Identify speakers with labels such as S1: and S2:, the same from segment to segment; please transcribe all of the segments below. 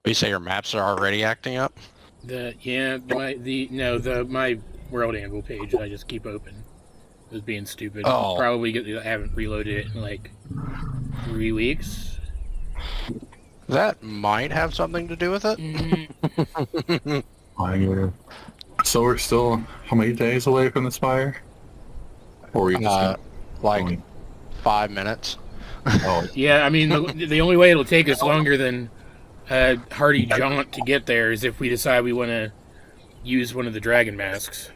S1: You say your maps are already acting up?
S2: My world anvil page that I just keep open was being stupid.
S1: Oh,
S2: I haven't reloaded it in like 3 weeks.
S1: that might have something to do with it.
S2: Mm,
S3: I, so we're still how many days away from the spire? Or are you just
S1: uh,
S3: gonna
S1: like
S3: going?
S1: 5 minutes.
S3: Oh,
S2: yeah, I mean the only way it'll take us longer than a hardy jaunt to get there is if we decide we want to use one of the dragon masks.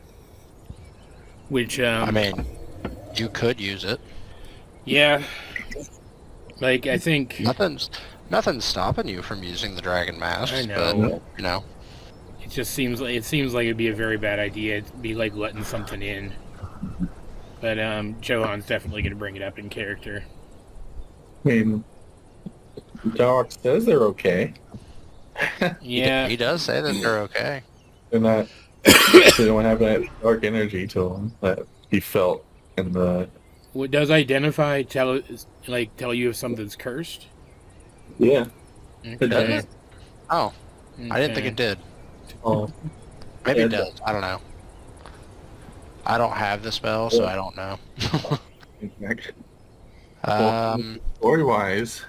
S2: Which
S1: I mean, you could use it.
S2: yeah, like I think
S1: Nothing's stopping you from using the dragon
S2: I
S1: masks, but
S2: know.
S1: you know.
S2: It seems like it'd be a very bad idea to be like letting something in. But Johan's definitely going to bring it up in character.
S3: I mean, Dowroc says they're okay.
S2: Yeah.
S1: He does say that they're okay.
S3: They're not. They don't have that dark energy to them that he felt in the.
S2: What does identify tell you if something's cursed?
S3: Yeah, it
S1: Does
S2: Okay.
S3: does.
S1: it? Oh, I didn't think
S2: Okay.
S1: it did.
S3: Oh,
S1: Maybe
S3: yeah,
S1: it does. I don't know. I don't have the spell, so I don't know.
S3: Story-wise,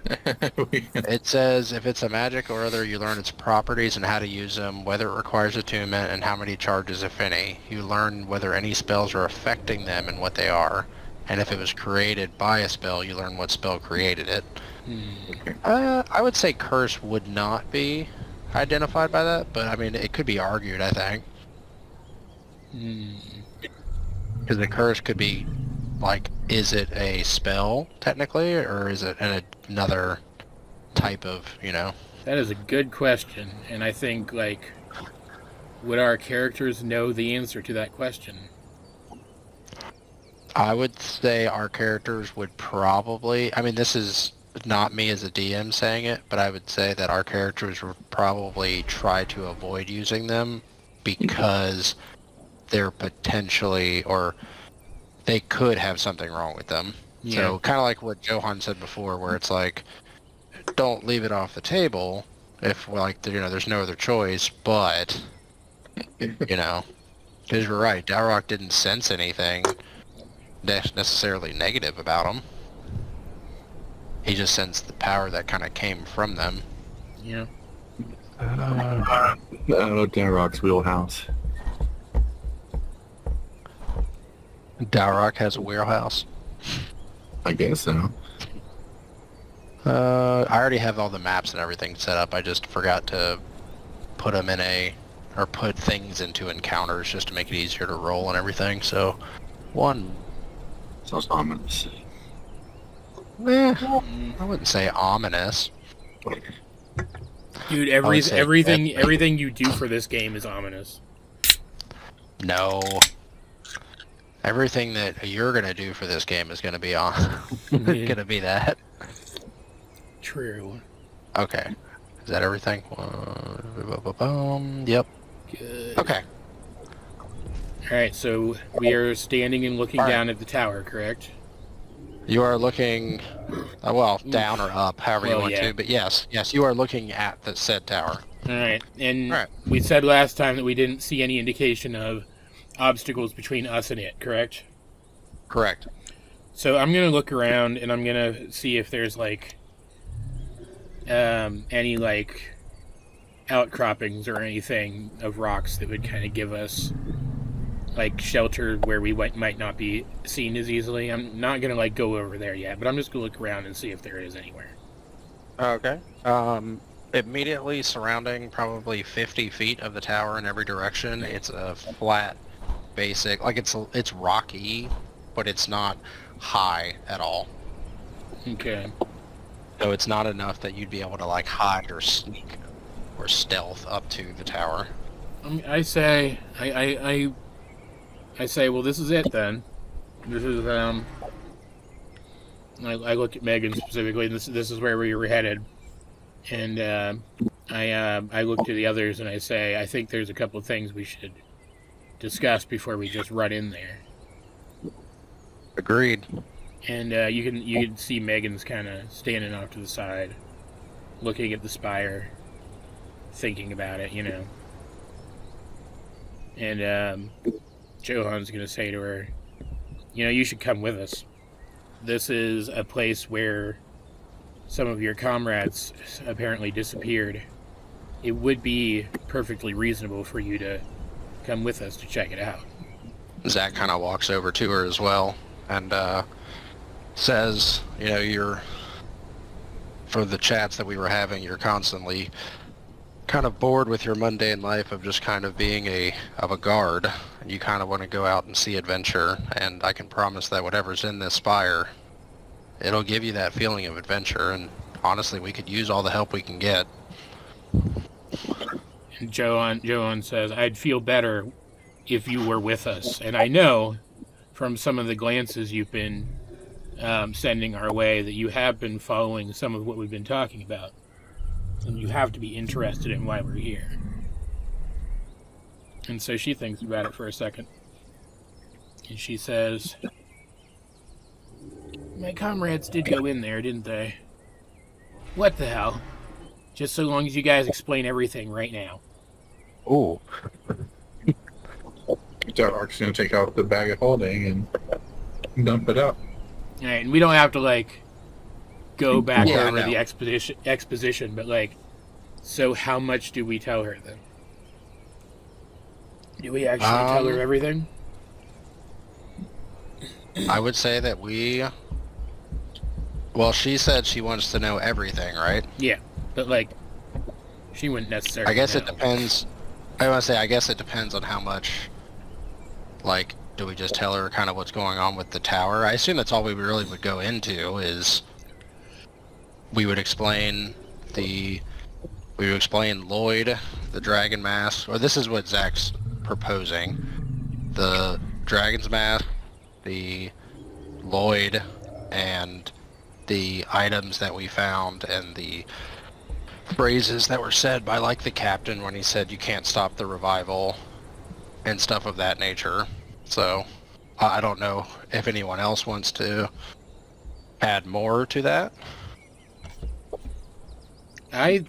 S1: It says if it's a magic or other, you learn its properties and how to use them, whether it requires attunement, and how many charges, if any. You learn whether any spells are affecting them and what they are. And if it was created by a spell, you learn what spell created it. I would say curse would not be identified by that, but I mean, it could be argued, I think. Because the curse could be, like, is it a spell, technically, or is it another type of,
S2: That is a good question, and I think would our characters know the answer to that question?
S1: I would say our characters would probably, I mean, this is not me as a DM saying it, but I would say that our characters would probably try to avoid using them because they're potentially, or they could have something wrong with them.
S2: Yeah.
S1: So kind of like what Johan said before, where it's like, don't leave it off the table if, like, there's no other choice, but, because you're right, Dowroc didn't sense anything necessarily negative about them. He just sensed the power that kind of came from them.
S2: Yeah.
S3: I don't know Dowroc's wheelhouse.
S1: Dowroc has a wheelhouse.
S3: I guess so.
S1: I already have all the maps and everything set up. I just forgot to put them put things into encounters just to make it easier to roll and everything. So, one.
S3: Sounds ominous.
S1: I wouldn't say ominous.
S2: Dude,
S1: I would say
S2: everything you do for this game is ominous.
S1: No. Everything that you're gonna do for this game is gonna be gonna be that.
S2: True.
S1: Okay. Is that everything? Yep.
S2: Good.
S1: Okay.
S2: Alright, so we are standing and looking down at the tower, correct?
S1: You are looking, down or up, however you want to. But yes, you are looking at the said tower.
S2: Alright, and we said last time that we didn't see any indication of obstacles between us and it, correct?
S1: Correct.
S2: So I'm going to look around and I'm going to see if there's any outcroppings or anything of rocks that would kind of give us shelter where we might not be seen as easily. I'm not going to go over there yet, but I'm just going to look around and see if there is anywhere.
S1: Okay. Immediately surrounding probably 50 feet of the tower in every direction, it's a flat, basic, it's rocky, but it's not high at all.
S2: Okay.
S1: So it's not enough that you'd be able to hide or sneak or stealth up to the tower.
S2: I say, well, this is it then. This is I look at Megan specifically. This is where we were headed, and I look to the others and I say, I think there's a couple of things we should discuss before we just run in there.
S1: Agreed.
S2: And you can see Megan's kind of standing off to the side, looking at the spire. thinking about it, you know. And Johan's going to say to her, you know, you should come with us. This is a place where some of your comrades apparently disappeared. It would be perfectly reasonable for you to come with us to check it out.
S1: Zack kind of walks over to her as well and says, you know, for the chats that we were having, you're constantly kind of bored with your mundane life of just kind of being a guard, and you kind of want to go out and see adventure, and I can promise that whatever's in this spire, it'll give you that feeling of adventure, and honestly, we could use all the help we can get.
S2: And Johan says, I'd feel better if you were with us, and I know from some of the glances you've been sending our way that you have been following some of what we've been talking about. And you have to be interested in why we're here. And so she thinks about it for a second. And she says, my comrades did go in there, didn't they? What the hell? Just so long as you guys explain everything right now.
S1: Ooh.
S3: Dowroc's going to take out the bag of holding and dump it out.
S2: Alright, and we don't have to, like, go back
S1: Yeah,
S2: over
S1: no.
S2: the exposition, but, like, so how much do we tell her, then? Do we actually tell her everything?
S1: I would say that well, she said she wants to know everything, right?
S2: Yeah, but, like, she wouldn't necessarily
S1: I guess
S2: know.
S1: it depends. I want to say, I guess it depends on how much, like, do we just tell her kind of what's going on with the tower? I assume that's all we really would go into is we would explain Lloyd, the dragon mask, or this is what Zack's proposing. The dragon's mask, the Lloyd, and the items that we found, and the phrases that were said by, like, the captain when he said you can't stop the revival and stuff of that nature. So I don't know if anyone else wants to add more to that.
S2: I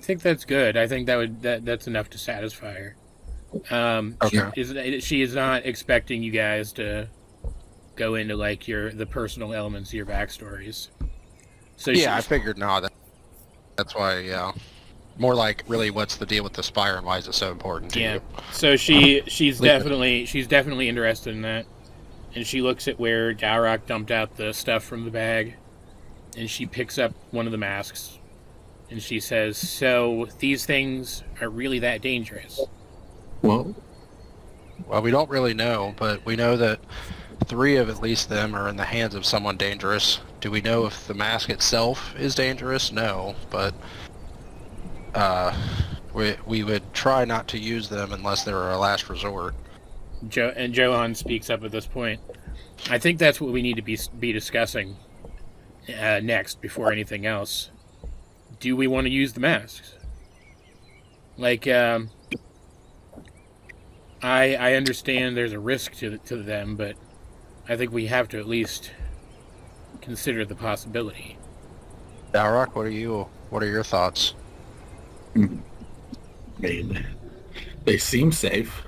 S2: think that's good. I think that's enough to satisfy her.
S1: Okay.
S2: She is not expecting you guys to go into, like, the personal elements of your backstories. So
S1: Yeah, I figured that's why, yeah. More like, really, what's the deal with the spire and why is it so important to you?
S2: So she's definitely interested in that, and she looks at where Dowroc dumped out the stuff from the bag, and she picks up one of the masks, and she says, "So these things are really that dangerous?"
S3: Well,
S1: Well, we don't really know, but we know that 3 of at least them are in the hands of someone dangerous. Do we know if the mask itself is dangerous? No, but we would try not to use them unless they're our last resort.
S2: Johan speaks up at this point. I think that's what we need to be discussing next before anything else. Do we want to use the masks? Like, I understand there's a risk to them, but I think we have to at least consider the possibility.
S1: Dowroc, what are your thoughts?
S3: I mean, they seem safe.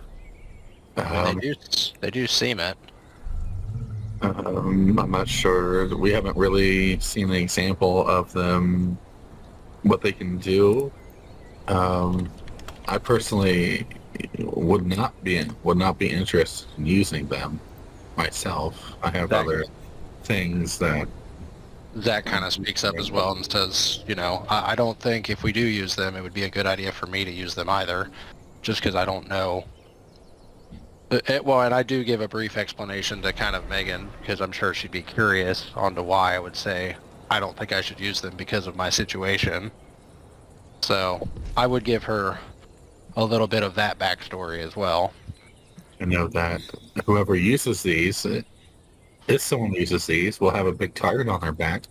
S1: They do seem it.
S3: I'm not sure. We haven't really seen an example of them, what they can do. I personally would not be interested in using them myself. I have other things that...
S1: Zack kind of speaks up as well and says, you know, I don't think if we do use them, it would be a good idea for me to use them either, just because I don't know. Well, and I do give a brief explanation to kind of Megan, because I'm sure she'd be curious on to why I would say I don't think I should use them because of my situation. So I would give her a little bit of that backstory as well.
S3: I know that whoever uses these, if someone uses these, will have a big target on their back.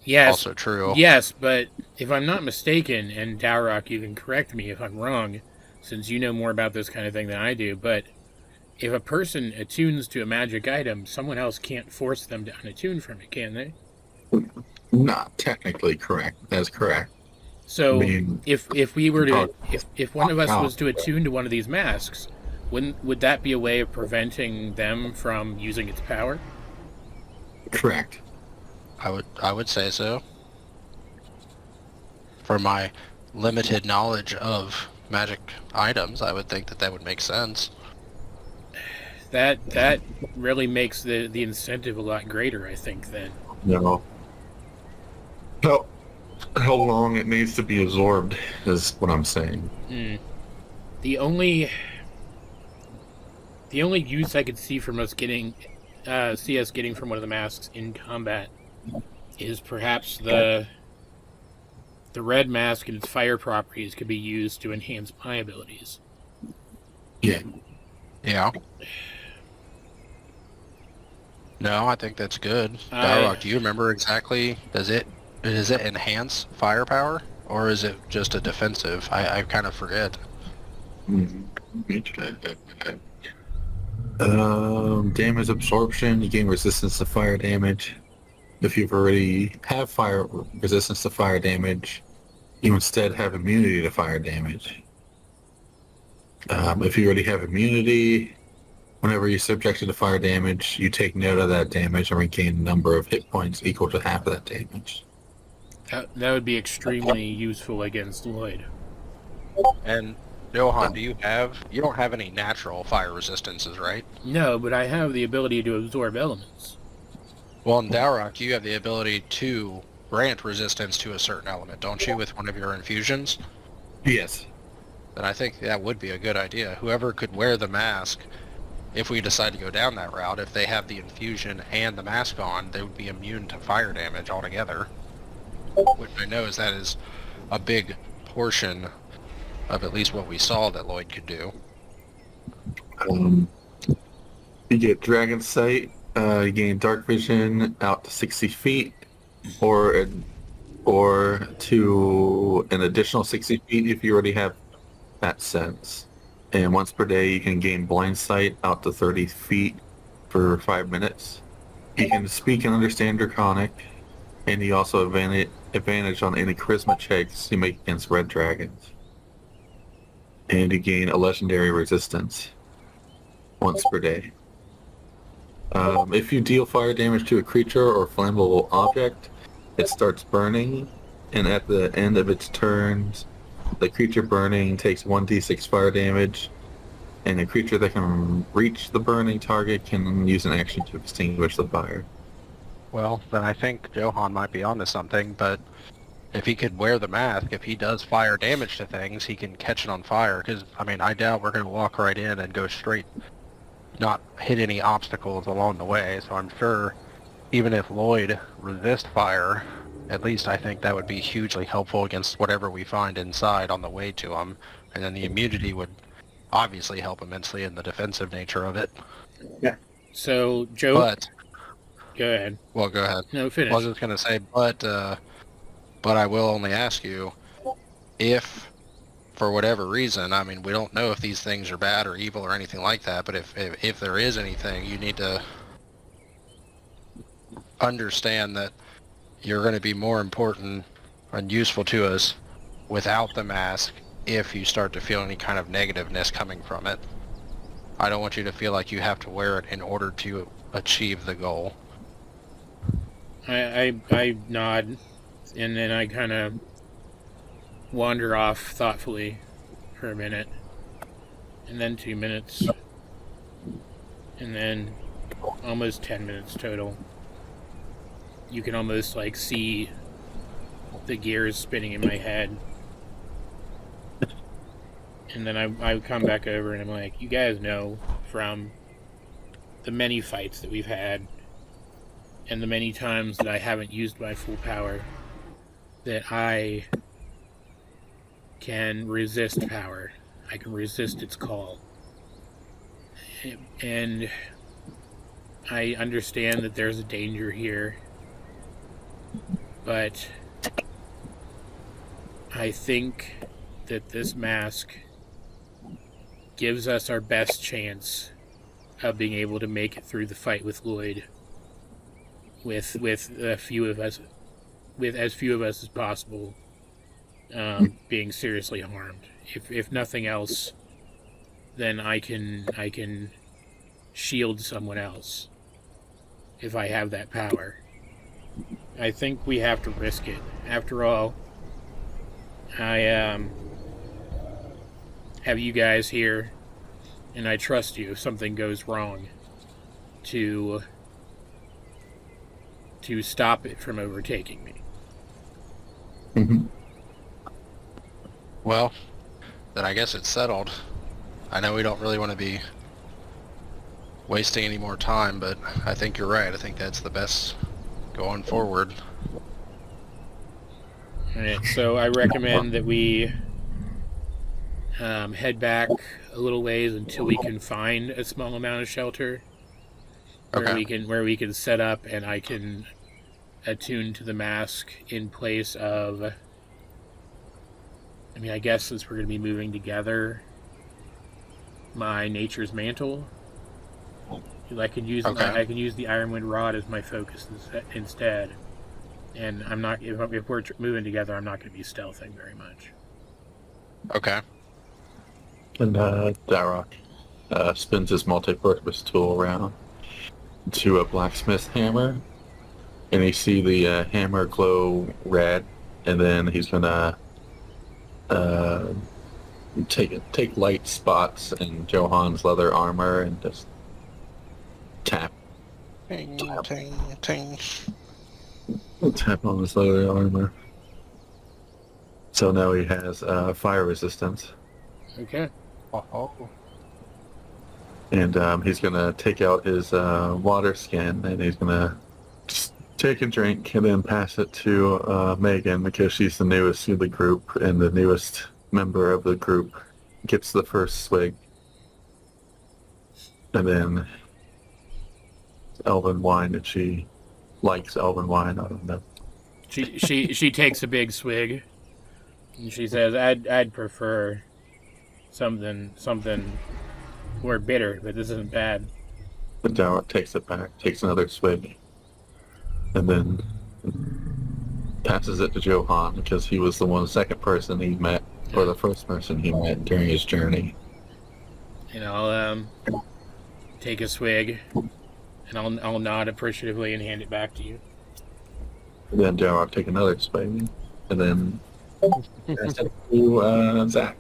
S2: Yes.
S1: Also true.
S2: Yes, but if I'm not mistaken, and Dowroc, you can correct me if I'm wrong, since you know more about this kind of thing than I do, but if a person attunes to a magic item, someone else can't force them to unattune from it, can they?
S3: Not technically correct. That's correct.
S2: So
S3: being
S2: if we were to
S3: Oh,
S2: if one of us
S3: oh.
S2: was to attune to one of these masks, would that be a way of preventing them from using its power?
S3: correct.
S1: I would say so. For my limited knowledge of magic items, I would think that that would make sense.
S2: That really makes the incentive a lot greater, I think, then.
S3: No. How long it needs to be absorbed is what I'm saying.
S2: The only use I could see from us getting from one of the masks in combat is perhaps the red mask and its fire properties could be used to enhance my abilities.
S3: Yeah.
S1: Yeah. No, I think that's good. Dowroc, do you remember exactly? Does it enhance firepower, or is it just a defensive? I kind of forget.
S3: Damage absorption. You gain resistance to fire damage. If you've already have fire resistance to fire damage, you instead have immunity to fire damage. If you already have immunity, whenever you're subjected to fire damage, you take note of that damage and regain a number of hit points equal to half of that damage.
S2: That would be extremely useful against Lloyd.
S1: And Johan, you don't have any natural fire resistances, right?
S2: No, but I have the ability to absorb elements.
S1: Well, in Dowroc, you have the ability to grant resistance to a certain element, don't you, with one of your infusions?
S3: Yes.
S1: Then I think that would be a good idea. Whoever could wear the mask, if we decide to go down that route, if they have the infusion and the mask on, they would be immune to fire damage altogether. Which I know that is a big portion of at least what we saw that Lloyd could do.
S3: You get Dragon Sight. You gain Dark Vision out to 60 feet, or to an additional 60 feet if you already have that sense. And once per day, you can gain Blind Sight out to 30 feet for 5 minutes. You can speak and understand Draconic, and you also advantage on any charisma checks you make against red dragons. And you gain a legendary resistance once per day. If you deal fire damage to a creature or flammable object, it starts burning, and at the end of its turns, the creature burning takes 1d6 fire damage, and a creature that can reach the burning target can use an action to extinguish the fire.
S1: Well, then I think Johan might be onto something, but if he could wear the mask, if he does fire damage to things, he can catch it on fire, because, I mean, I doubt we're going to walk right in and go straight, not hit any obstacles along the way, so I'm sure even if Lloyd resists fire, at least I think that would be hugely helpful against whatever we find inside on the way to him, and then the immunity would obviously help immensely in the defensive nature of it.
S3: Yeah.
S2: So, Joe...
S1: But...
S2: Go ahead.
S1: Well, go ahead.
S2: No, finish.
S1: I was just going to say, but I will only ask you, if, for whatever reason, I mean, we don't know if these things are bad or evil or anything like that, but if there is anything, you need to understand that you're going to be more important and useful to us without the mask if you start to feel any kind of negativeness coming from it. I don't want you to feel like you have to wear it in order to achieve the goal.
S2: I nod, and then I kind of wander off thoughtfully for a minute, and then 2 minutes, and then almost 10 minutes total. You can almost, like, see the gears spinning in my head. And then I come back over and I'm like, you guys know from the many fights that we've had and the many times that I haven't used my full power that I can resist power. I can resist its call. And I understand that there's a danger here, but I think that this mask gives us our best chance of being able to make it through the fight with Lloyd with as few of us as possible being seriously harmed. If nothing else, then I can shield someone else if I have that power. I think we have to risk it. After all, I have you guys here, and I trust you if something goes wrong to stop it from overtaking me.
S3: Mm-hmm.
S1: Well, then I guess it's settled. I know we don't really want to be wasting any more time, but I think you're right. I think that's the best going forward.
S2: Alright, so I recommend that we head back a little ways until we can find a small amount of shelter where we can set up, and I can attune to the mask in place of, I mean, I guess since we're going to be moving together, my nature's mantle. I can use I can use the Ironwind rod as my focus instead, and I'm not. If we're moving together, I'm not going to be stealthing very much.
S1: Okay.
S3: And Dowroc spins his multi-purpose tool around to a blacksmith hammer, and you see the hammer glow red, and then he's gonna take light spots in Johan's leather armor and just tap
S1: Ting, ting, ting.
S3: on his leather armor. So now he has fire resistance.
S2: Okay.
S1: Oh.
S3: And he's gonna take out his water skin, and he's gonna just take a drink and then pass it to Megan, because she's the newest of the group, and the newest member of the group gets the first swig. And then elven wine, and she likes elven wine. I don't know.
S2: She takes a big swig, and she says, "I'd prefer something more bitter, but this isn't bad."
S3: The Dowroc takes it back, takes another swig, and then passes it to Johan, because he was the second person he met, or the first person he met during his journey.
S2: And I'll take a swig, and I'll nod appreciatively and hand it back to you.
S3: And then Dowroc take another swig, and then pass it to Zack.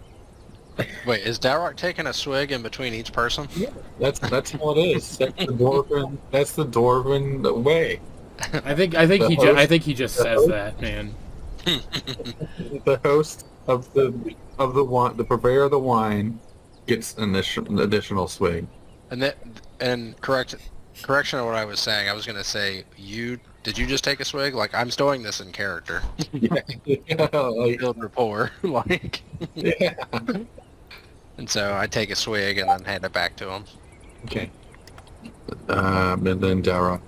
S1: Wait, is Dowroc taking a swig in between each person?
S3: Yeah, that's how it is. That's the Dwarven way.
S2: I think he just says that, man.
S3: The host of the wine, the purveyor of the wine, gets an additional swig.
S1: And correction of what I was saying. I was gonna say, did you just take a swig? Like, I'm doing this in character.
S3: Yeah,
S1: Build rapport, like.
S3: Yeah.
S1: And so I take a swig and then hand it back to him.
S3: Okay. And then Dowroc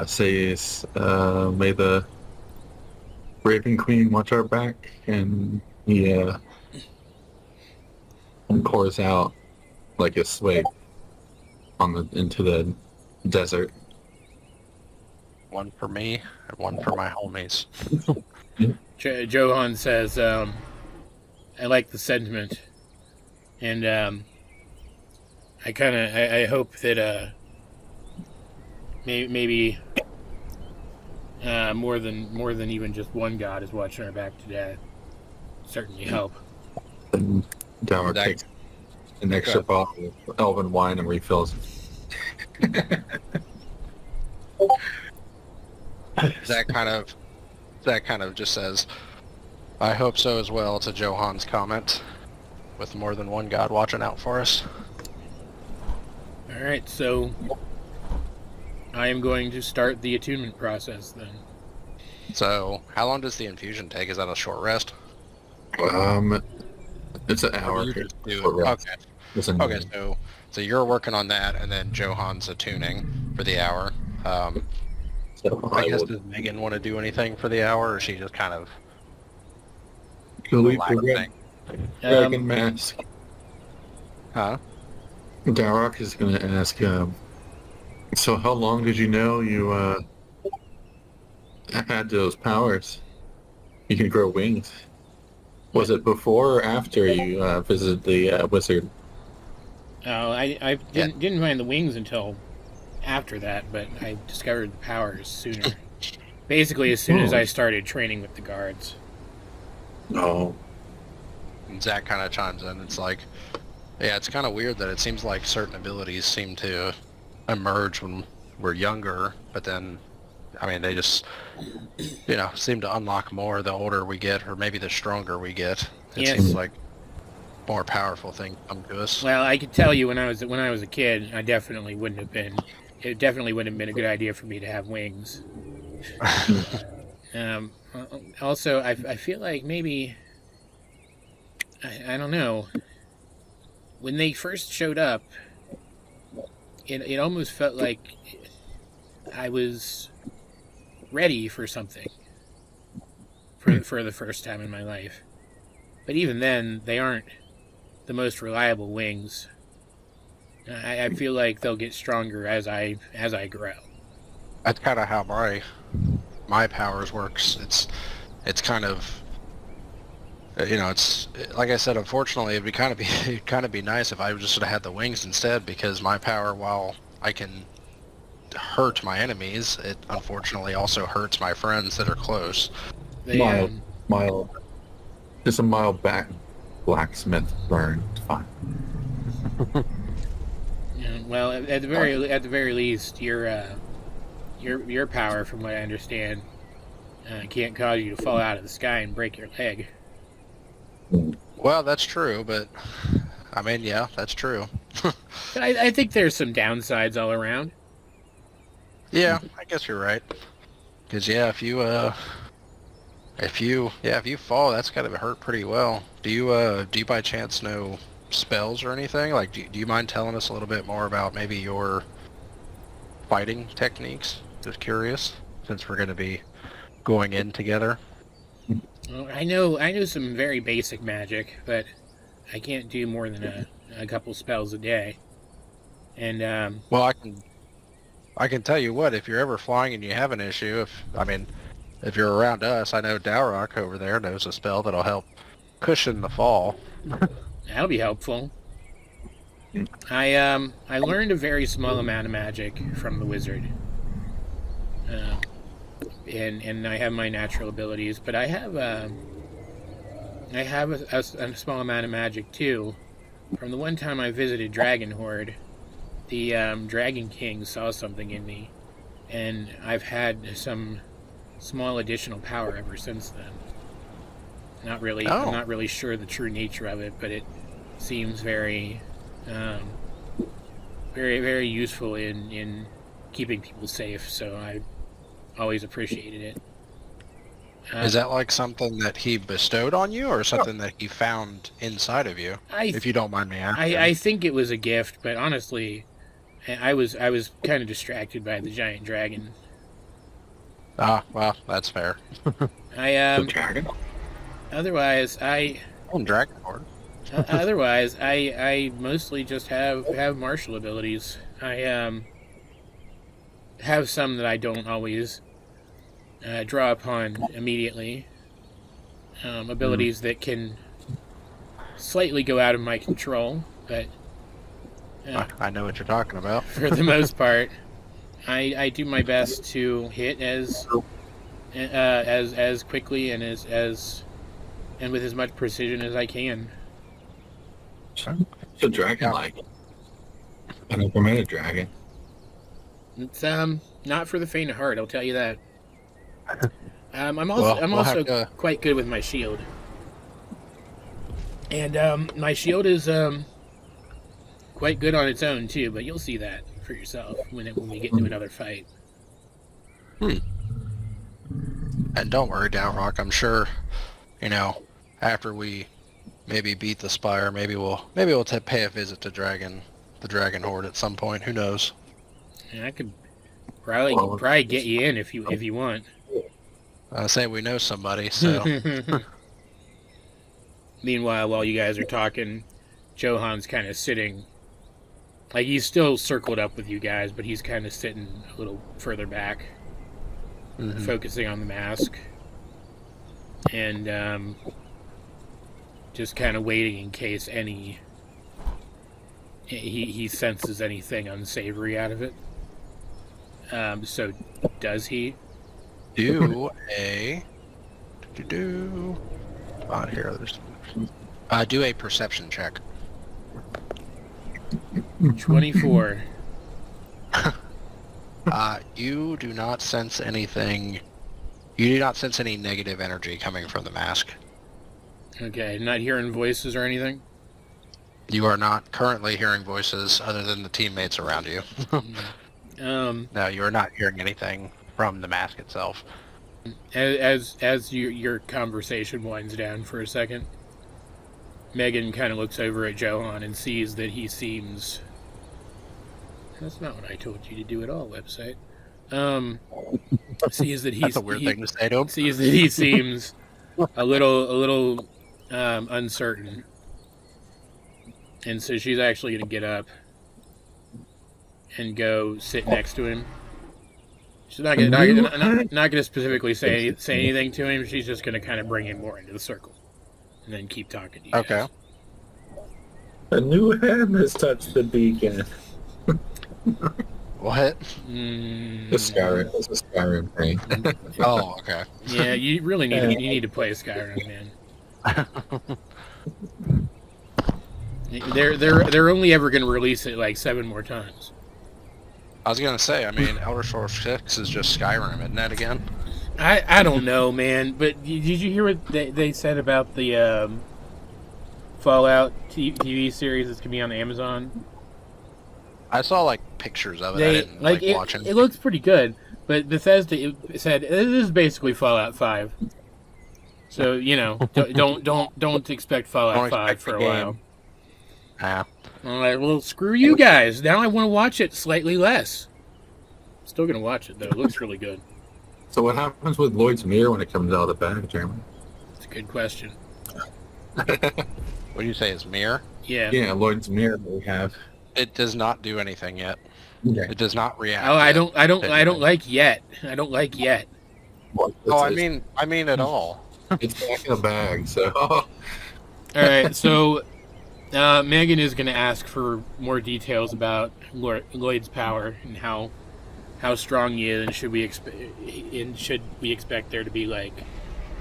S3: says, "May the Raven Queen watch our back," and he pours out like a swig into the desert.
S1: One for me and one for my homies.
S2: Johan says, "I like the sentiment, and I hope that maybe more than even just one god is watching our back today. Certainly help."
S3: And Dowroc takes an extra bottle of elven wine and refills it.
S1: Zack kind of just says, "I hope so as well," to Johan's comment, with more than one god watching out for us.
S2: All right, so I am going to start the attunement process then.
S1: So, how long does the infusion take? Is that a short rest?
S3: It's an hour.
S1: You just do
S3: short
S1: it.
S3: rest.
S1: Okay.
S3: It's an
S1: Okay,
S3: hour.
S1: so you're working on that, and then Johan's attuning for the hour.
S3: So
S1: I guess, does Megan want to do anything for the hour, or is she just kind of
S3: delete the
S1: relaxing?
S3: dragon mask.
S1: Huh?
S3: Dowroc is going to ask, so how long did you know you had those powers? You can grow wings. Was it before or after you visited the wizard?
S2: Oh, I didn't find the wings until after that, but I discovered the powers sooner. Basically, as soon as I started training with the guards.
S3: No.
S1: And Zack kind of chimes in. It's like, yeah, it's kind of weird that it seems like certain abilities seem to emerge when we're younger, but then, I mean, they just, seem to unlock more the older we get, or maybe the stronger we get. It seems like more powerful things come to us.
S2: Well, I could tell you when I was a kid, it definitely wouldn't have been a good idea for me to have wings. Also, I feel like maybe, I don't know, when they first showed up, it almost felt like I was ready for something for the first time in my life. But even then, they aren't the most reliable wings. I feel like they'll get stronger as I grow.
S1: That's kind of how my powers works. It's kind of, it's like I said. Unfortunately, it'd kind of be nice if I just would have had the wings instead, because my power, while I can hurt my enemies, it unfortunately also hurts my friends that are close.
S3: Mild, just a mild blacksmith burn. It's fine.
S2: Well, at the very least, your power, from what I understand, can't cause you to fall out of the sky and break your leg.
S1: Well, that's true, but I mean, yeah, that's true.
S2: But I think there's some downsides all around.
S1: Yeah, I guess you're right. Because if you fall, that's got to hurt pretty well. Do you by chance know spells or anything? Like, do you mind telling us a little bit more about maybe your fighting techniques? Just curious, since we're going to be going in together.
S2: Well, I know some very basic magic, but I can't do more than a couple spells a day. And
S1: well, I can tell you what, if you're ever flying and you have an issue, if you're around us, I know Dowroc over there knows a spell that'll help cushion the fall.
S2: That'll be helpful. I learned a very small amount of magic from the wizard. And I have my natural abilities, but I have a small amount of magic too. From the one time I visited Dragon Horde, the Dragon King saw something in me, and I've had some small additional power ever since then. I'm not really sure the true nature of it, but it seems very, very, very useful in keeping people safe. So I always appreciated it.
S1: Is that like something that he bestowed on you, or something that he found inside of you? If you don't mind me asking.
S2: I think it was a gift, but honestly, I was kind of distracted by the giant dragon.
S1: Ah, well, that's fair.
S3: The dragon?
S2: Otherwise,
S1: Dragon Horde.
S2: Otherwise, I mostly just have martial abilities. I have some that I don't always draw upon immediately. Abilities that can slightly go out of my control, but
S1: I know what you're talking about.
S2: for the most part, I do my best to hit as quickly and and with as much precision as I can.
S3: So dragon-like. I never met a dragon.
S2: It's not for the faint of heart, I'll tell you that. I'm
S1: We'll
S2: also quite good with my shield, and my shield is quite good on its own too. But you'll see that for yourself when we get into another fight.
S1: And don't worry, Dowroc. I'm sure, after we maybe beat the Spire, maybe we'll pay a visit to the Dragon Horde at some point. Who knows?
S2: And I could probably get you in if you want.
S1: I say we know somebody, so.
S2: Meanwhile, while you guys are talking, Johan's kind of sitting, like he's still circled up with you guys, but he's kind of sitting a little further back, focusing on the mask. and just kind of waiting in case he senses anything unsavory out of it. So does he?
S1: Do a perception check.
S2: 24.
S1: You do not sense anything. You do not sense any negative energy coming from the mask.
S2: Okay, not hearing voices or anything?
S1: You are not currently hearing voices other than the teammates around you. No, you are not hearing anything from the mask itself.
S2: As your conversation winds down for a second, Megan kind of looks over at Johan and sees that he seems... That's not what I told you to do at all, website. Sees that
S1: That's a weird thing to say to him.
S2: Sees that he seems a little uncertain, and so she's actually going to get up and go sit next to him. She's not going to specifically say anything to him. She's just going to kind of bring him more into the circle, and then keep talking to you.
S1: Okay.
S2: Guys.
S4: A new hand has touched the beacon.
S1: What?
S4: It's a Skyrim thing.
S1: Oh, okay.
S2: Yeah, you really need to play Skyrim, man. They're only ever going to release it like 7 more times.
S1: I was gonna say, I mean, Elder Scrolls 6 is just Skyrim, isn't that again?
S2: I don't know, man. But did you hear what they said about the Fallout TV series that's gonna be on Amazon?
S1: I saw like pictures of it. I didn't like watch it.
S2: It looks pretty good, but Bethesda said this is basically Fallout 5. So don't expect Fallout 5 for a while.
S1: Yeah.
S2: I'm like, well, screw you guys. Now I want to watch it slightly less. Still gonna watch it though. It looks really good.
S3: So what happens with Lloyd's mirror when it comes out of the bag, Jeremy?
S2: It's a good question.
S1: What do you say is mirror?
S2: Yeah.
S3: Yeah, Lloyd's mirror that we have.
S1: It does not do anything yet.
S3: Okay.
S1: It does not react.
S2: Oh, I don't like yet.
S3: Well,
S1: Oh, I mean at all.
S3: it's back in the bag, so.
S2: All right, so Megan is going to ask for more details about Lloyd's power and how strong he is, and should we expect there to be like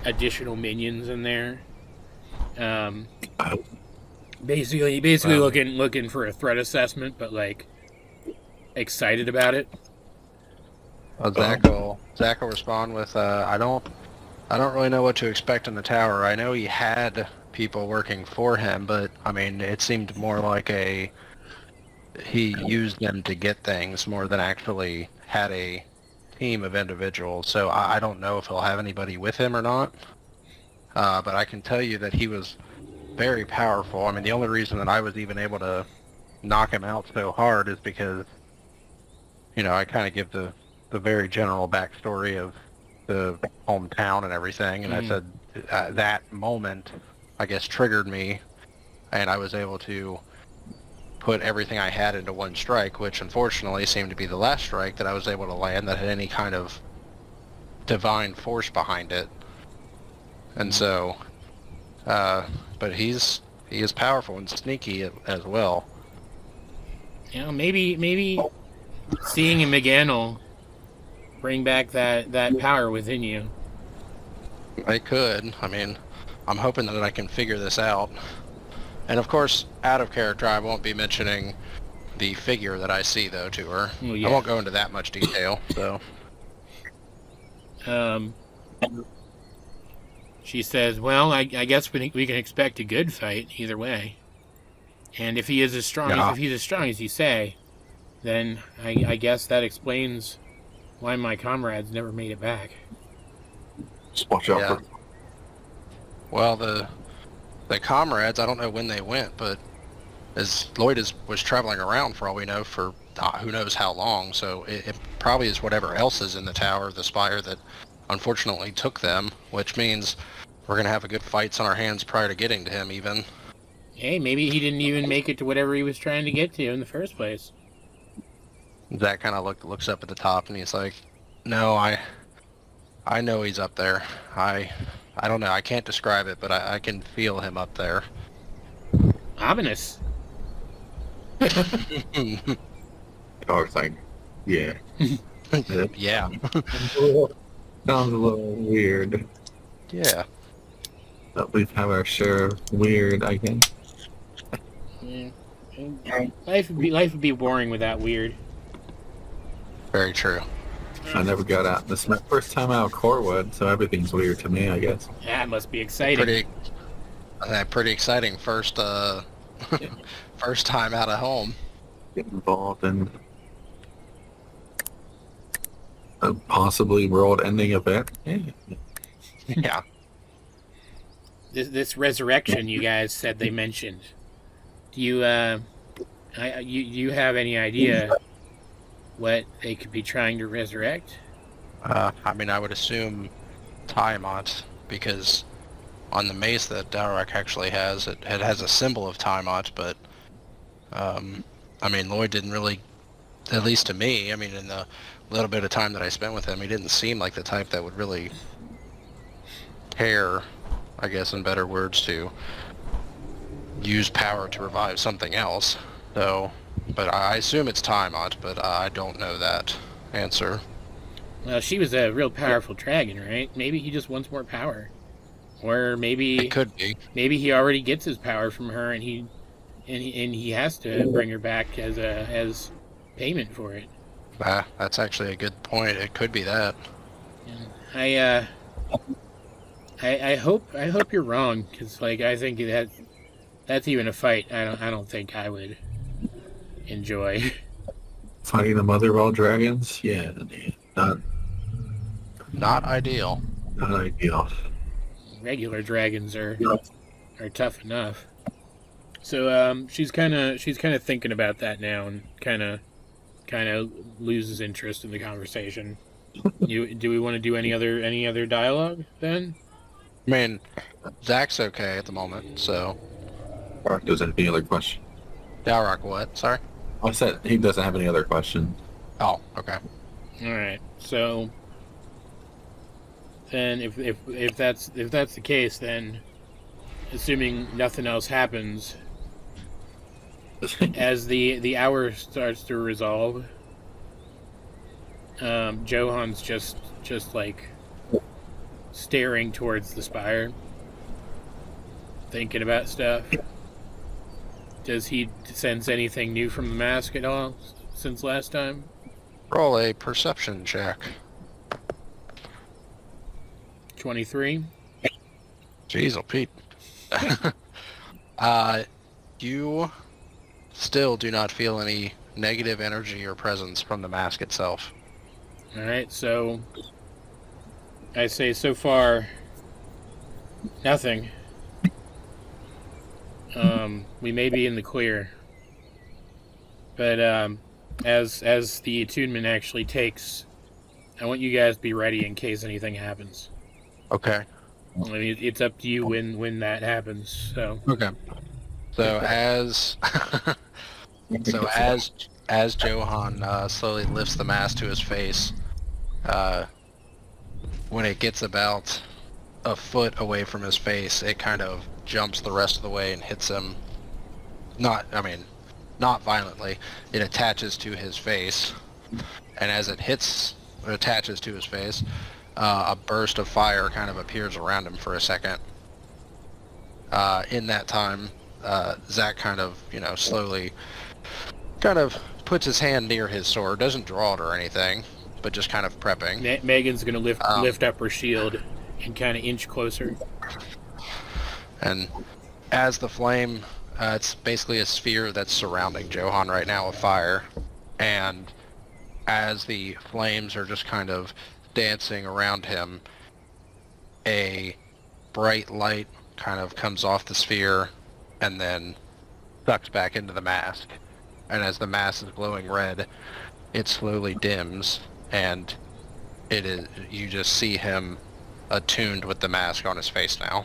S2: additional minions in there? Basically looking for a threat assessment, but like excited about it.
S1: Well, Zack will respond with, I don't really know what to expect in the tower. I know he had people working for him, but I mean, it seemed more like he used them to get things more than actually had a team of individuals. So I don't know if he'll have anybody with him or not. But I can tell you that he was very powerful. I mean, the only reason that I was even able to knock him out so hard is because, I kind of give the very general backstory of the hometown and everything, and I said that moment, I guess, triggered me, and I was able to put everything I had into one strike, which unfortunately seemed to be the last strike that I was able to land that had any kind of divine force behind it. And so, but he is powerful and sneaky as well.
S2: Maybe seeing him again will bring back that power within you.
S1: It could. I mean, I'm hoping that I can figure this out. And of course, out of character, I won't be mentioning the figure that I see, though, to her.
S2: Well, yeah.
S1: I won't go into that much detail, so.
S2: She says, well, I guess we can expect a good fight either way. And if he is as strong as you say, then I guess that explains why my comrades never made it back.
S3: Just watch out for...
S1: Well, the comrades, I don't know when they went, but as Lloyd was traveling around for all we know for who knows how long, so it probably is whatever else is in the tower, the spire, that unfortunately took them, which means we're going to have a good fights on our hands prior to getting to him even.
S2: Hey, maybe he didn't even make it to whatever he was trying to get to in the first place.
S1: Zack kind of looks up at the top and he's like, no, I know he's up there. I don't know. I can't describe it, but I can feel him up there.
S2: Ominous.
S3: Dog's like, yeah.
S1: Yeah.
S3: Sounds a little weird.
S1: Yeah.
S3: But we've had our share of weird, I guess.
S2: Yeah. Life would be boring without weird.
S1: Very true.
S3: I never got out. This is my first time out of Corewood, so everything's weird to me, I guess.
S2: That must be exciting.
S1: Pretty exciting first first time out of home.
S3: Get involved in a possibly world-ending event. Yeah.
S1: Yeah.
S2: This resurrection you guys said they mentioned. Do you you have any idea what they could be trying to resurrect?
S1: I mean, I would assume Tiamat, because on the mace that Dowroc actually has, it has a symbol of Tiamat, but I mean, Lloyd didn't really, at least to me, I mean, in the little bit of time that I spent with him, he didn't seem like the type that would really care, I guess in better words, to use power to revive something else. So, but I assume it's Tiamat, but I don't know that answer.
S2: Well, she was a real powerful dragon, right? Maybe he just wants more power, or maybe
S1: It could be.
S2: maybe he already gets his power from her, and he has to bring her back as payment for it.
S1: That's actually a good point. It could be that.
S2: I hope you're wrong, because like I think that's even a fight I don't think I would enjoy.
S3: Fighting the mother of all dragons? Yeah,
S1: Not ideal.
S3: not ideal.
S2: Regular dragons are tough enough. So she's kind of thinking about that now, and kind of loses interest in the conversation. Do we want to do any other dialogue then?
S1: I mean, Zack's okay at the moment, so...
S3: Mark doesn't have any other question.
S1: Dowroc what? Sorry?
S3: I said he doesn't have any other question.
S1: Oh, okay.
S2: All right. So then, if that's the case, then assuming nothing else happens, as the hour starts to resolve, Johan's just like staring towards the spire, thinking about stuff. Does he sense anything new from the mask at all since last time?
S1: Roll a perception check.
S2: 23.
S1: Jeez, oh Pete. You still do not feel any negative energy or presence from the mask itself.
S2: Alright, so I say so far nothing. We may be in the clear. But as the attunement actually takes, I want you guys to be ready in case anything happens.
S1: Okay.
S2: I mean, it's up to you when that happens. So
S1: Okay. So as Johan slowly lifts the mask to his face, when it gets about a foot away from his face, it kind of jumps the rest of the way and hits him. Not violently. It attaches to his face, and as it attaches to his face, a burst of fire kind of appears around him for a second. In that time, Zack kind of, slowly kind of puts his hand near his sword, doesn't draw it or anything, but just kind of prepping.
S2: Megan's gonna lift up her shield and kind of inch closer.
S1: And as the flame, it's basically a sphere that's surrounding Johan right now of fire, and as the flames are just kind of dancing around him, a bright light kind of comes off the sphere and then sucks back into the mask. And as the mask is glowing red, it slowly dims, and you just see him attuned with the mask on his face now.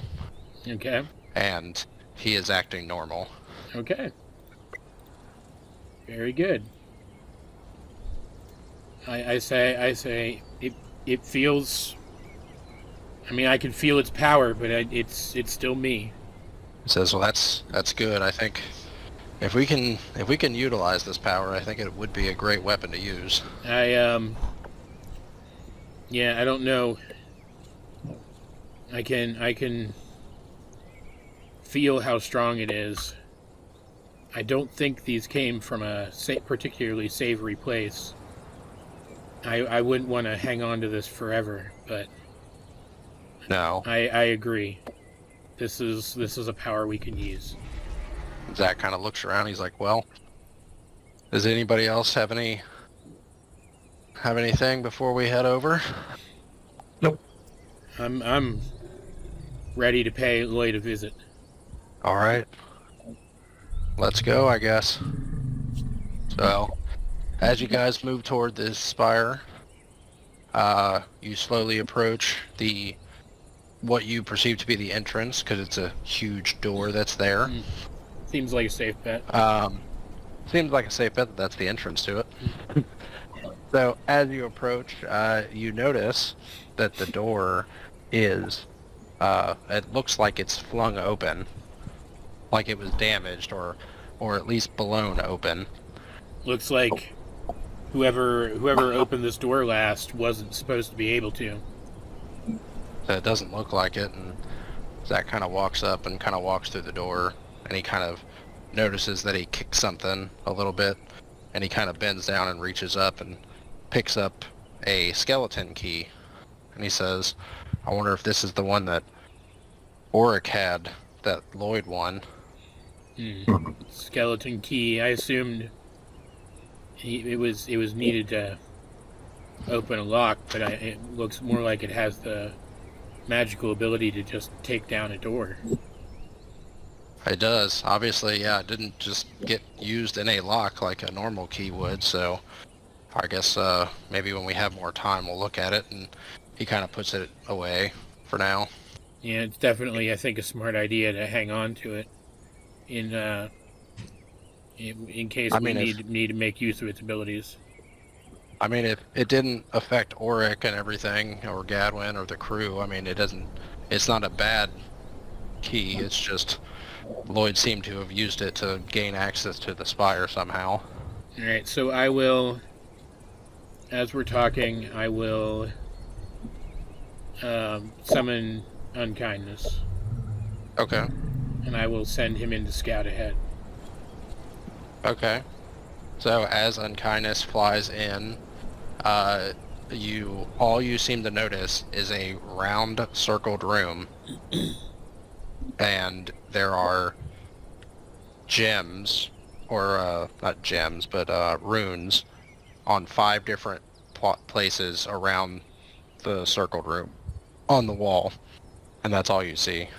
S2: Okay.
S1: And he is acting normal.
S2: Okay. Very good. I say it feels I mean, I can feel its power, but it's still me.
S1: He says, well, that's good. I think if we can utilize this power, I think it would be a great weapon to use.
S2: Yeah, I don't know. I can feel how strong it is. I don't think these came from a particularly savory place. I wouldn't want to hang on to this forever, but
S1: No.
S2: I agree. This is a power we can use.
S1: Zack kind of looks around. He's like, well, does anybody else have anything before we head over?
S4: Nope.
S2: I'm ready to pay Lloyd a visit.
S1: All right. Let's go, I guess. So, as you guys move toward this spire, you slowly approach what you perceive to be the entrance, because it's a huge door that's there.
S2: Seems like a safe bet.
S1: Seems like a safe bet that that's the entrance to it. So, as you approach, you notice that the door is, it looks like it's flung open, like it was damaged, or at least blown open.
S2: Looks like whoever opened this door last wasn't supposed to be able to.
S1: So it doesn't look like it, and Zack kind of walks up and kind of walks through the door, and he kind of notices that he kicked something a little bit, and he kind of bends down and reaches up and picks up a skeleton key, and he says, I wonder if this is the one that Auric had that Lloyd won.
S2: Skeleton key. I assumed it was needed to open a lock, but it looks more like it has the magical ability to just take down a door.
S1: It does. Obviously, yeah, it didn't just get used in a lock like a normal key would, so I guess maybe when we have more time we'll look at it, and he kind of puts it away for now.
S2: Yeah, it's definitely, I think, a smart idea to hang on to it in case we need to make use of its abilities.
S1: I mean, if it didn't affect Auric and everything, or Gadwin, or the crew, I mean, it's not a bad key, it's just Lloyd seemed to have used it to gain access to the spire somehow.
S2: Alright, so I will, as we're talking, I will summon Unkindness.
S1: Okay.
S2: And I will send him in to scout ahead.
S1: Okay. So as Unkindness flies in, all you seem to notice is a round circled room, and there are gems, or not gems, but runes on 5 different places around the circled room on the wall, and that's all you see.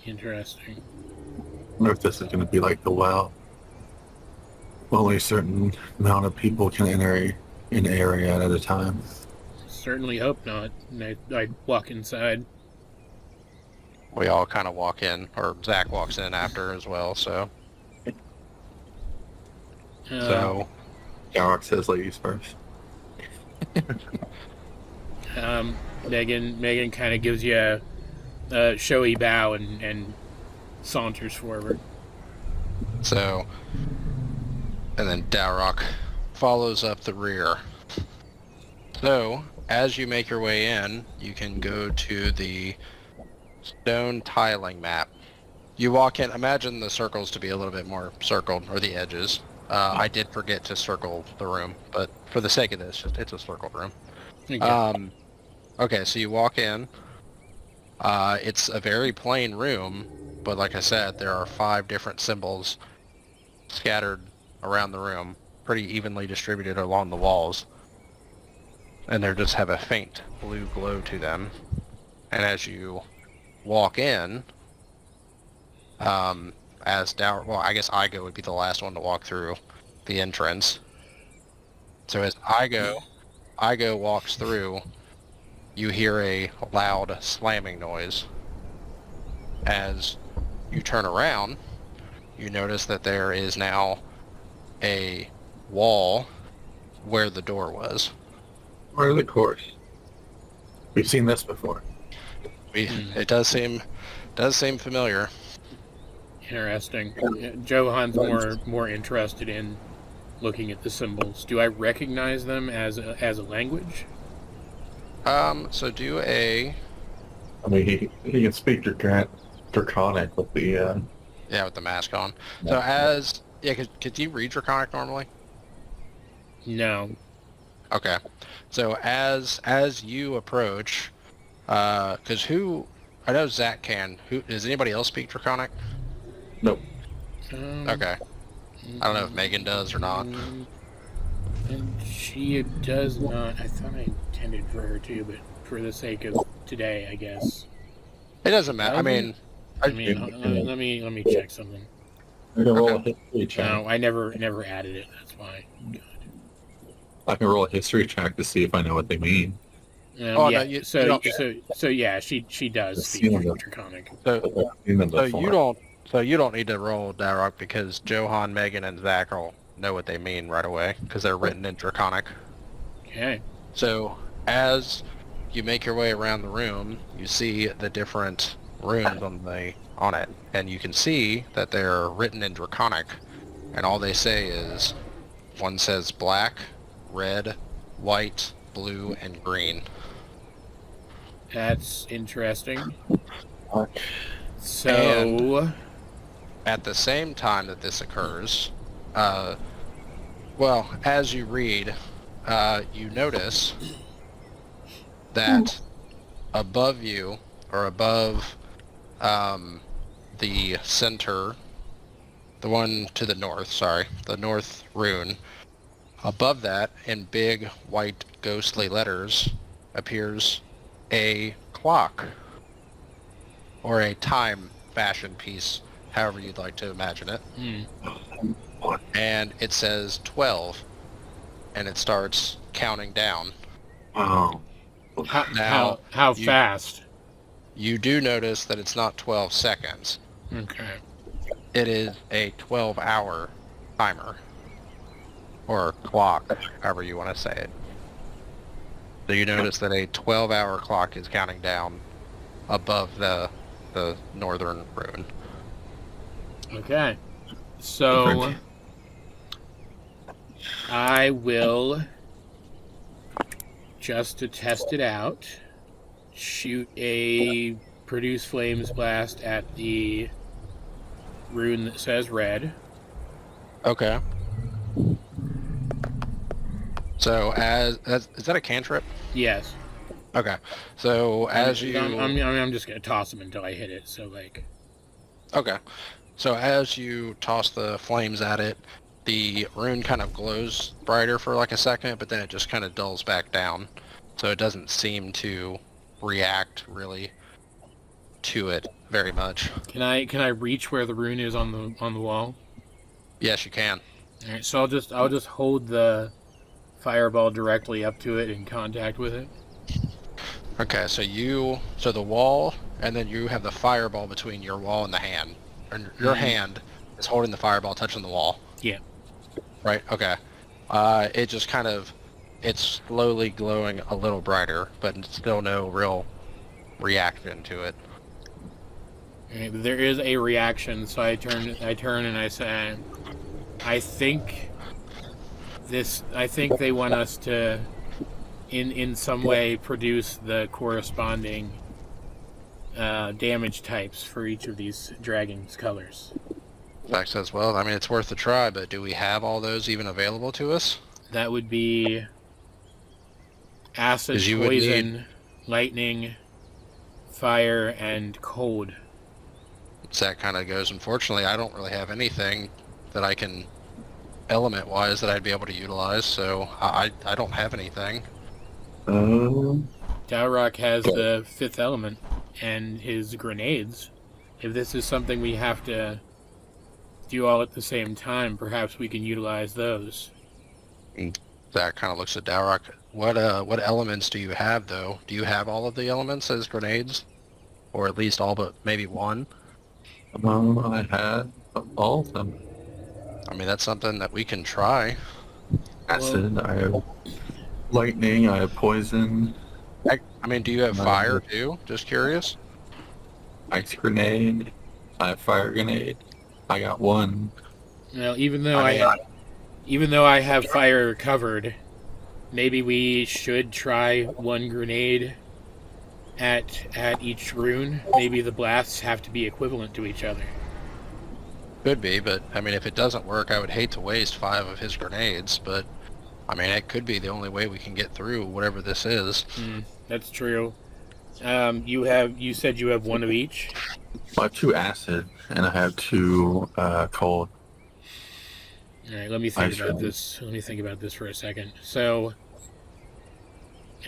S2: Interesting.
S3: I wonder if this is going to be like the WoW. Only a certain amount of people can enter an area at a time.
S2: Certainly hope not. And I walk inside.
S1: We all kind of walk in, or Zack walks in after as well, so...
S3: Dowroc says ladies first.
S2: Megan kind of gives you a showy bow and saunters forward.
S1: So... And then Dowroc follows up the rear. So, as you make your way in, you can go to the stone tiling map. You walk in, imagine the circles to be a little bit more circled, or the edges. I did forget to circle the room, but for the sake of this, it's a circled room.
S2: Okay.
S1: Okay, so you walk in. It's a very plain room, but like I said, there are 5 different symbols scattered around the room, pretty evenly distributed along the walls, and they just have a faint blue glow to them. And as you walk in, I guess Igo would be the last one to walk through the entrance. So as Igo walks through, you hear a loud slamming noise. As you turn around, you notice that there is now a wall where the door was.
S4: Or the course.
S3: We've seen this before.
S1: It does seem familiar.
S2: Interesting. Johan's more interested in looking at the symbols. Do I recognize them as a language?
S1: So do a
S3: I mean, he can speak Draconic with the.
S1: with the mask on. So could you read Draconic normally?
S2: No.
S1: Okay. So as you approach, because I know Zack can. Does anybody else speak Draconic?
S3: Nope.
S1: Okay. I don't know if Megan does or not.
S2: And she does not. I thought I intended for her to, but for the sake of today, I guess.
S1: It doesn't matter. I mean,
S2: let me check something.
S3: I can roll a history check.
S2: No, I never added it. That's why. God.
S3: I can roll a history check to see if I know what they mean.
S2: So yeah, she does speak Draconic.
S1: So you don't need to roll Dowroc because Johan, Megan, and Zack all know what they mean right away because they're written in Draconic.
S2: Okay.
S1: So as you make your way around the room, you see the different runes on it, and you can see that they're written in Draconic, and all they say is, one says black, red, white, blue, and green.
S2: That's interesting.
S1: So, and at the same time that this occurs, as you read, you notice that above you, or above the center, the one to the north, the north rune, above that, in big, white, ghostly letters, appears a clock, or a time fashion piece, however you'd like to imagine it. And it says 12, and it starts counting down.
S3: Oh.
S2: How fast?
S1: You do notice that it's not 12 seconds.
S2: Okay.
S1: It is a 12-hour timer. Or clock, however you want to say it. So you notice that a 12-hour clock is counting down above the northern rune.
S2: Okay. So I will, just to test it out, shoot a produce flames blast at the rune that says red.
S1: Okay. So is that a cantrip?
S2: Yes.
S1: Okay. So
S2: I'm just gonna toss them until I hit it. So like.
S1: Okay. So as you toss the flames at it, the rune kind of glows brighter for like a second, but then it just kind of dulls back down. So it doesn't seem to react really to it very much.
S2: Can I reach where the rune is on the wall?
S1: Yes, you can.
S2: All right. So I'll just hold the fireball directly up to it in contact with it.
S1: Okay, so the wall, and then you have the fireball between your wall and the hand. And your hand is holding the fireball touching the wall.
S2: Yeah.
S1: Right, okay. It just kind of, it's slowly glowing a little brighter, but still no real reaction to it.
S2: Okay, there is a reaction, so I turn and I say, I think they want us to, in some way, produce the corresponding damage types for each of these dragons' colors.
S1: Zack says, well, I mean, it's worth a try, but do we have all those even available to us?
S2: That would be acid, poison, lightning, fire, and cold.
S1: Zack kind of goes, unfortunately, I don't really have anything that I can, element-wise, that I'd be able to utilize, so I don't have anything.
S2: Dowroc has the fifth element and his grenades. If this is something we have to do all at the same time, perhaps we can utilize those.
S1: Zack kind of looks at Dowroc. What elements do you have, though? Do you have all of the elements as grenades? Or at least all but maybe one?
S3: I had all of them.
S1: I mean, that's something that we can try.
S3: Acid, I have lightning, I have poison.
S1: I mean, do you have fire too? Just curious.
S3: Ice grenade. I have fire grenade. I got one.
S2: Well, even though I have fire covered, maybe we should try one grenade at each rune. Maybe the blasts have to be equivalent to each other.
S1: Could be, but I mean, if it doesn't work, I would hate to waste 5 of his grenades, but I mean, it could be the only way we can get through whatever this is.
S2: That's true. You said you have one of each?
S3: I have 2 acid, and I have 2 cold.
S2: Alright, let me think about this. Let me think about this for a second. So,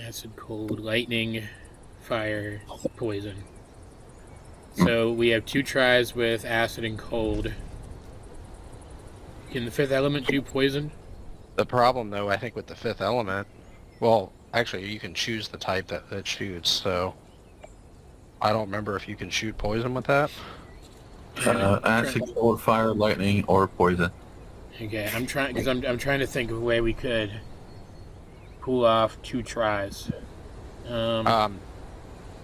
S2: acid, cold, lightning, fire, poison. So we have 2 tries with acid and cold. Can the 5th element do poison?
S1: The problem, though, I think with the 5th element, well, actually, you can choose the type that shoots, so I don't remember if you can shoot poison with that.
S3: Acid, cold, fire, lightning, or poison.
S2: Okay, I'm trying to think of a way we could pull off 2 tries.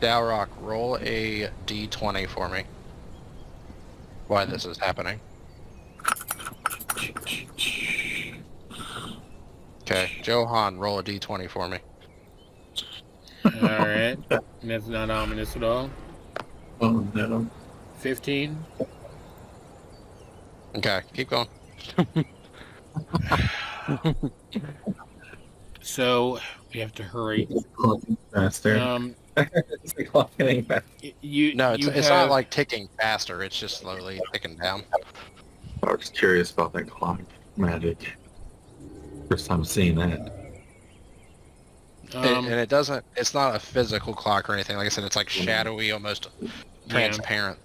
S1: Dowroc, roll a d20 for me. Why this is happening. Okay, Johan, roll a d20 for me.
S2: Alright, that's not ominous at all.
S3: Oh no.
S2: 15.
S1: Okay, keep going.
S2: So, we have to hurry.
S3: Faster. It's the clock getting faster.
S1: It's not like ticking faster, it's just slowly ticking down.
S3: I was curious about that clock magic. First time seeing that.
S1: And it doesn't, it's not a physical clock or anything. Like I said, it's like shadowy, almost transparent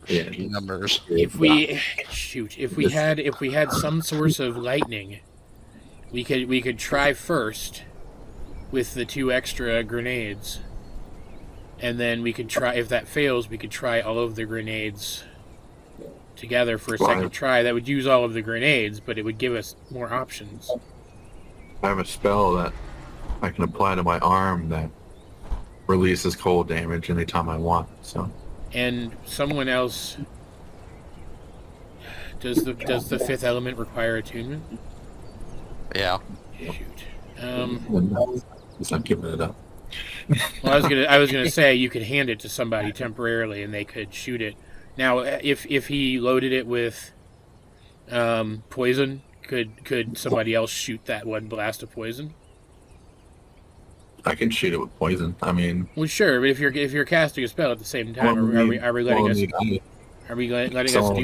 S1: numbers.
S2: If we had some source of lightning, we could try first with the 2 extra grenades. And then we could try, if that fails, we could try all of the grenades together for a second try. That would use all of the grenades, but it would give us more options.
S3: I have a spell that I can apply to my arm that releases cold damage anytime I want, so.
S2: And someone else... Does the 5th element require attunement?
S1: Yeah.
S2: Shoot.
S3: I'm giving it up.
S2: Well, I was gonna say you could hand it to somebody temporarily and they could shoot it. Now, if he loaded it with poison, could somebody else shoot that one blast of poison?
S3: I can shoot it with poison. I mean,
S2: well, sure, but if you're casting a spell at the same time, are we letting us do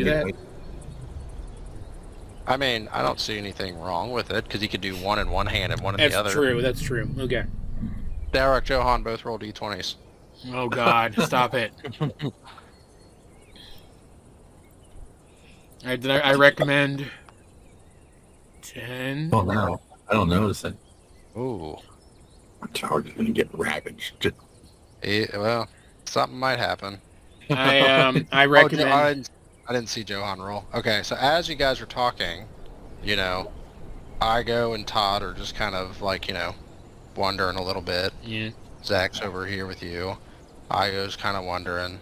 S2: that?
S1: I mean, I don't see anything wrong with it because he could do one in one hand and one in the other.
S2: That's true. Okay.
S1: Dowroc, Johan, both roll d20s.
S2: Oh God, stop it. I recommend 10.
S3: Oh no, I don't notice it.
S1: Ooh.
S3: My tower's gonna get ravaged.
S1: Well, something might happen.
S2: I recommend.
S1: I didn't see Johan roll. Okay, so as you guys are talking, Igo and Todd are just kind of like, wondering a little bit.
S2: Yeah.
S1: Zack's over here with you. Igo's kind of wondering.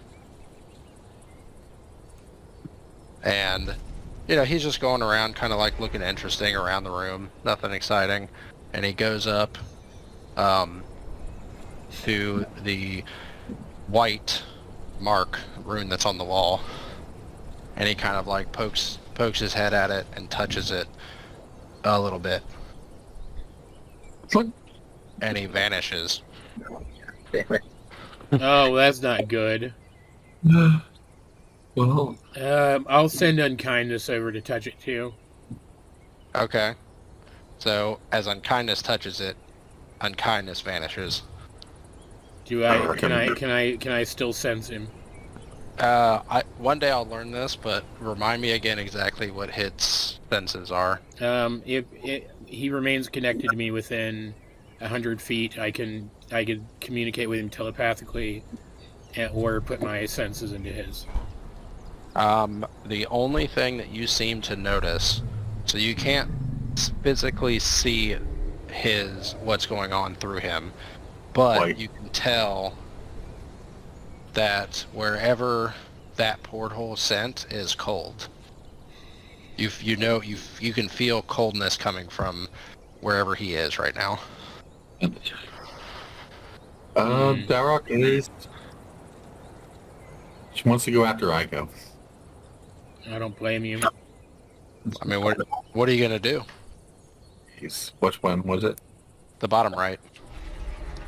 S1: And, he's just going around kind of like looking interesting around the room. Nothing exciting. And he goes up to the white mark rune that's on the wall. And he kind of like pokes his head at it and touches it a little bit.
S3: What?
S1: And he vanishes.
S2: Oh, that's not good.
S3: Well,
S2: I'll send Unkindness over to touch it too.
S1: Okay. So as Unkindness touches it, Unkindness vanishes.
S2: Can I still sense him?
S1: One day I'll learn this, but remind me again exactly what hits senses are.
S2: If he remains connected to me within 100 feet, I can communicate with him telepathically, or put my senses into his.
S1: The only thing that you seem to notice, so you can't physically see what's going on through him, but
S3: Like-
S1: you can tell that wherever that porthole sent is cold. You can feel coldness coming from wherever he is right now.
S3: Dowroc is... She wants to go after Ico.
S2: I don't blame you.
S1: I mean, what are you gonna do?
S3: Which one was it?
S1: The bottom right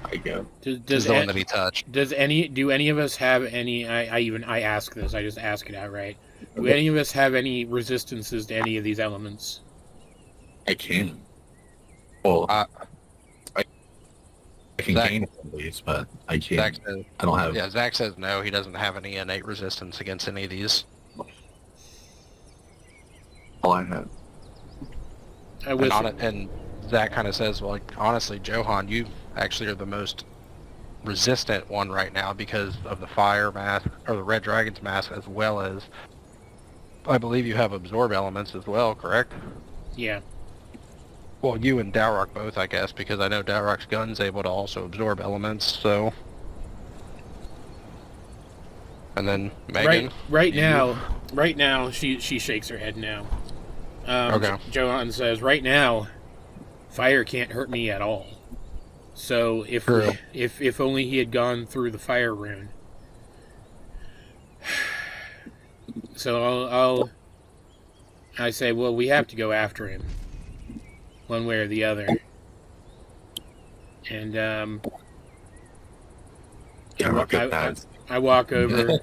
S3: Ico.
S1: is the one that he touched.
S2: Do any of us have any? I ask this. I just ask it outright. Do any of us have any resistances to any of these elements?
S3: I can. Well, I can
S1: Zack-
S3: gain some of these, but I
S1: Zack
S3: can't.
S1: says,
S3: I don't have...
S1: yeah, Zack says no. He doesn't have any innate resistance against any of these.
S3: All I have.
S1: And Zack kind of says, well, like, honestly, Johan, you actually are the most resistant one right now because of the fire mask or the red dragon's mask, as well as I believe you have absorb elements as well, correct?
S2: Yeah.
S1: Well, you and Dowroc both, I guess, because I know Dowroc's gun's able to also absorb elements, so... And then Megan?
S2: Right now, she shakes her head now.
S1: Okay.
S2: Johan says, right now, fire can't hurt me at all. So if only he had gone through the fire rune. So I say, well, we have to go after him, one way or the other. And I walk over,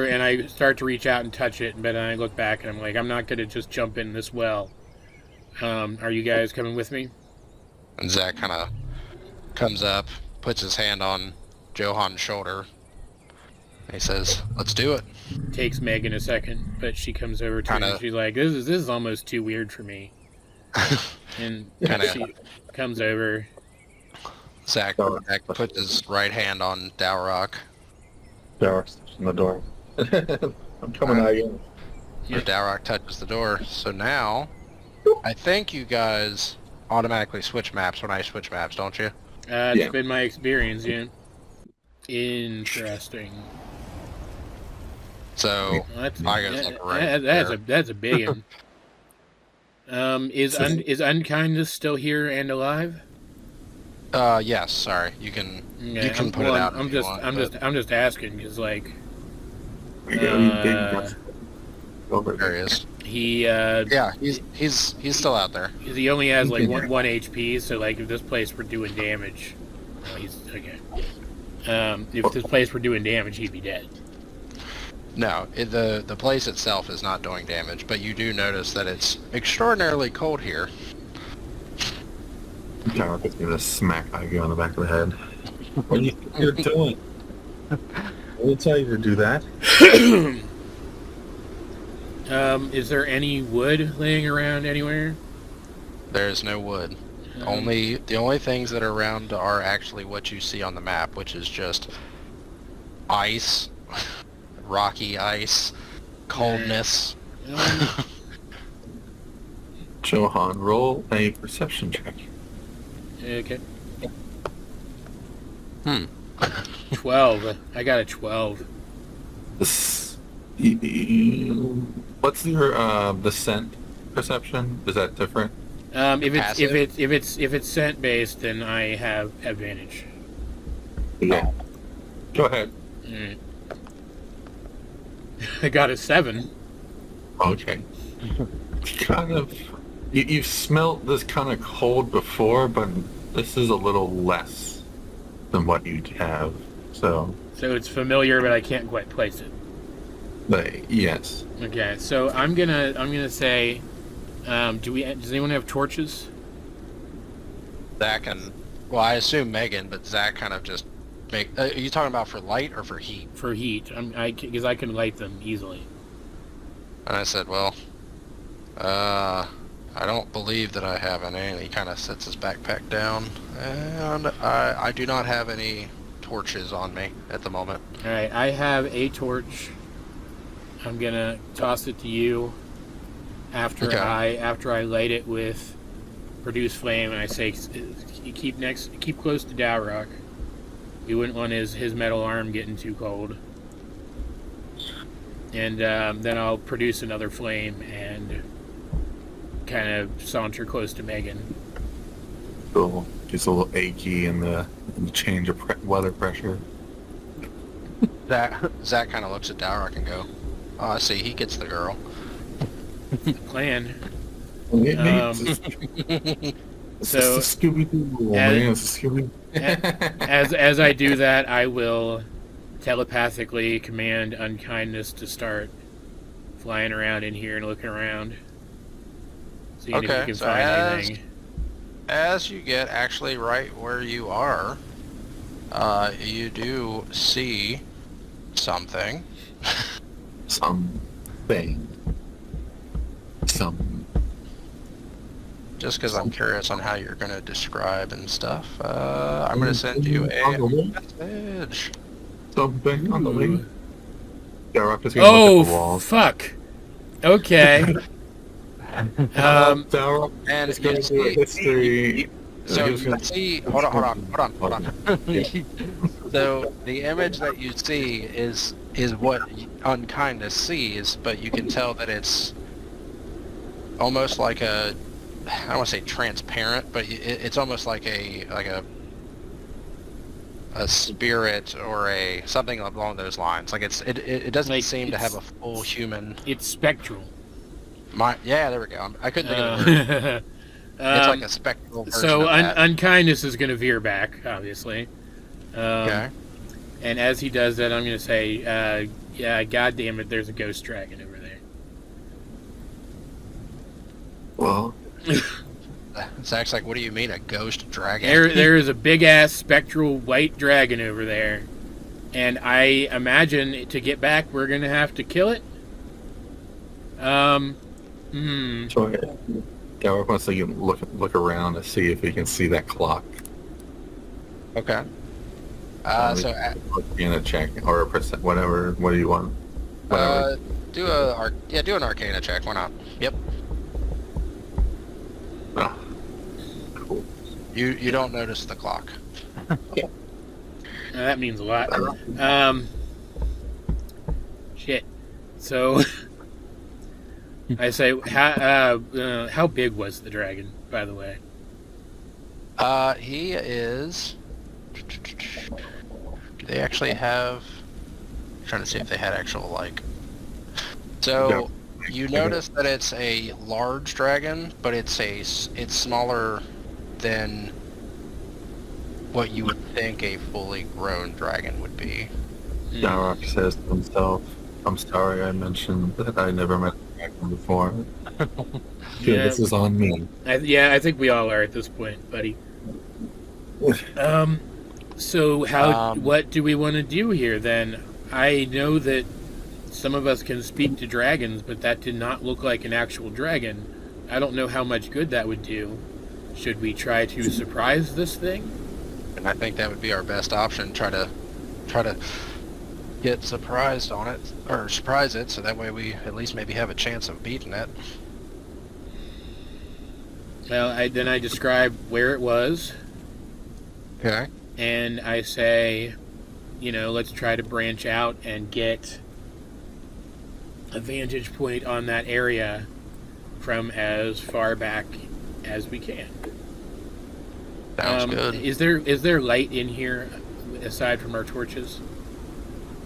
S2: and I start to reach out and touch it, but then I look back and I'm like, I'm not going to just jump in this well. Are you guys coming with me?
S1: And Zack kind of comes up, puts his hand on Johan's shoulder. He says, let's do it.
S2: Takes Megan a second, but she comes over to me and she's like, this is almost too weird for me. And she comes over.
S1: Zack puts his right hand on Dowroc.
S4: Dowroc's in the door. I'm coming out again.
S1: So Dowroc touches the door. So now, I think you guys automatically switch maps when I switch maps, don't you?
S2: It's been my experience, yeah. Interesting.
S1: So
S2: That's a big one. Is unkindness still here and alive?
S1: Yes. Sorry, you can put it out.
S2: I'm just asking because like.
S3: There
S1: There he is. He's still out there.
S2: He only has like one HP, so like if this place were doing damage, he's okay. If this place were doing damage, he'd be dead.
S1: No, the place itself is not doing damage, but you do notice that it's extraordinarily cold here.
S3: Dowroc is going to smack Ico on the back of the head.
S4: What do you think you're doing? I will tell you to do that.
S2: Is there any wood laying around anywhere?
S1: There's no wood. The only things that are around are actually what you see on the map, which is just ice, rocky ice, coldness.
S3: Johan, roll a perception check.
S2: Okay. 12. I got a 12.
S3: What's your descent perception? Is that different?
S2: If it's scent based, then I have advantage.
S3: Yeah. Go ahead.
S2: Alright. I got a 7.
S3: Okay. Kind of. You've smelt this kind of cold before, but this is a little less than what you'd have. So
S2: it's familiar, but I can't quite place it.
S3: But yes.
S2: Okay, so I'm gonna say, does anyone have torches?
S1: Zack and, well, I assume Megan, but Zack kind of just are you talking about for light or for heat?
S2: For heat, because I can light them easily.
S1: And I said, well, I don't believe that I have any. And he kind of sets his backpack down, and I do not have any torches on me at the moment.
S2: All right, I have a torch. I'm gonna toss it to you after I light it with produce flame, and I say, you keep close to Dowroc. You wouldn't want his metal arm getting too cold. And then I'll produce another flame and kind of saunter close to Megan.
S3: Cool. Just a little achy in the change of weather pressure.
S1: Zack kind of looks at Dowroc and go, "Oh, I see. He gets the girl."
S2: The plan.
S3: It's
S2: So,
S3: a Scooby-Doo rule, man. It's a Scooby.
S2: as I do that, I will telepathically command unkindness to start flying around in here and looking around, seeing if you can
S1: so
S2: find anything.
S1: as you get actually right where you are, you do see something.
S3: Something.
S1: Just because I'm curious on how you're going to describe and stuff, I'm going to send you a message.
S3: Something on the way. Dowroc is gonna look at the walls.
S2: Fuck. Okay.
S3: Dowroc
S1: And
S3: is going
S1: you
S3: to do a
S1: see,
S3: history.
S1: so you see, hold on. So the image that you see is what unkindness sees, but you can tell that it's almost like I don't want to say transparent, but it's almost like a spirit or something along those lines. Like it doesn't
S2: Like
S1: seem to have a full human.
S2: It's spectral.
S1: Yeah, there we go. I couldn't think of the word. It's like a spectral version
S2: So
S1: of that.
S2: unkindness is going to veer back, obviously.
S1: Okay.
S2: And as he does that, I'm going to say, yeah, God damn it, there's a ghost dragon over there.
S3: Well,
S1: Zack's like, what do you mean, a ghost dragon?
S2: There is a big-ass spectral white dragon over there. And I imagine to get back, we're going to have to kill it.
S3: so Dowroc wants to look around to see if he can see that clock.
S1: Okay. So
S3: In a check or a percent, whatever. What do you want? Whatever.
S1: do an Arcana check. Why not? Yep.
S3: Ah, cool.
S1: You don't notice the clock.
S2: That means a lot. Shit. So I say, how big was the dragon, by the way?
S1: He is. Do they actually have? I'm trying to see if they had actual like. So you notice that it's a large dragon, but it's smaller than what you would think a fully grown dragon would be.
S3: Dowroc says to himself, "I'm sorry I mentioned that I never met a dragon before.
S2: Yeah.
S3: This is on me."
S2: I think we all are at this point, buddy. So what do we want to do here then? I know that some of us can speak to dragons, but that did not look like an actual dragon. I don't know how much good that would do. Should we try to surprise this thing?
S1: And I think that would be our best option. Try to get surprised on it, or surprise it, so that way we at least maybe have a chance of beating it.
S2: Well, then I describe where it was,
S1: Okay.
S2: and I say, let's try to branch out and get a vantage point on that area from as far back as we can.
S1: Sounds good.
S2: Is there light in here aside from our torches?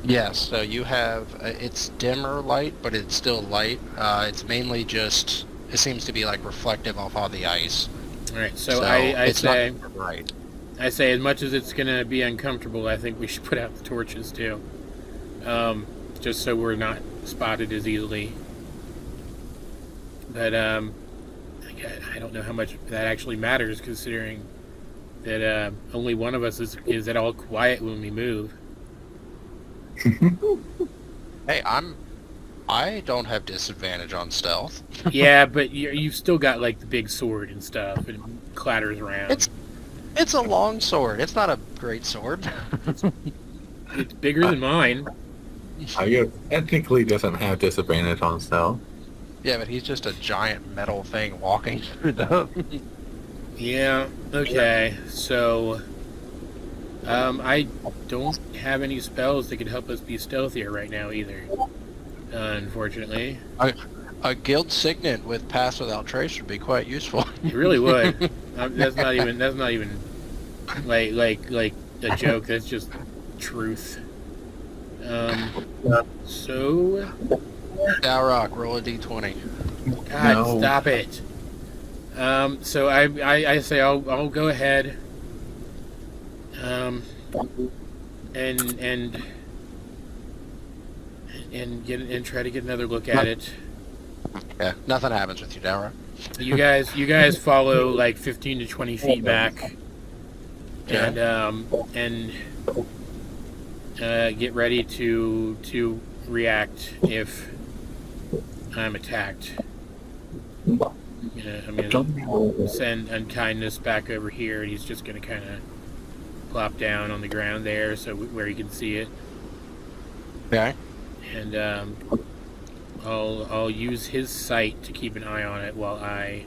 S1: Yes, so you have, it's dimmer light, but it's still light. It's mainly just, it seems to be like reflective off all the ice.
S2: All right, so I say,
S1: not bright.
S2: I say, as much as it's going to be uncomfortable, I think we should put out the torches too, just so we're not spotted as easily. But I don't know how much that actually matters, considering that only one of us is at all quiet when we move.
S1: Hey, I don't have disadvantage on stealth.
S2: Yeah, but you've still got like the big sword and stuff, and it clatters around.
S1: It's a long sword. It's not a great sword.
S2: It's bigger than mine.
S3: Technically doesn't have disadvantage on stealth.
S1: Yeah, but he's just a giant metal thing walking through the...
S2: Yeah, okay. So, I don't have any spells that could help us be stealthier right now either. Unfortunately.
S1: A guild signet with pass without trace would be quite useful.
S2: It really would. That's not even like a joke. That's just truth. So
S1: Dowroc, roll a d20.
S2: God,
S3: No.
S2: stop it. So I say I'll go ahead. And try to get another look at it.
S1: Yeah, nothing happens with you, Dowroc.
S2: You guys follow like 15 to 20 feet back, and get ready to react if I'm attacked. I'm gonna send unkindness back over here, and he's just gonna kind of plop down on the ground there, so where you can see it.
S1: Okay.
S2: And I'll use his sight to keep an eye on it while I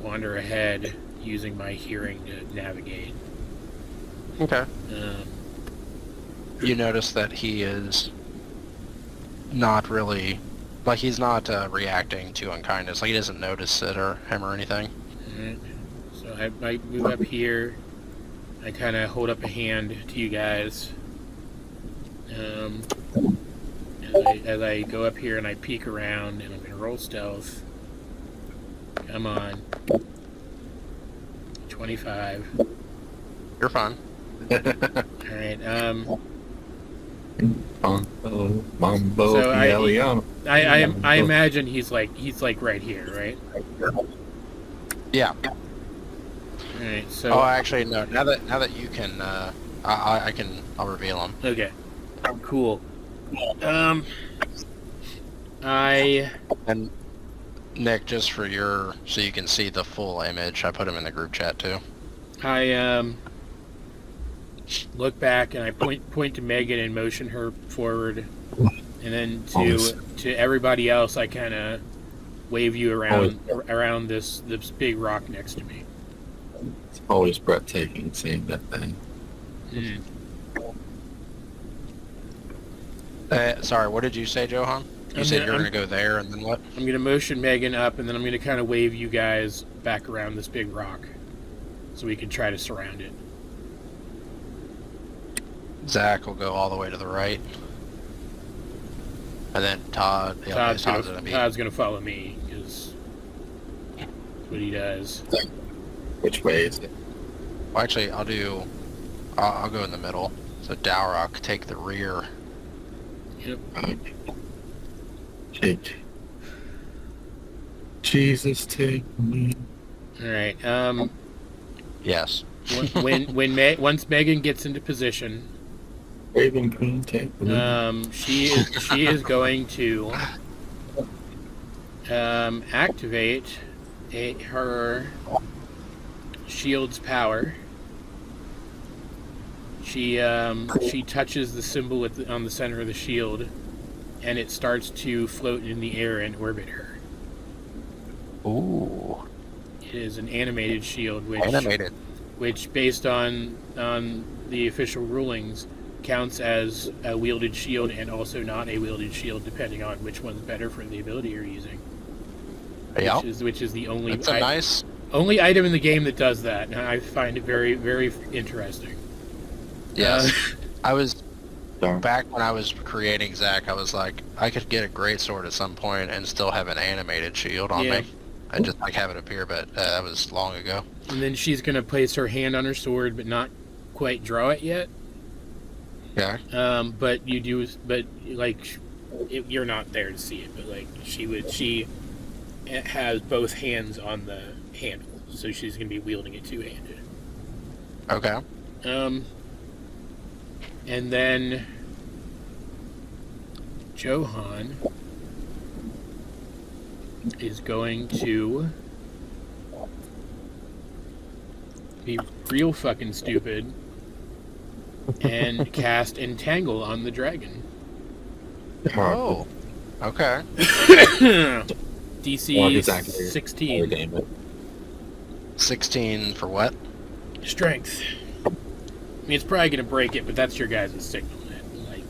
S2: wander ahead using my hearing to navigate.
S1: Okay. You notice that he is not really, like, he's not reacting to unkindness. Like, he doesn't notice it or him or anything.
S2: Alright. So I move up here. I kind of hold up a hand to you guys. As I go up here and I peek around, and I'm going to roll stealth. Come on. 25.
S1: You're fine.
S2: Alright,
S3: Mambo,
S2: So
S3: Fielio.
S2: I imagine he's like right here, right?
S1: Yeah.
S2: Alright, so
S1: Oh, actually, no. Now that you can, I'll reveal him.
S2: okay. Cool.
S1: And Nick, just for so you can see the full image, I put him in the group chat too.
S2: I look back and I point to Megan and motion her forward, and then to everybody else I kind of wave you around this big rock next to me.
S3: It's always breathtaking seeing that thing.
S1: Sorry, what did you say, Johan? You said you're going to go there, and then what?
S2: I'm going to motion Megan up, and then I'm going to kind of wave you guys back around this big rock so we can try to surround it.
S1: Zack will go all the way to the right. And then Todd. Yeah,
S2: Todd's going to follow me, because that's what he does.
S3: Which way is it?
S1: Well, actually, I'll go in the middle. So Dowroc, take the rear.
S2: Yep.
S3: Take. Jesus, take me.
S2: All right.
S1: Yes.
S2: Once Megan gets into position,
S3: Raven Queen, take me.
S2: she is going to activate her shield's power. She touches the symbol on the center of the shield, and it starts to float in the air and orbit her.
S1: Ooh.
S2: It is an animated shield, which based on the official rulings, counts as a wielded shield and also not a wielded shield, depending on which one's better for the ability you're using.
S1: Yeah.
S2: Which is the only
S1: only
S2: item in the game that does that, and I find it very, very interesting.
S1: Yes. I was back when I was creating Zack. I was like, I could get a greatsword at some point and still have an animated shield on me, and just like have it appear. But that was long ago.
S2: And then she's gonna place her hand on her sword, but not quite draw it yet.
S1: Yeah.
S2: But you do. But like, you're not there to see it. But like, she has both hands on the handle, so she's gonna be wielding it two-handed.
S1: Okay.
S2: And then Johan is going to be real fucking stupid and cast Entangle on the dragon.
S1: Oh. Okay.
S2: DC 16.
S1: 16 for what?
S2: Strength. I mean, it's probably gonna break it, but that's your guys' signal. Like,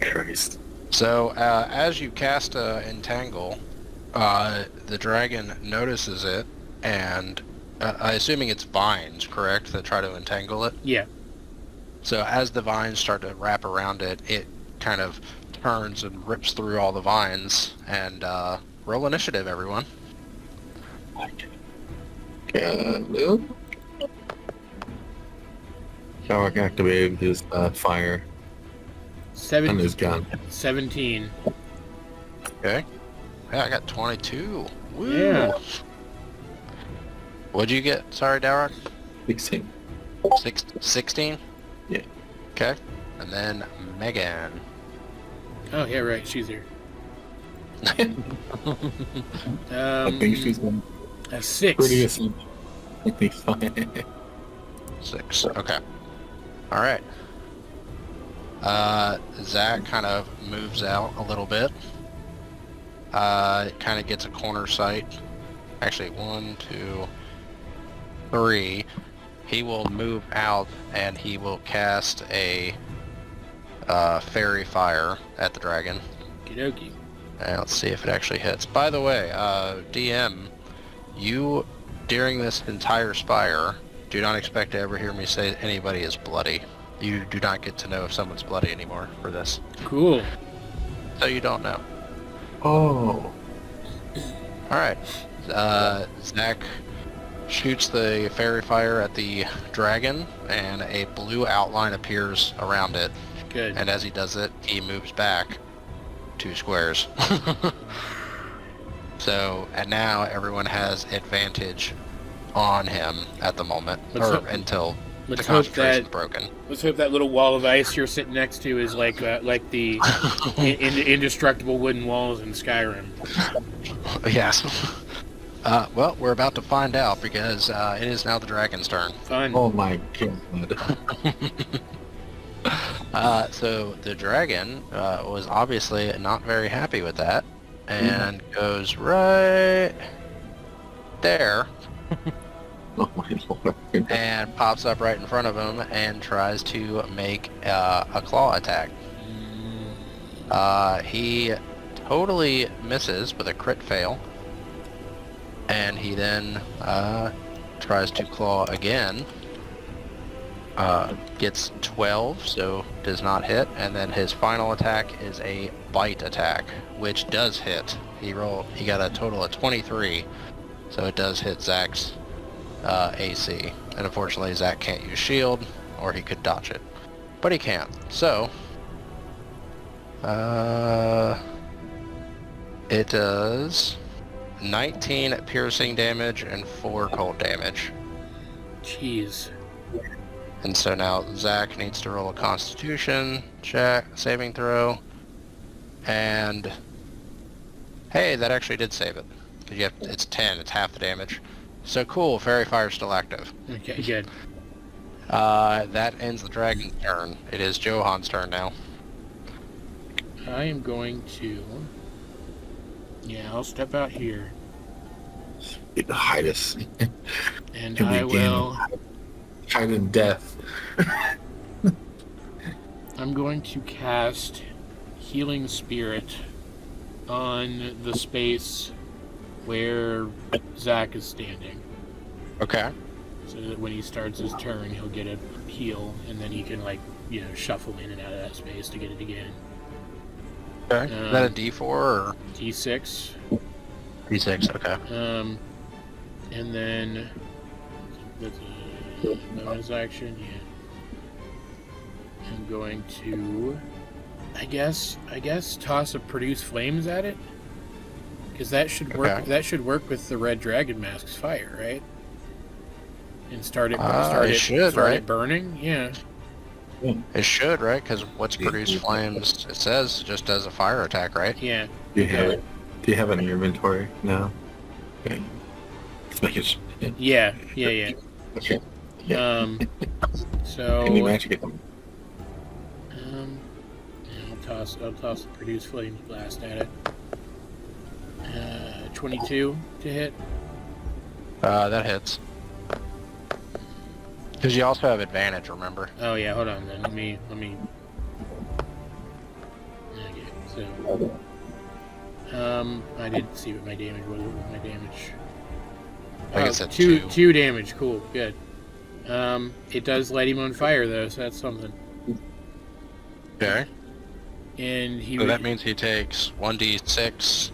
S3: Christ.
S1: So, as you cast Entangle, the dragon notices it, and I assuming it's vines, correct, that try to entangle it?
S2: yeah.
S1: So as the vines start to wrap around it, it kind of turns and rips through all the vines, and roll initiative, everyone.
S3: Dowroc activated his fire and his gun.
S2: 17.
S1: Okay. Yeah, I got 22. Woo!
S2: Yeah.
S1: What'd you get? Sorry, Dowroc?
S3: 16.
S1: 16?
S3: Yeah.
S1: Okay. And then Megan.
S2: Oh, yeah, right. She's here.
S3: I think she's
S2: A 6.
S3: pretty asleep. I think fine.
S1: 6. Okay. All right. Zack kind of moves out a little bit. It kind of gets a corner sight. Actually, 1, 2, 3. He will move out and he will cast a fairy fire at the dragon.
S2: Okie
S1: And let's see if it actually hits. By the way, DM, you, during this entire spire, do not expect to ever hear me say anybody is bloody. You do not get to know if someone's bloody anymore for this.
S2: Cool.
S1: So you don't know.
S3: Oh.
S1: Alright. Zack shoots the fairy fire at the dragon, and a blue outline appears around it.
S2: Good.
S1: And as he does it, he moves back 2 squares. So, and now everyone has advantage on him at the moment, until the concentration's broken.
S2: Let's hope that little wall of ice you're sitting next to is like the indestructible wooden walls in Skyrim.
S1: Yes. Well, we're about to find out because it is now the dragon's turn.
S2: Fun.
S3: Oh my god.
S1: So the dragon was obviously not very happy with that, and goes right there
S3: Oh my lord.
S1: and pops up right in front of him and tries to make a claw attack. He totally misses with a crit fail, and he then tries to claw again. Gets 12, so does not hit, and then his final attack is a bite attack, which does hit. He got a total of 23, so it does hit Zack's AC. And unfortunately, Zack can't use shield, or he could dodge it, but he can't. So it does 19 piercing damage and 4 cold damage.
S2: Jeez.
S1: And so now Zack needs to roll a Constitution check, saving throw, and hey, that actually did save it. 'Cause it's 10, it's half the damage. So cool, Fairy Fire's still active.
S2: Okay, good.
S1: That ends the dragon's turn. It is Johan's turn now.
S2: I am going to... Yeah, I'll step out here.
S3: Hide us.
S2: And
S3: Can we
S2: I will...
S3: Hide in death.
S2: I'm going to cast Healing Spirit on the space where Zack is standing.
S1: Okay.
S2: So that when he starts his turn, he'll get a heal, and then he can, shuffle in and out of that space to get it again.
S1: Okay. Is that a D4 or?
S2: D6.
S1: D6, okay.
S2: And then... That's a bonus action, yeah. I'm going to... I guess toss a produce flames at it, because that should work.
S1: Okay.
S2: That should work with the red dragon mask's fire, right? And start it burning. Yeah.
S1: It should, right? Because what's produced flames? It says just does a fire attack, right?
S2: Yeah.
S3: Do you have it? Do you have it in your inventory? No. Okay. Let's make it.
S2: Yeah.
S3: Okay. Yeah.
S2: So.
S3: Can you magic it?
S2: I'll toss the produce flames blast at it. 22 to hit.
S1: That hits. Because you also have advantage, remember?
S2: Oh yeah, hold on then. Let me. Okay, so. I didn't see what my damage was. What was my damage?
S1: I guess that's
S2: two damage. Cool, good. It does light him on fire though, so that's something.
S1: Okay.
S2: And he.
S1: So that means he takes 1d6.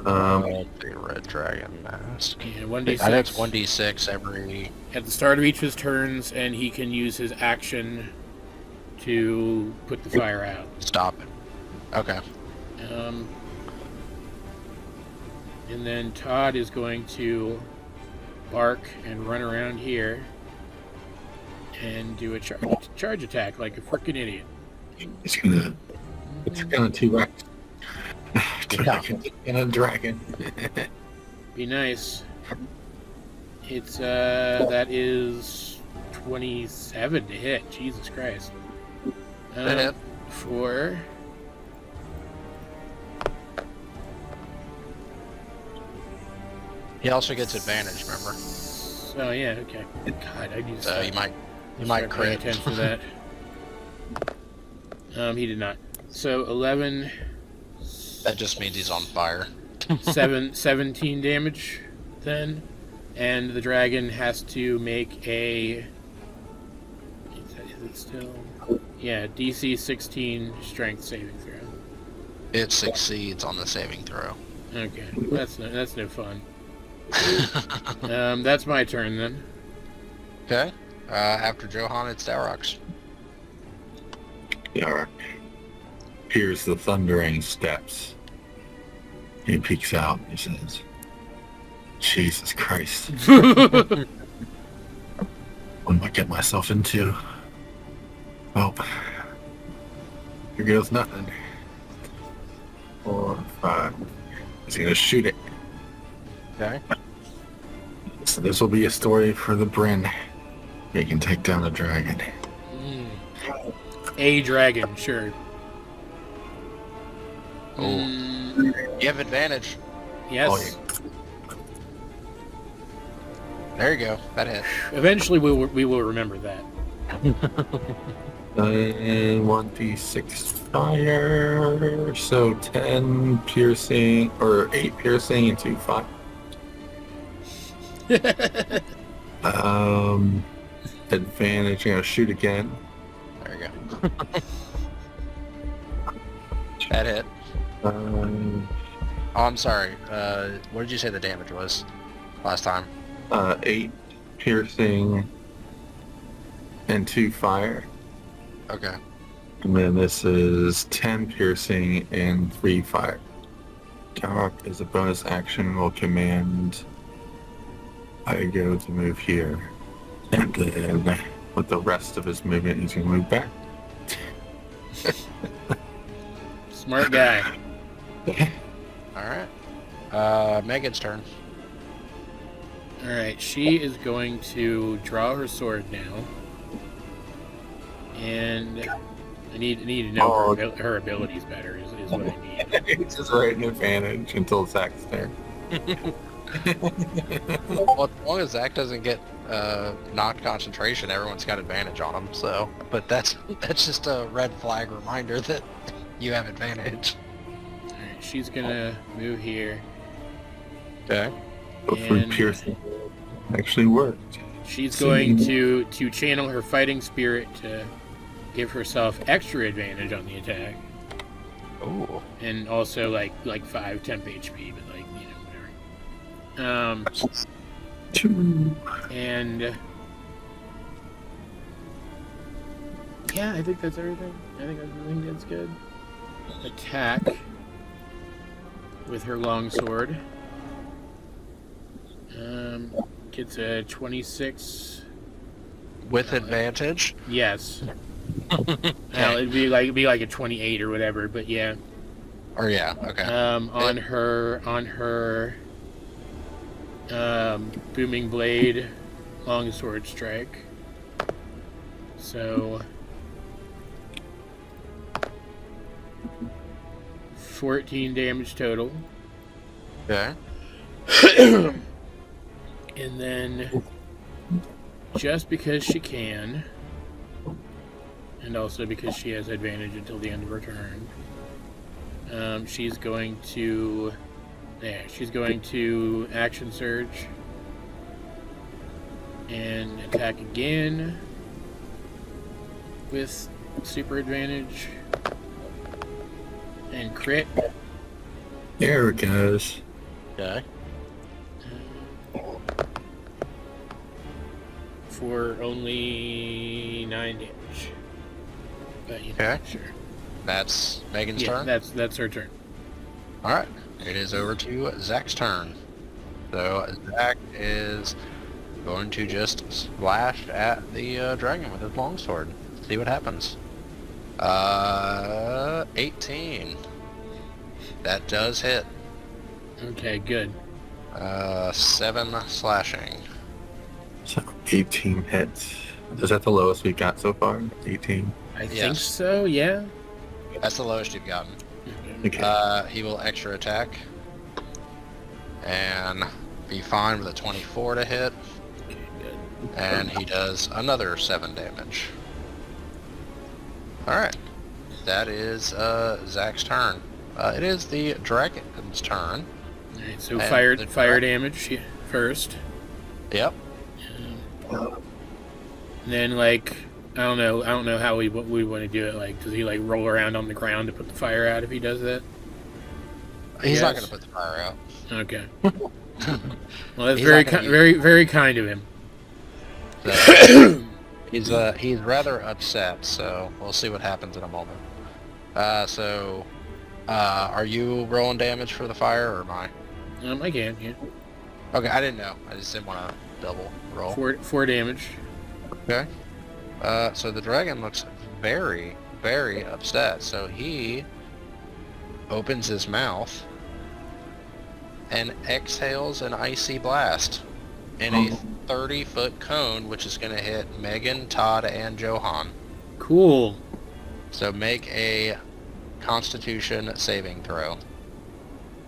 S1: The red dragon mask.
S2: Yeah, 1d6.
S1: That's 1d6 every.
S2: At the start of each of his turns, and he can use his action to put the fire out.
S1: Stop it. Okay.
S2: And then Todd is going to bark and run around here and do a charge attack like a frickin' idiot.
S3: It's gonna T-Rex. And a dragon.
S2: Be nice. It's that is 27 to hit. Jesus Christ.
S1: That hit.
S2: For
S1: He also gets advantage, remember?
S2: oh yeah, okay. God, I need to
S1: So
S2: start,
S1: you might
S2: start paying
S1: crit.
S2: attention to that. He did not. So 11.
S1: That just means he's on fire.
S2: 17 damage then, and the dragon has to make a. Is it still? Yeah, DC 16 strength saving throw.
S1: It succeeds on the saving throw.
S2: Okay, that's no fun. That's my turn then.
S1: Okay. After Johan, it's Dowroc's.
S3: Dowroc hears the thundering steps. He peeks out. He says, "Jesus Christ! What did I get myself into? Well, here goes nothing." 4, 5. He's gonna shoot it.
S1: Okay.
S3: So this will be a story for the Bryn. He can take down the dragon.
S2: A dragon, sure.
S1: Oh. You have advantage.
S2: Yes.
S3: Oh, yeah.
S1: There you go. That hit.
S2: Eventually, we will remember that.
S3: 1d6 fire, so 10 piercing, or 8 piercing and 2 fire. Advantage, I'm gonna shoot again.
S1: There you go. That hit. Oh, I'm sorry. What did you say the damage was last time?
S3: 8 piercing and 2 fire.
S1: Okay.
S3: And then this is 10 piercing and 3 fire. Dowroc, as a bonus action, will command I go to move here. And then with the rest of his movement, he's going to move back.
S2: Smart guy.
S1: Alright. Megan's turn.
S2: Alright, she is going to draw her sword now. And I need to know her abilities better is what I need.
S3: It's just right an advantage until Zack's turn.
S1: Well, as long as Zack doesn't get knocked concentration, everyone's got advantage on him. So, but that's just a red flag reminder that you have advantage.
S2: Alright, she's gonna move here.
S1: Okay.
S3: Hopefully
S2: And-
S3: piercing actually worked.
S2: She's going to channel her fighting spirit to give herself extra advantage on the attack.
S1: Ooh.
S2: And also like 5 temp HP, but like, whatever.
S3: 2.
S2: And yeah, I think that's everything. I think that's good. Attack with her longsword. Gets a 26.
S1: With advantage?
S2: Yes. It'd be like a 28 or whatever, but yeah.
S1: Or yeah, okay.
S2: On her booming blade longsword strike. So 14 damage total.
S1: Okay.
S2: And then, just because she can, and also because she has advantage until the end of her turn, she's going to... There, she's going to action surge and attack again with super advantage and crit.
S3: There it goes.
S1: Okay.
S2: For only 9 damage. But you know,
S1: Okay.
S2: sure.
S1: That's Megan's
S2: Yeah,
S1: turn?
S2: that's her turn.
S1: Alright. It is over to Zack's turn. So Zack is going to just slash at the dragon with his longsword. See what happens. 18. That does hit.
S2: Okay, good.
S1: 7 slashing.
S3: So 18 hits. Is that the lowest we've got so far? 18.
S2: I think
S1: Yes.
S2: so, yeah.
S1: That's the lowest you've gotten.
S3: Okay.
S1: He will extra attack. And be fine with a 24 to hit.
S2: Okay, good.
S1: And he does another 7 damage. Alright. That is Zack's turn. It is the dragon's turn.
S2: Alright, so
S1: And
S2: fire
S1: the
S2: damage first.
S1: Yep.
S2: And then, like, I don't know how we want to do it. Like, does he like roll around on the ground to put the fire out if he does that?
S1: He's not
S2: Yes.
S1: going to put the fire out.
S2: Okay. Well, that's
S1: He's
S2: very
S1: not gonna
S2: very kind of him.
S1: So, he's rather upset, so we'll see what happens in a moment. Are you rolling damage for the fire, or am I?
S2: I can, yeah.
S1: Okay, I didn't know. I just didn't want to double roll.
S2: 4 damage.
S1: Okay. So the dragon looks very, very upset. So he opens his mouth and exhales an icy blast in a 30-foot cone, which is going to hit Megan, Todd, and Johan.
S2: Cool.
S1: So make a Constitution saving throw.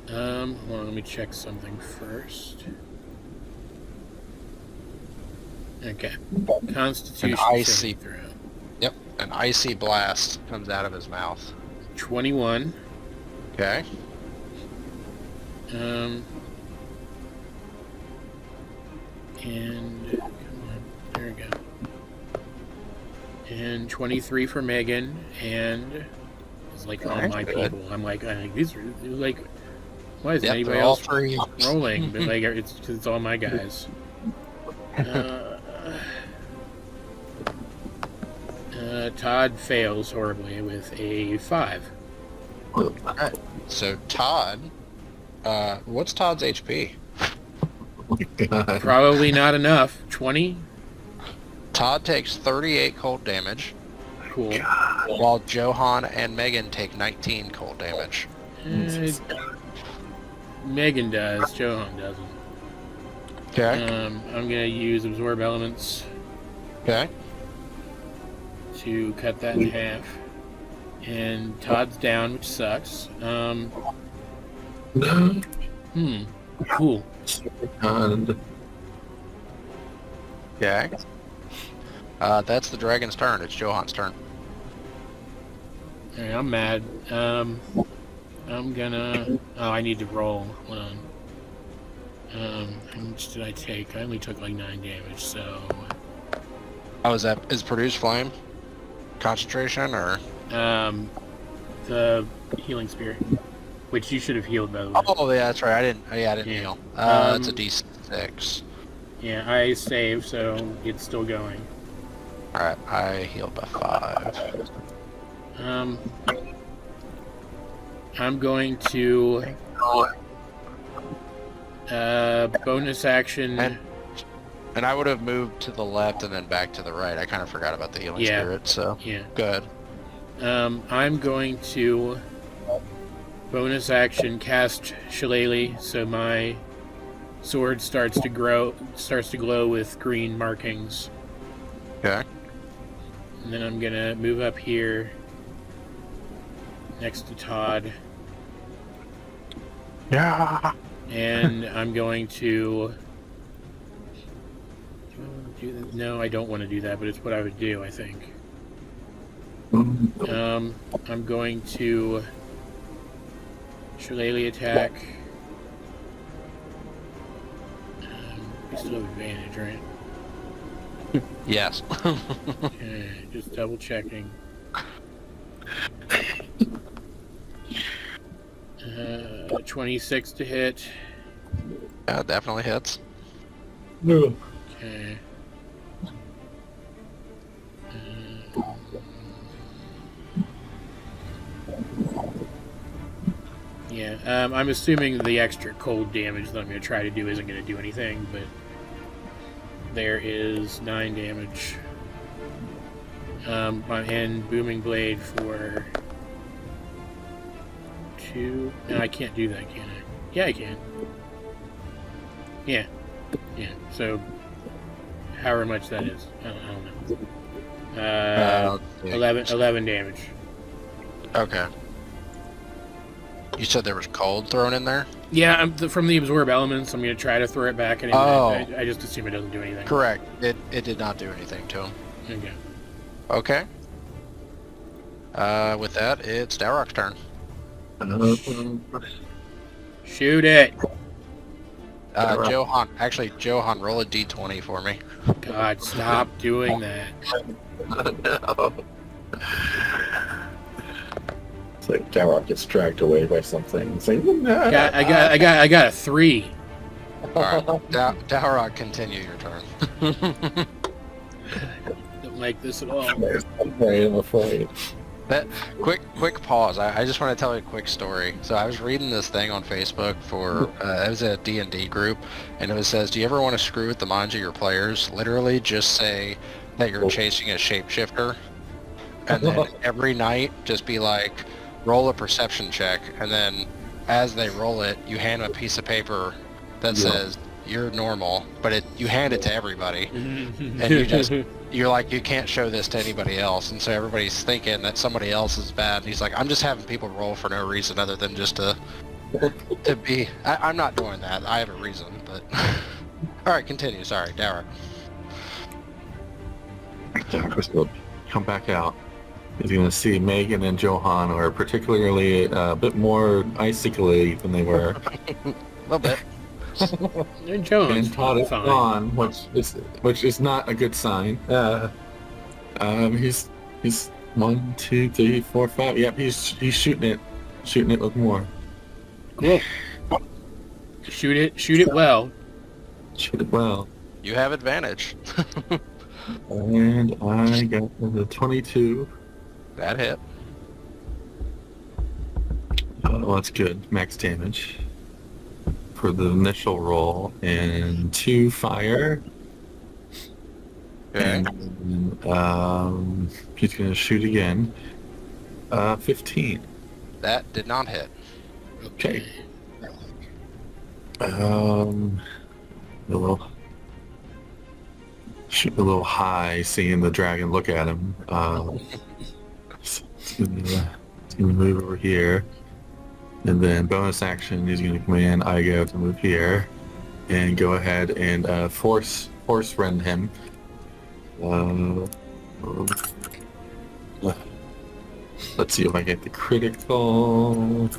S2: Hold on, let me check something first. Okay. Constitution
S1: An icy-
S2: saving throw.
S1: Yep. An icy blast comes out of his mouth.
S2: 21.
S1: Okay.
S2: And come on, there we go. And 23 for Megan, and it's like all my
S1: Good.
S2: people. I'm like these are like, why is
S1: Yep,
S2: anybody
S1: they're all
S2: else
S1: three.
S2: rolling? But like it's because it's all my guys. Todd fails horribly with a 5.
S1: Alright. So Todd, what's Todd's HP?
S3: Oh my God.
S2: Probably not enough. 20.
S1: Todd takes 38 cold damage,
S2: Cool.
S1: while Johan and Megan take 19 cold damage.
S2: Megan does. Johan doesn't.
S1: Okay.
S2: I'm gonna use absorb elements
S1: Okay.
S2: to cut that in half. And Todd's down, which sucks. Cool.
S3: And
S1: Okay. That's the dragon's turn. It's Johan's turn.
S2: Alright, I'm mad. I'm gonna... Oh, I need to roll. Hold on. How much did I take? I only took like 9 damage, so...
S1: Oh, is produce flame concentration, or?
S2: The healing spirit. Which you should have healed, by the way.
S1: Oh, yeah, that's right. I didn't
S2: Yeah.
S1: heal. It's a D6.
S2: Yeah, I saved, so it's still going.
S1: Alright, I healed by 5.
S2: I'm going to bonus action.
S1: And I would have moved to the left and then back to the right. I kind of forgot about the healing
S2: Yeah.
S1: spirit, so
S2: Yeah.
S1: good.
S2: I'm going to bonus action cast Shillelagh, so my sword starts to glow with green markings.
S1: Okay.
S2: And then I'm gonna move up here next to Todd,
S1: Yeah.
S2: and I'm going to do that? No, I don't want to do that, but it's what I would do, I think. I'm going to shillelagh attack. We still have advantage, right?
S1: Yes.
S2: Okay, just double checking. 26 to hit.
S1: Yeah, definitely hits.
S4: No.
S2: Okay. Yeah, I'm assuming the extra cold damage that I'm going to try to do isn't going to do anything, but there is 9 damage. And Booming Blade for 2. No, I can't do that, can I? Yeah, I can. Yeah. Yeah, so however much that is. I don't know. 11 damage.
S1: Okay. You said there was cold thrown in there?
S2: Yeah, from the absorb elements, I'm going to try to throw it back at him.
S1: Oh.
S2: I just assume it doesn't do anything.
S1: Correct. It did not do anything to him.
S2: Okay.
S1: Okay. With that, it's Dowroc's turn.
S2: Shoot it!
S1: Johan, actually, Johan, roll a d20 for me.
S2: God, stop doing that.
S3: No.
S4: It's like Dowroc gets dragged away by something. It's like, no.
S2: I got a 3.
S1: Alright, Dowroc, continue your turn.
S2: Don't like this at all.
S4: I'm afraid.
S1: That quick pause. I just want to tell you a quick story. So I was reading this thing on Facebook for it was a D&D group, and it says, "Do you ever want to screw with the minds of your players? Literally, just say that you're chasing a shapeshifter, and then every night just be like, roll a perception check, and then as they roll it, you hand them a piece of paper that says you're normal, but you hand it to everybody, and you're like, you can't show this to anybody else, and so everybody's thinking that somebody else is bad. And he's like, I'm just having people roll for no reason other than just to be. I'm not doing that. I have a reason, but all right, continue. Sorry, Dowroc.
S3: Come back out. He's going to see Megan and Johan are particularly a bit more icically than they were.
S1: A little bit.
S2: And Jones,
S3: And Todd is
S2: fine.
S3: gone, which is not a good sign. He's 1, 2, 3, 4, 5. Yep, he's shooting it with more.
S2: Cool. Shoot it well.
S3: Shoot it well.
S1: You have advantage.
S3: And I got the 22.
S1: That hit.
S3: Oh, that's good. Max damage for the initial roll, and 2 fire.
S1: Okay.
S3: And he's gonna shoot again. 15.
S1: That did not hit.
S3: Okay. A shoot a little high, seeing the dragon look at him. It's gonna move over here. And then bonus action, he's going to command Igo to move here and go ahead and force rend him. Let's see if I get the critical.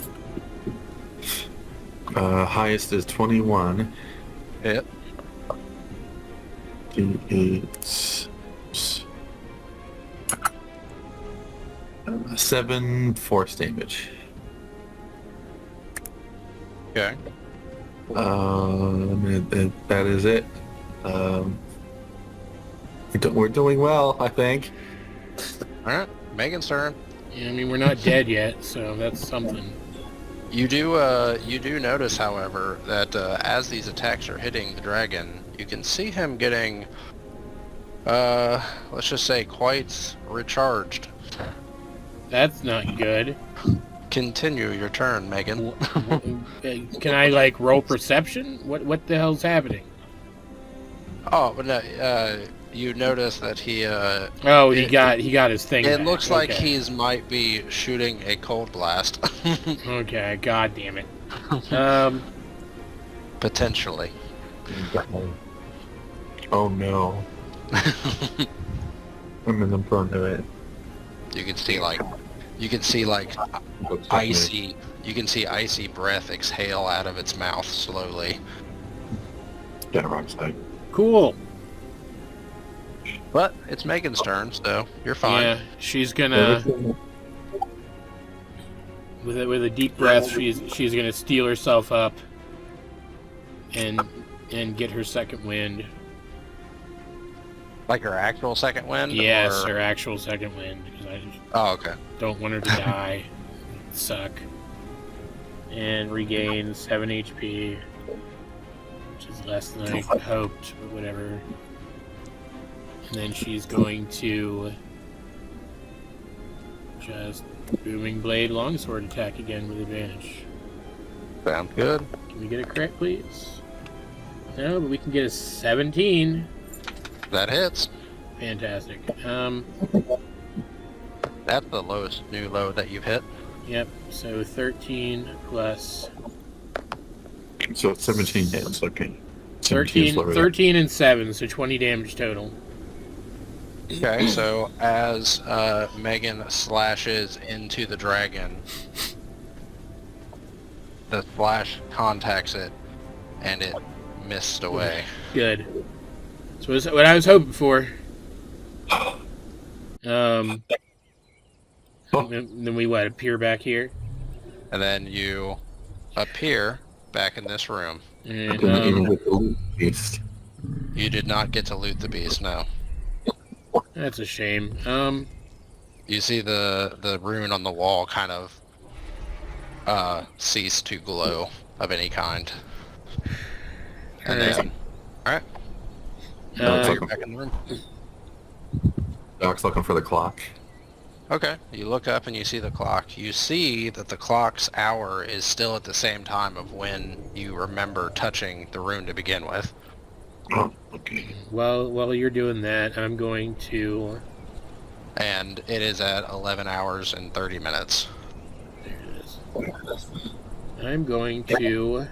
S3: Highest is 21.
S1: Hit.
S3: D8. 7 force damage.
S1: Okay.
S3: That is it. We're doing well, I think.
S1: All right. Megan's turn.
S2: Yeah, I mean, we're not dead yet, so that's something.
S1: You do notice, however, that as these attacks are hitting the dragon, you can see him getting, let's just say, quite recharged.
S2: That's not good.
S1: Continue your turn, Megan.
S2: Can I, like, roll perception? What the hell's happening?
S1: Oh, but no, you notice that he.
S2: He got his thing.
S1: It
S2: back.
S1: looks like
S2: Okay.
S1: he's might be shooting a cold blast.
S2: Okay, god damn it.
S1: Potentially.
S3: Oh no.
S4: I'm prone to it.
S1: You can see like icy. You can see icy breath exhale out of its mouth slowly.
S3: Dowroc's like,
S2: Cool.
S1: But it's Megan's turn, so you're fine.
S2: Yeah, she's gonna with a deep breath. She's gonna steel herself up and get her second wind.
S1: Like her actual second wind?
S2: Yes,
S1: or...
S2: her actual second wind. Because I
S1: Oh, okay.
S2: don't want her to die. Suck. And regain 7 HP, which is less than I hoped, but whatever. And then she's going to just booming blade longsword attack again with advantage.
S1: Sounds good.
S2: Can we get a crit, please? No, but we can get a 17.
S1: That hits.
S2: Fantastic.
S1: That's the lowest new low that you've hit.
S2: Yep. So 13 plus
S3: so it's 17 hits, okay. 17 is
S2: 13,
S3: lower
S2: 13 and 7, so 20 damage total.
S1: Okay, so as Megan slashes into the dragon, the slash contacts it, and it missed away.
S2: Good. So that's what I was hoping for. Then we appear back here,
S1: And then you appear back in this room.
S2: and
S3: Even with the loot beast.
S1: You did not get to loot the beast, no.
S2: that's a shame.
S1: You see the rune on the wall kind of cease to glow of any kind. And then, alright,
S2: Uh,
S1: you're back in the room.
S3: Doc's looking for the clock.
S1: Okay, you look up and you see the clock. You see that the clock's hour is still at the same time of when you remember touching the rune to begin with.
S3: Oh, okay.
S2: while you're doing that, I'm going to.
S1: And it is at 11 hours and 30 minutes.
S2: There it is. I'm going to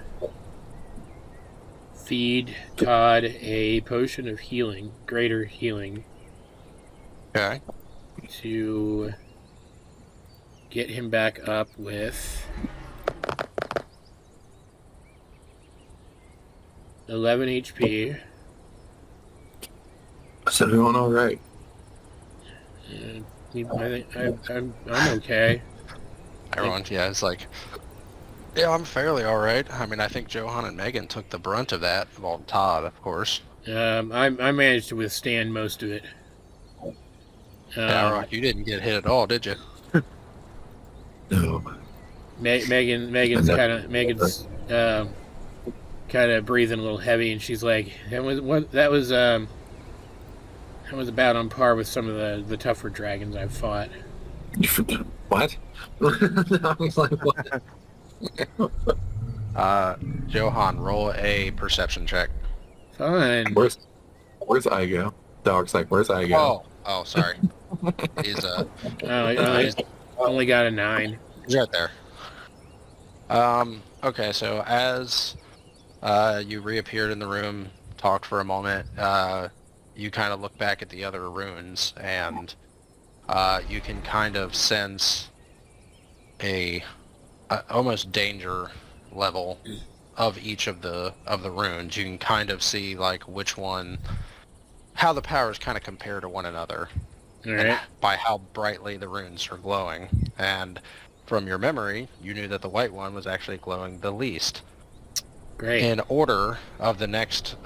S2: feed Todd a potion of healing, greater healing,
S1: Okay.
S2: to get him back up with 11 HP.
S3: Is everyone alright?
S2: I'm okay.
S1: Everyone, yeah, it's like, yeah, I'm fairly alright. I mean, I think Johan and Megan took the brunt of that. Well, Todd, of course.
S2: I managed to withstand most of it.
S1: Dowroc, you didn't get hit at all, did you?
S3: No.
S2: Megan's kind of breathing a little heavy, and she's like, that was about on par with some of the tougher dragons I've fought.
S3: What? I was like, what?
S1: Johan, roll a perception check.
S2: Fun.
S3: Where's Igo? Dog's like, where's Igo?
S1: Oh, sorry. He's
S2: I only got a 9.
S1: he's right there. Okay, so as you reappeared in the room, talked for a moment, you kind of look back at the other runes, and you can kind of sense a almost danger level of each of the runes. You can kind of see like which one, how the powers kind of compare to one another,
S2: All right.
S1: by how brightly the runes are glowing. And from your memory, you knew that the white one was actually glowing the least.
S2: Great.
S1: In order of the next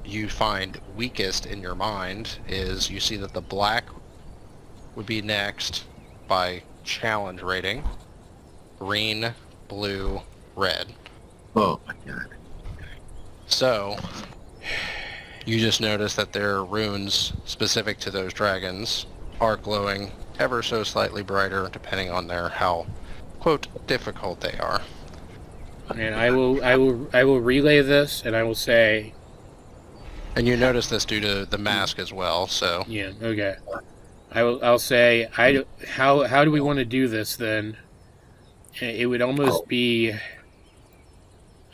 S1: you find weakest in your mind is you see that the black would be next by challenge rating. Green, blue, red.
S3: Oh my god.
S1: So you just notice that their runes specific to those dragons are glowing ever so slightly brighter depending on their how, quote, difficult they are.
S2: And I will relay this, and I will say,
S1: And you notice this due to the mask as well, so...
S2: yeah, okay. I'll say, how do we want to do this then? It would almost be,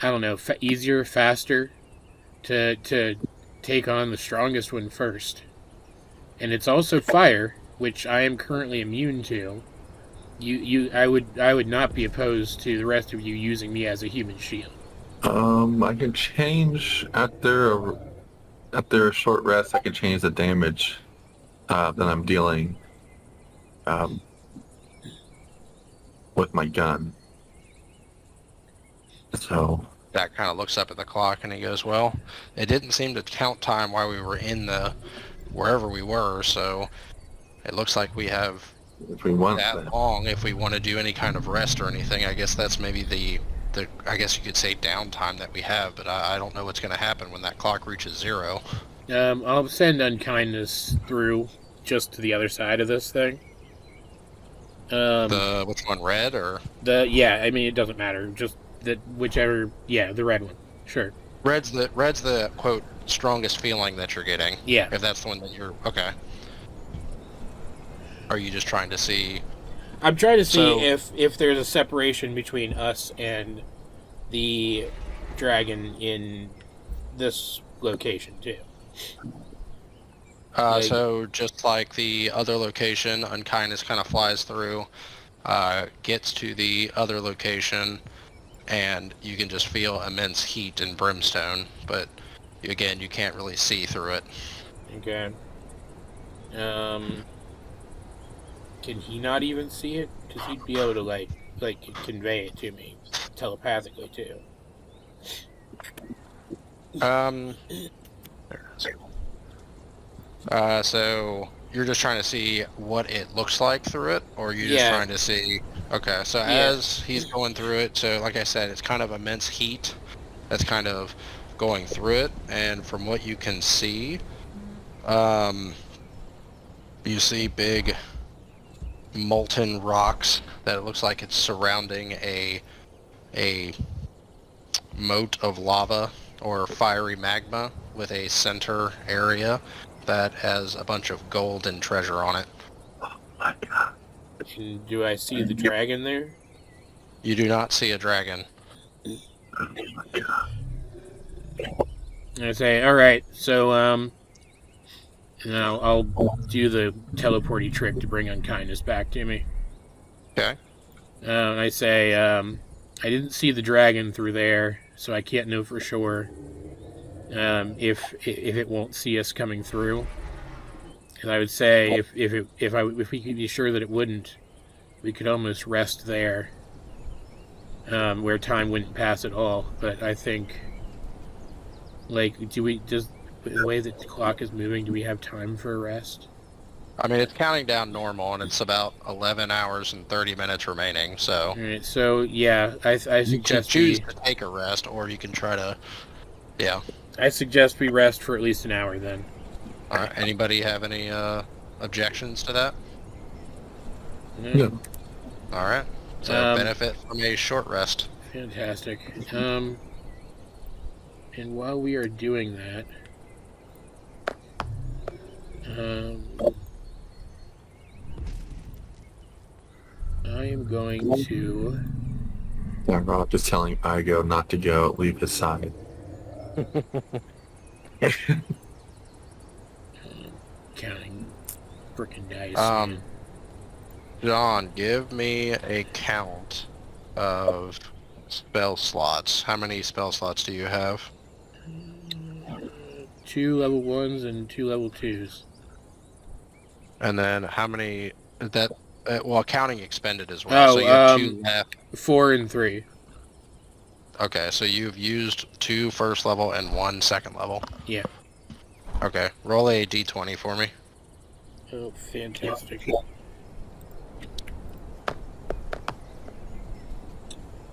S2: I don't know, easier, faster to take on the strongest one first. And it's also fire, which I am currently immune to. I would not be opposed to the rest of you using me as a human shield.
S3: I can change after a short rest. I can change the damage that I'm dealing with my gun. So
S1: Zack kind of looks up at the clock and he goes, well, it didn't seem to count time while we were in wherever we were, so it looks like we have
S3: if we want
S1: that long if we want to do any kind of rest or anything. I guess that's maybe the I guess you could say downtime that we have, but I don't know what's going to happen when that clock reaches 0.
S2: I'll send unkindness through just to the other side of this thing.
S1: Which one, red or?
S2: I mean, it doesn't matter. Just whichever, the red one. Sure.
S1: Red's the quote strongest feeling that you're getting.
S2: Yeah.
S1: If that's the one that you're okay. Are you just trying to see?
S2: I'm trying to see if there's a separation between us and the dragon in this location too.
S1: So just like the other location, unkindness kind of flies through, gets to the other location, and you can just feel immense heat and brimstone, but again, you can't really see through it.
S2: Okay. Can he not even see it? Because he'd be able to like convey it to me telepathically too.
S1: So you're just trying to see what it looks like through it, or you're just trying to see? Okay, so as he's going through it, so like I said, it's kind of immense heat that's kind of going through it, and from what you can see, you see big molten rocks that it looks like it's surrounding a moat of lava or fiery magma with a center area that has a bunch of gold and treasure on it.
S3: Oh my god.
S2: And do I see the dragon there?
S1: You do not see a dragon.
S3: Oh my god.
S2: I say, alright, so now I'll do the teleporty trick to bring unkindness back to me.
S1: Okay.
S2: I say, I didn't see the dragon through there, so I can't know for sure if it won't see us coming through. And I would say if we could be sure that it wouldn't, we could almost rest there, where time wouldn't pass at all. But I think, does the way that the clock is moving, do we have time for a rest?
S1: I mean, it's counting down normal, and it's about 11 hours and 30 minutes remaining, so...
S2: Alright, so, I
S1: You can
S2: suggest
S1: choose to take a rest, or you can try to... Yeah.
S2: I suggest we rest for at least an hour, then.
S1: Alright, anybody have any objections to that?
S3: No.
S1: Alright. So, benefit from a short rest.
S2: Fantastic. And while we are doing that... I am going to...
S3: Dowroc just telling Igo not to go, leave his side.
S2: Counting frickin' dice.
S1: John, give me a count of spell slots. How many spell slots do you have?
S2: 2 level 1s and 2 level 2s.
S1: And then how many... That counting expended as well. So you have 2 left.
S2: 4 and 3.
S1: Okay, so you've used 2 first level and 1 second level.
S2: Yeah.
S1: Okay, roll a d20 for me.
S2: Oh, fantastic.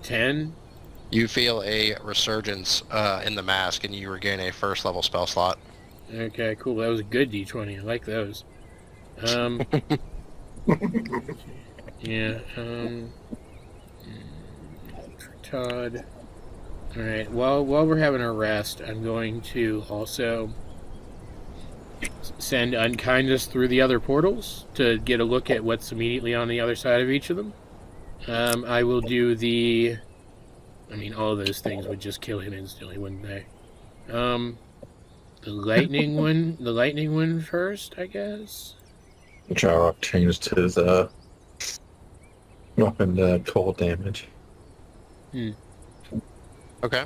S2: 10.
S1: You feel a resurgence in the mask, and you regain a first level spell slot.
S2: Okay, cool. That was a good d20. I like those. For Todd. Alright, while we're having a rest, I'm going to also send unkindness through the other portals to get a look at what's immediately on the other side of each of them. I will do the... I mean, all of those things would just kill him instantly, wouldn't they? The The lightning one first, I guess.
S4: Dowroc changed his weapon to cold damage.
S1: Okay.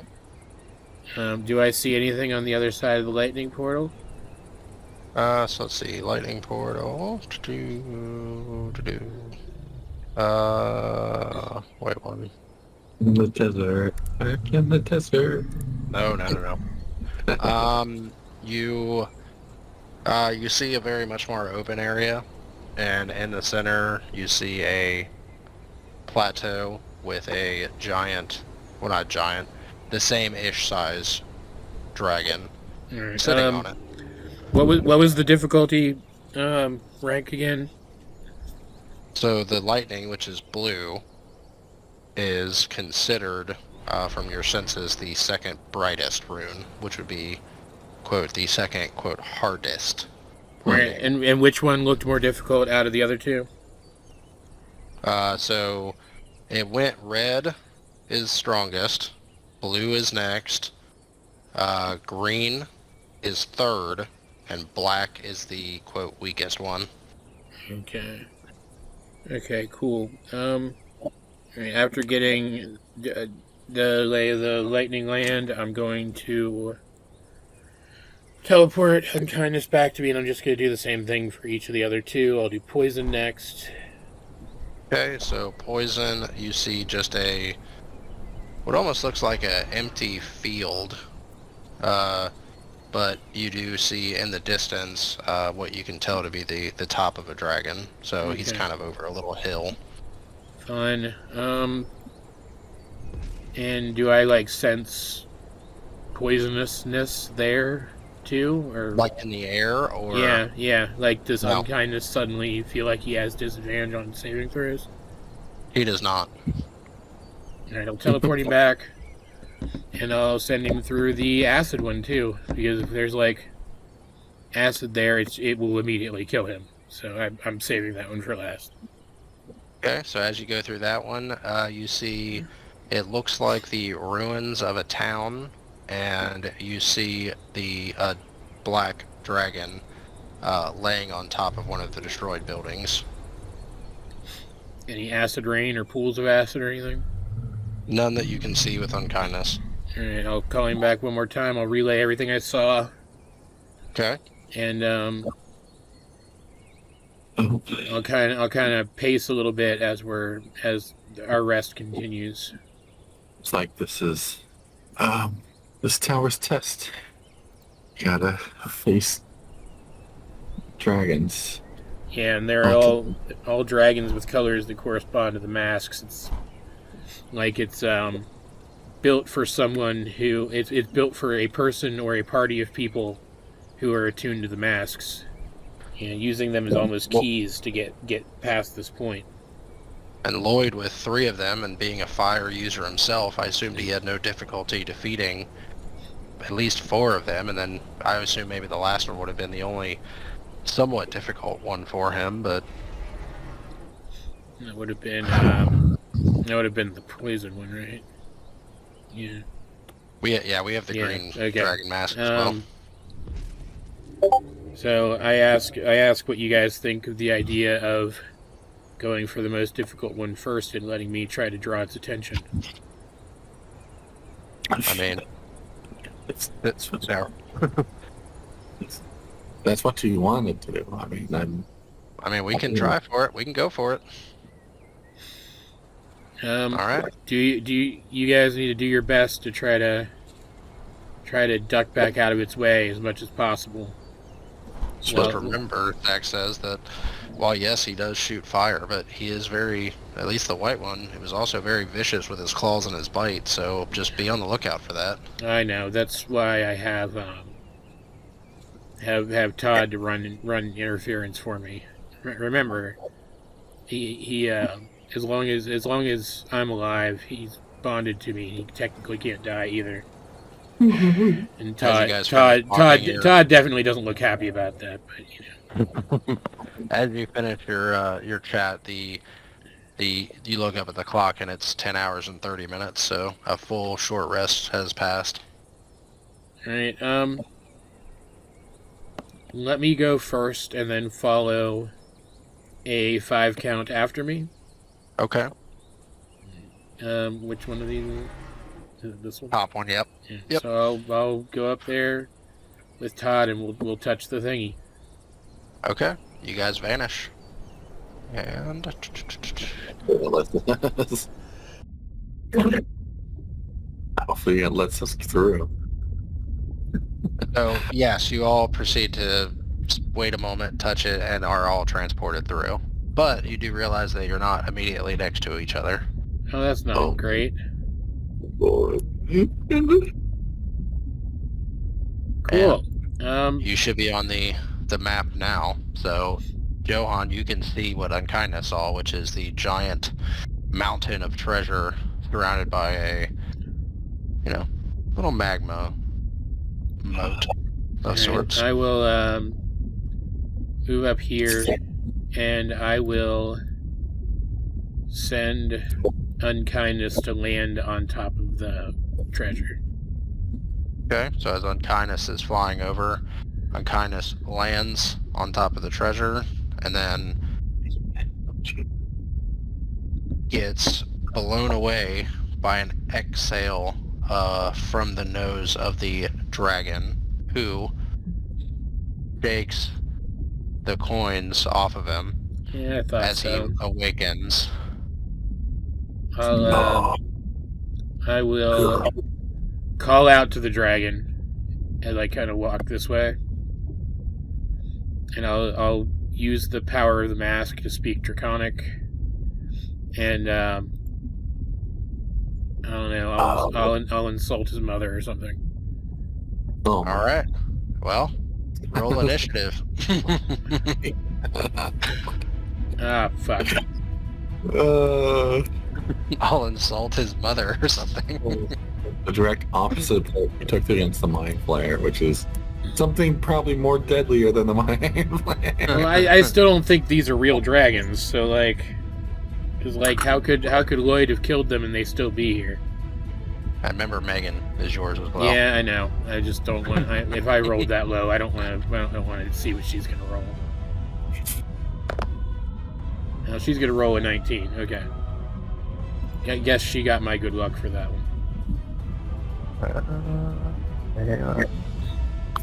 S2: Do I see anything on the other side of the lightning portal?
S1: So let's see. Lightning portal. Wait one.
S4: In the desert. Back in the desert.
S1: No. You see a very much more open area, and in the center you see a plateau with a giant, well not giant, the same-ish size dragon
S2: All right.
S1: sitting on it.
S2: What was the difficulty rank again?
S1: So the lightning, which is blue, is considered, from your senses, the second brightest rune, which would be, quote, the second, quote, hardest.
S2: Right. And which one looked more difficult out of the other two?
S1: So it went red is strongest, blue is next, green is third, and black is the, quote, weakest one.
S2: Okay. Okay, cool. After getting the lay of the lightning land, I'm going to teleport unkindness back to me, and I'm just going to do the same thing for each of the other two. I'll do poison next.
S1: Okay, so poison, you see just what almost looks like an empty field, but you do see in the distance what you can tell to be the top of a dragon. So
S2: Okay.
S1: he's kind of over a little hill.
S2: Fine. And do I sense poisonousness there too, or
S1: Like in the air, or
S2: yeah? Does
S1: No.
S2: unkindness suddenly feel like he has disadvantage on saving throws?
S1: He does not.
S2: Alright, I'll teleport him back, and I'll send him through the acid one too, because if there's acid there, it will immediately kill him. So I'm saving that one for last.
S1: Okay, so as you go through that one, you see it looks like the ruins of a town, and you see the black dragon laying on top of one of the destroyed buildings.
S2: Any acid rain or pools of acid or anything?
S1: None that you can see with unkindness.
S2: Alright, I'll call him back one more time. I'll relay everything I saw,
S1: Okay.
S2: and I'll kind of pace a little bit as our rest continues.
S3: It's like this is this tower's test. You gotta face dragons.
S2: Yeah, and they're all dragons with colors that correspond to the masks. It's built for someone who it's built for a person or a party of people who are attuned to the masks. Using them as almost keys to get past this point.
S1: And Lloyd, with 3 of them, and being a fire user himself, I assumed he had no difficulty defeating at least 4 of them, and then I assume maybe the last one would have been the only somewhat difficult one for him, but
S2: That would have been the poison one, right? Yeah.
S1: we have the green
S2: okay.
S1: dragon mask as well.
S2: So I ask what you guys think of the idea of going for the most difficult one first and letting me try to draw its attention.
S1: I mean,
S3: It's
S1: there.
S3: that's what you wanted to do.
S1: I mean, we can try for it. We can go for it. All right.
S2: Do you guys need to do your best to try to duck back out of its way as much as possible?
S1: Just remember, Zack says that while yes, he does shoot fire, but he is very, at least the white one, he was also very vicious with his claws and his bite, so just be on the lookout for that.
S2: I know. That's why I have Todd to run interference for me. Remember, he as long as I'm alive, he's bonded to me. He technically can't die either. And Todd definitely doesn't look happy about that, but
S1: As you finish your chat, you look up at the clock and it's 10 hours and 30 minutes, so a full short rest has passed.
S2: Alright, Let me go first and then follow a 5 count after me.
S1: Okay.
S2: Which one of these? This one?
S1: Top one, yep.
S2: Yeah.
S1: Yep.
S2: So I'll go up there with Todd and we'll touch the thingy.
S1: Okay. You guys vanish. And...
S3: Hopefully it lets us through.
S1: So, yes, you all proceed to wait a moment, touch it, and are all transported through. But you do realize that you're not immediately next to each other.
S2: Oh, that's not great. Cool.
S1: You should be on the map now. So, Johan, you can see what Unkindness saw, which is the giant mountain of treasure surrounded by a, little magma moat of sorts.
S2: I will move up here and I will send Unkindness to land on top of the treasure.
S1: Okay, so as Unkindness is flying over, Unkindness lands on top of the treasure and then gets blown away by an exhale from the nose of the dragon, who takes the coins off of him
S2: Yeah, I thought
S1: as
S2: so.
S1: he awakens.
S2: I will call out to the dragon as I kind of walk this way, and I'll use the power of the mask to speak Draconic, and I don't know. I'll insult his mother or something.
S3: Oh,
S1: All right. Well, roll initiative.
S2: Ah, fuck.
S1: I'll insult his mother or something.
S3: The direct opposite of what we took against the Mind Flayer, which is something probably more deadlier than the Mind Flayer.
S2: Well, I still don't think these are real dragons. So how could Lloyd have killed them and they still be here?
S1: I remember Megan is yours as well.
S2: Yeah, I know. I just don't want. If I rolled that low, I don't want to see what she's gonna roll. Now she's gonna roll a 19. Okay. I guess she got my good luck for that one.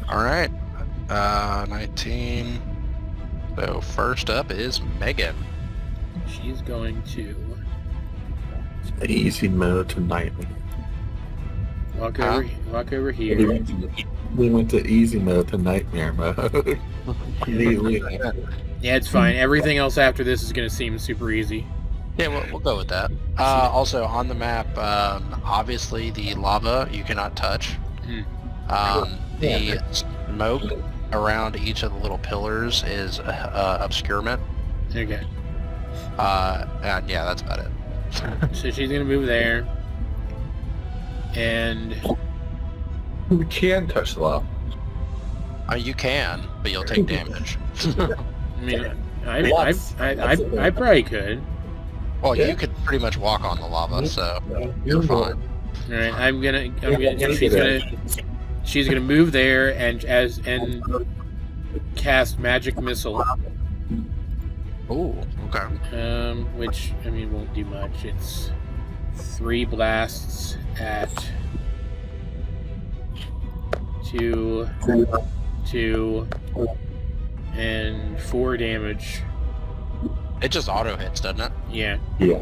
S1: All right. 19. So first up is Megan.
S2: She's going to
S3: Easy mode to nightmare.
S2: walk over here.
S3: We went to easy mode to nightmare mode.
S2: Yeah, it's fine. Everything else after this is gonna seem super easy.
S1: Yeah, we'll go with that. Also, on the map, obviously the lava you cannot touch. The smoke around each of the little pillars is obscurement.
S2: Okay.
S1: And yeah, that's about it.
S2: So she's gonna move there, and
S4: We can touch the lava.
S1: You can, but you'll take damage.
S2: I mean, I probably could.
S1: Well,
S4: Yeah.
S1: you could pretty much walk on the lava, so you're fine.
S2: All right, she's gonna move there and cast magic missile.
S1: Ooh, okay.
S2: Which I mean won't do much. It's 3 blasts at 2, and 4 damage.
S1: It just auto hits, doesn't it?
S2: Yeah.
S4: Yeah.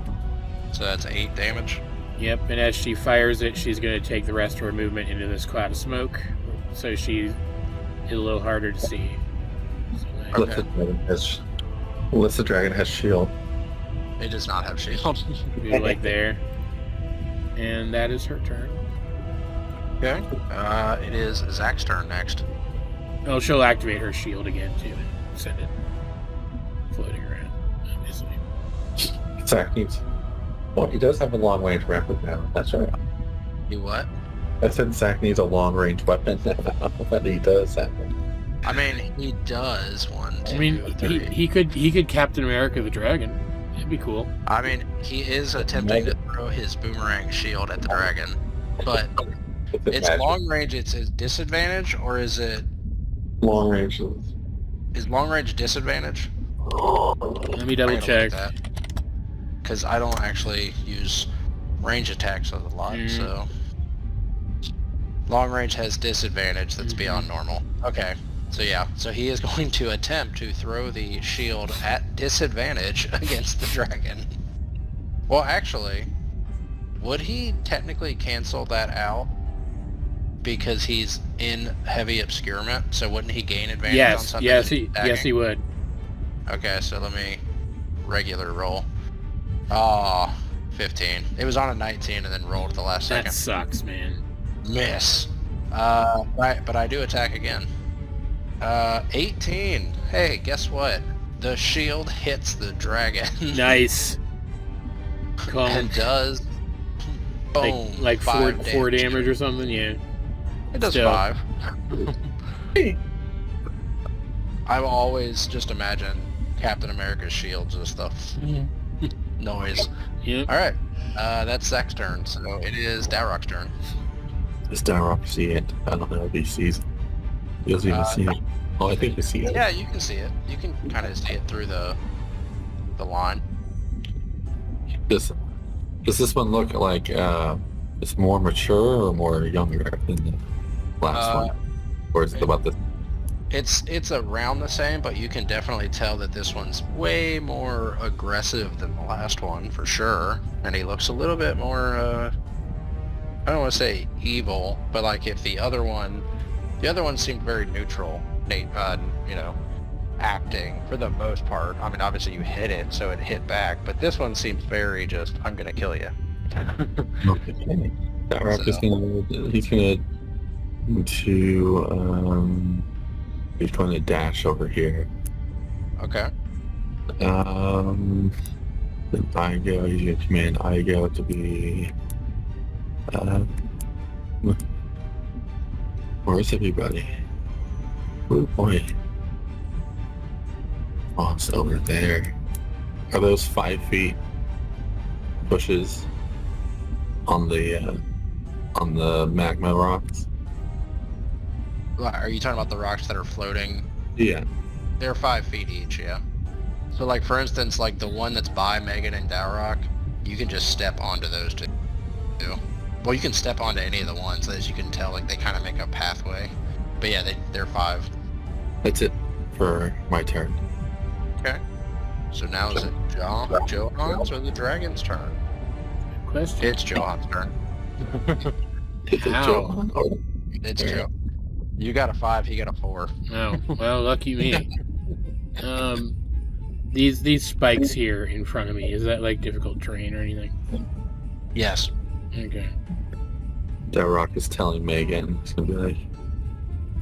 S1: So that's 8 damage.
S2: Yep. And as she fires it, she's gonna take the rest of her movement into this cloud of smoke, so she's a little harder to see. So,
S1: Okay.
S4: Unless the dragon has shield.
S1: It does not have shield.
S2: be like there. And that is her turn.
S1: Okay. It is Zack's turn next.
S2: Oh, she'll activate her shield again too and send it floating around, obviously.
S4: Zack needs. Well, he does have a long range weapon now. That's right.
S1: You what?
S4: I said Zack needs a long range weapon now, but he does have one.
S1: I mean, he does. 1, 2,
S2: I mean,
S1: 3.
S2: he could Captain America the Dragon. It'd be cool.
S1: I mean, he is attempting to throw his boomerang shield at the dragon, but it's
S4: magic.
S1: long range. It's a disadvantage, or is it?
S4: Long range.
S1: Is long range disadvantage?
S2: Let me double check.
S1: Because I don't actually use range attacks a lot, so... Long range has disadvantage that's beyond normal. Okay, so yeah. So he is going to attempt to throw the shield at disadvantage against the dragon. Well, actually, would he technically cancel that out? Because he's in heavy obscurement, so wouldn't he gain advantage on something?
S2: Yes, he would.
S1: Okay, so let me regular roll. Oh, 15. It was on a 19 and then rolled at the last second.
S2: That sucks, man.
S1: Miss. Right, but I do attack again. 18. Hey, guess what? The shield hits the dragon.
S2: Nice.
S1: And does boom.
S2: Like four damage or something, yeah.
S1: It does
S2: Still.
S1: 5. I've always just imagined Captain America's shield, just the noise.
S2: Yep.
S1: Alright, that's Zack's turn, so it is Dowroc's turn.
S3: Does Dowroc see it? I don't know if he sees it. He doesn't even see it. Oh, I think you see it.
S1: Yeah, you can see it. You can kind of see it through the line.
S3: Does this one look like it's more mature or more younger than the last one? Or is it about the...
S1: It's around the same, but you can definitely tell that this one's way more aggressive than the last one, for sure. And he looks a little bit more, I don't want to say evil, but like if the other one seemed very neutral, you know, acting for the most part. I mean, obviously you hit it, so it hit back, but this one seems very just, I'm gonna kill you.
S3: Okay. Dowroc is he's going to dash over here.
S1: Okay.
S3: Then Igo, he's going to command Igo to be... where's everybody? Oh boy. Oh, it's over there. Are those 5 feet bushes on the magma rocks?
S1: Are you talking about the rocks that are floating?
S3: Yeah.
S1: They're 5 feet each, yeah. So like for instance, like the one that's by Megan and Dowroc, you can just step onto those two. Well, you can step onto any of the ones, as you can tell, like they kind of make a pathway. But yeah, they're 5.
S3: That's it for my turn.
S1: Okay. So now is it Johan's or the dragon's turn?
S2: Good question.
S1: It's Johan's turn.
S3: Is it
S2: Ow.
S3: Johan? Or...
S1: It's Joe. You got a 5, he got a 4.
S2: Oh, well, lucky me. These spikes here in front of me, is that like difficult terrain or anything?
S1: Yes.
S2: Okay.
S3: Dowroc is telling Megan, he's going to be like,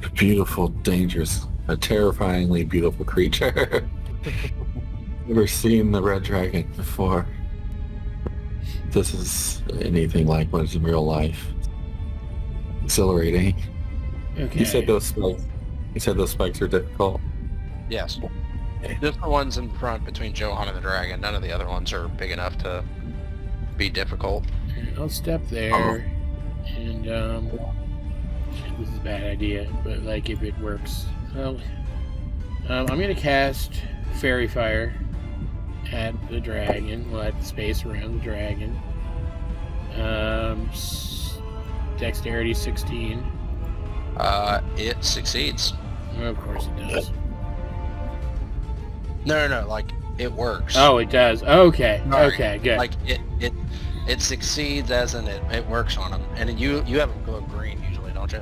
S3: a beautiful, dangerous, a terrifyingly beautiful creature. Never seen the red dragon before. This is anything like what is in real life. Exhilarating.
S2: Okay.
S3: You said those spikes are difficult.
S1: Yes.
S3: Okay.
S1: Just the ones in front between Johan and the dragon. None of the other ones are big enough to be difficult.
S2: I'll step there, and this is a bad idea, but like if it works, well, I'm gonna cast Fairy Fire at the dragon. Well, at the space around the dragon. Dexterity 16.
S1: It succeeds.
S2: Well, of course it does.
S1: No, like it works.
S2: Oh, it does. Okay.
S1: Sorry.
S2: Okay. Good.
S1: Like it succeeds as in it works on them. And you have them go green usually, don't you?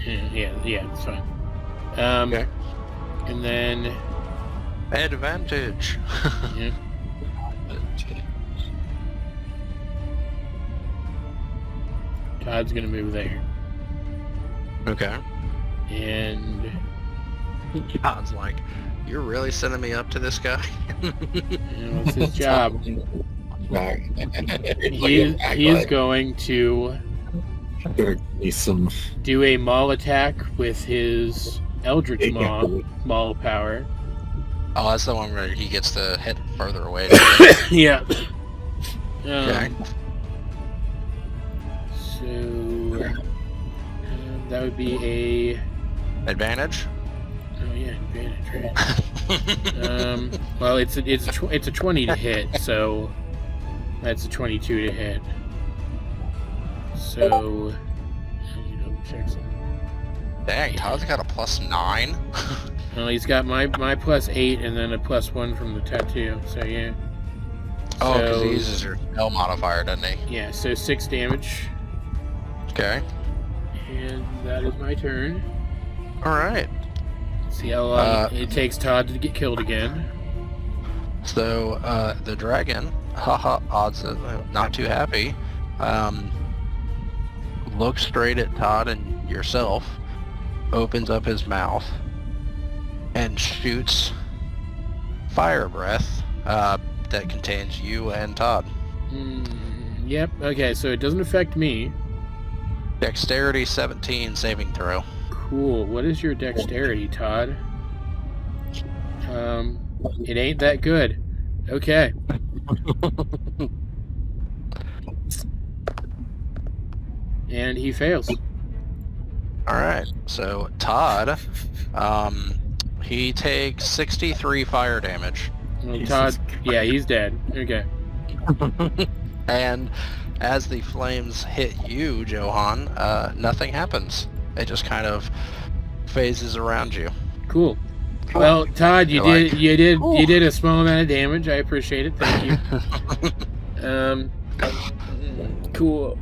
S2: Yeah. It's fine.
S1: Okay.
S2: And then.
S1: Advantage.
S2: Yeah. Todd's gonna move there,
S1: Okay.
S2: and
S1: God's like, you're really sending me up to this guy?
S2: it's his job. He is going to
S3: Need some...
S2: do a maul attack with his Eldritch Maul power.
S1: Oh, that's the one where he gets to hit further away.
S2: Yeah.
S1: Okay.
S2: So that would be a
S1: Advantage?
S2: Oh yeah, advantage, right? Well, it's a 20 to hit, so that's a 22 to hit. So, check something.
S1: Dang, Todd's got a +9.
S2: Well, he's got my +8 and then a +1 from the tattoo. So yeah.
S1: Oh, because
S2: So-
S1: he uses your spell modifier, doesn't he?
S2: Yeah. So 6 damage,
S1: Okay.
S2: and that is my turn.
S1: All right.
S2: See how long it takes Todd to get killed again.
S1: So the dragon, haha, odds not too happy, looks straight at Todd and yourself, opens up his mouth, and shoots fire breath that contains you and Todd.
S2: Yep. Okay. So it doesn't affect me.
S1: Dexterity 17 saving throw.
S2: Cool. What is your dexterity, Todd? It ain't that good. Okay. And he fails.
S1: All right. So Todd, he takes 63 fire damage.
S2: Well,
S3: Jesus
S2: Todd, yeah, he's dead. Okay.
S1: And as the flames hit you, Johan, nothing happens. It just kind of phases around you.
S2: Cool. Well, Todd, you
S1: You're
S2: did a small amount of damage. I appreciate it. Thank you. Cool.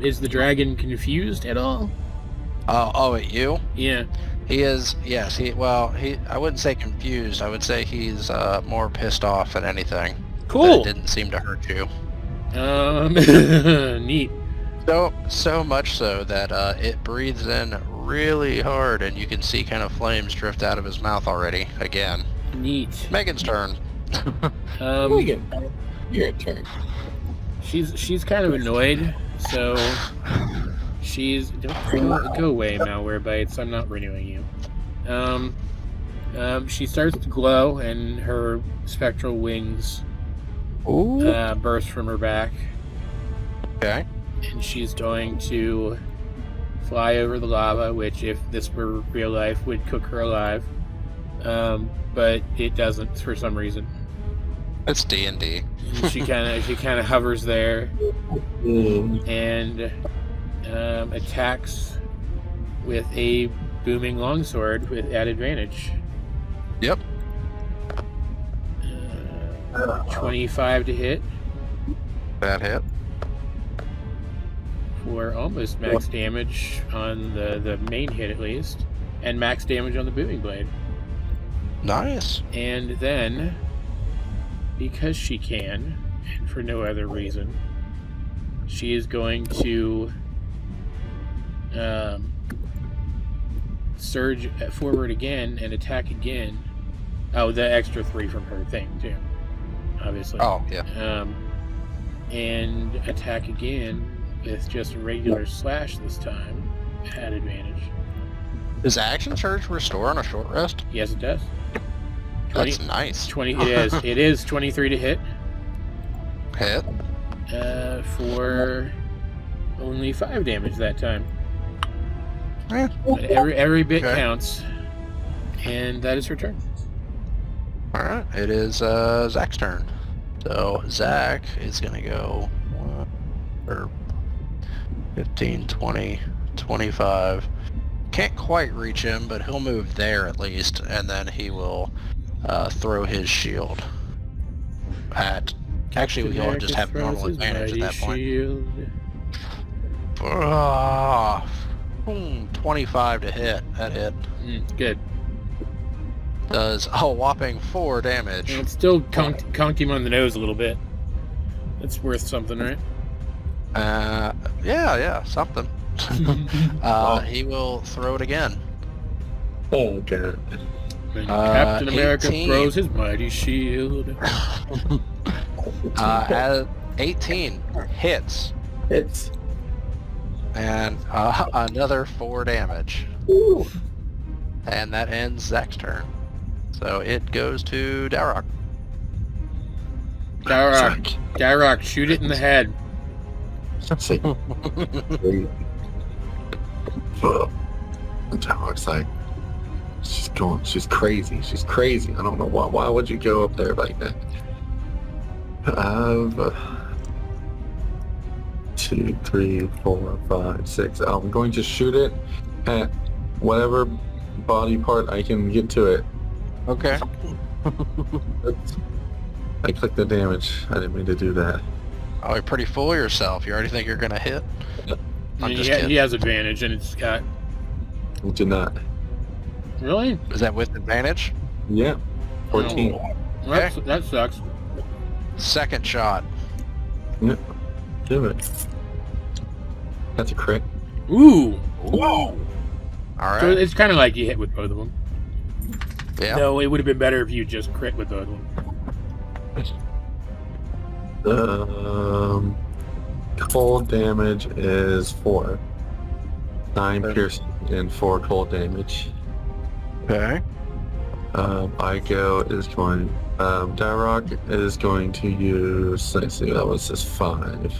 S2: Is the dragon confused at all?
S1: Oh, at you?
S2: Yeah.
S1: He is. Yes. I wouldn't say confused. I would say he's more pissed off than anything.
S2: Cool.
S1: That it didn't seem to hurt you.
S2: Neat.
S1: So much so that it breathes in really hard, and you can see kind of flames drift out of his mouth already. Again.
S2: Neat.
S1: Megan's turn.
S4: Megan, your turn.
S2: She's kind of annoyed, so she's don't go away, malware bites. I'm not renewing you. She starts to glow, and her spectral wings burst from her back,
S1: Okay.
S2: and she's going to fly over the lava, which, if this were real life, would cook her alive. But it doesn't for some reason.
S1: It's D&D.
S2: She kind of hovers there and attacks with a booming longsword at advantage.
S1: Yep.
S2: 25 to hit
S1: That hit.
S2: for almost max damage on the main hit, at least, and max damage on the booming blade.
S1: Nice.
S2: And then, because she can, and for no other reason, she is going to surge forward again and attack again. Oh, the extra 3 from her thing, too, obviously.
S1: Oh, yeah.
S2: And attack again with just a regular slash this time at advantage.
S1: Does action surge restore on a short rest?
S2: Yes, it does.
S1: That's nice.
S2: 20. It is 23 to hit.
S1: Hit.
S2: For only 5 damage that time.
S1: Eh.
S2: But every bit
S1: Okay.
S2: counts, and that is her turn.
S1: All right. It is Zack's turn. So Zack is gonna go 15, 20, 25. Can't quite reach him, but he'll move there at least, and then he will throw his shield at. Actually, he'll just have normal advantage at that point.
S2: Shield.
S1: 25 to hit. That hit
S2: Good.
S1: does a whopping 4 damage.
S2: And it still conked him on the nose a little bit. That's worth something, right?
S1: Yeah, something. He will throw it again.
S4: Oh, God.
S2: When Captain America
S1: 18.
S2: throws his mighty shield.
S1: At 18 hits,
S4: It's.
S1: and another 4 damage.
S4: Ooh.
S1: And that ends Zack's turn. So it goes to Dowroc.
S2: Dowroc, shoot it in the head.
S4: Let's see.
S3: And Dowroc's like, she's crazy. She's crazy. I don't know why. Why would you go up there like that? 2, 3, 4, 5, 6. I'm going to shoot it at whatever body part I can get to it.
S1: Okay.
S3: I clicked the damage. I didn't mean to do that.
S1: Oh, you're pretty full of yourself. You already think you're gonna hit? I'm just kidding.
S2: He has advantage, and it's got...
S3: I did not.
S2: Really?
S1: Is that with advantage?
S3: Yeah. 14.
S2: Oh,
S1: Okay.
S2: that sucks.
S1: Second shot.
S3: Yeah. Do it. That's a crit.
S2: Ooh!
S1: Whoa! All
S2: So
S1: right.
S2: it's kind of like you hit with both of them.
S1: Yeah.
S2: No, it would have been better if you just crit with both of them.
S3: Cold damage is 4. 9 piercing and 4 cold damage.
S1: Okay.
S3: Igo is going... Dowroc is going to use... Let's see, that was just 5.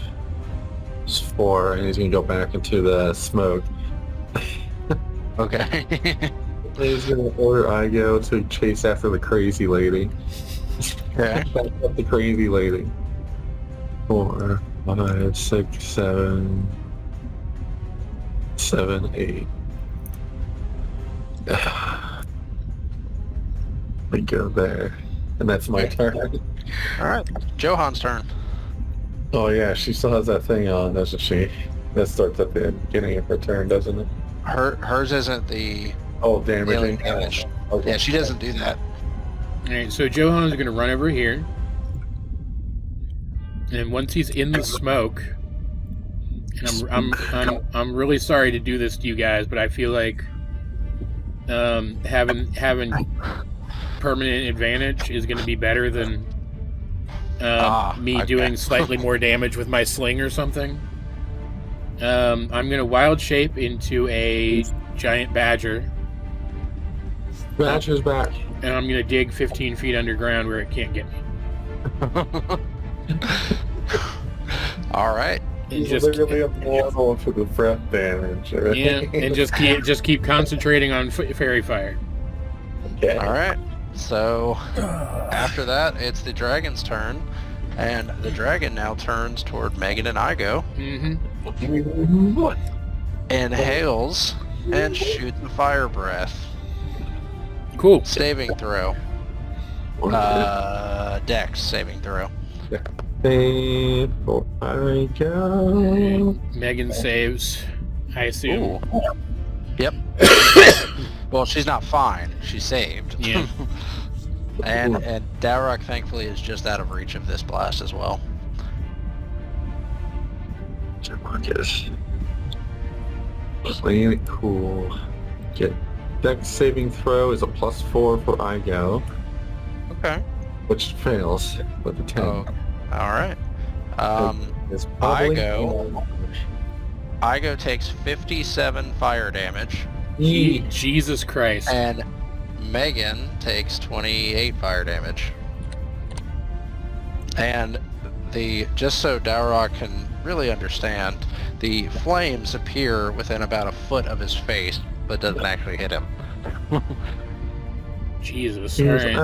S3: It's 4, and he's going to go back into the smoke.
S1: Okay.
S3: He's going to order Igo to chase after the crazy lady.
S1: Okay.
S3: Back up the crazy lady. 4, 5, 6, 7, 8. We go there. And that's my turn.
S1: All right. Johan's turn.
S3: Oh yeah, she still has that thing on, doesn't she? That starts at the beginning of her turn, doesn't it?
S1: Hers isn't the
S3: Oh,
S1: dealing
S3: damaging.
S1: damage.
S3: Okay.
S1: Yeah, she doesn't do that.
S2: Alright, so Johan is going to run over here. And once he's in the smoke, and I'm really sorry to do this to you guys, but I feel like having permanent advantage is going to be better than me
S1: okay.
S2: doing slightly more damage with my sling or something. I'm going to wild shape into a giant badger,
S3: Badger's back.
S2: and I'm going to dig 15 feet underground where it can't get me.
S1: All right.
S2: And
S3: He's
S2: just
S3: literally a portal for the breath damage. Right?
S2: yeah, and just keep concentrating on fairy fire.
S3: Okay.
S1: All right. So after that, it's the dragon's turn, and the dragon now turns toward Megan and Igo, inhales, and shoots the fire breath.
S2: Cool.
S1: Saving throw. Dex saving throw.
S3: Before I go.
S2: Megan saves, I assume.
S1: Ooh. Yep. Well, she's not fine. She's saved.
S2: Yeah.
S1: And Dowroc, thankfully, is just out of reach of this blast as well.
S3: Marcus. Playing it cool. Get Dex saving throw is a +4 for Igo,
S1: Okay.
S3: which fails with a 10.
S1: Oh, all right.
S3: It's probably
S1: Igo takes 57 fire damage,
S2: Jesus Christ.
S1: and Megan takes 28 fire damage. And just so Dowroc can really understand, the flames appear within about a foot of his face, but doesn't actually hit him.
S2: Jesus. All right.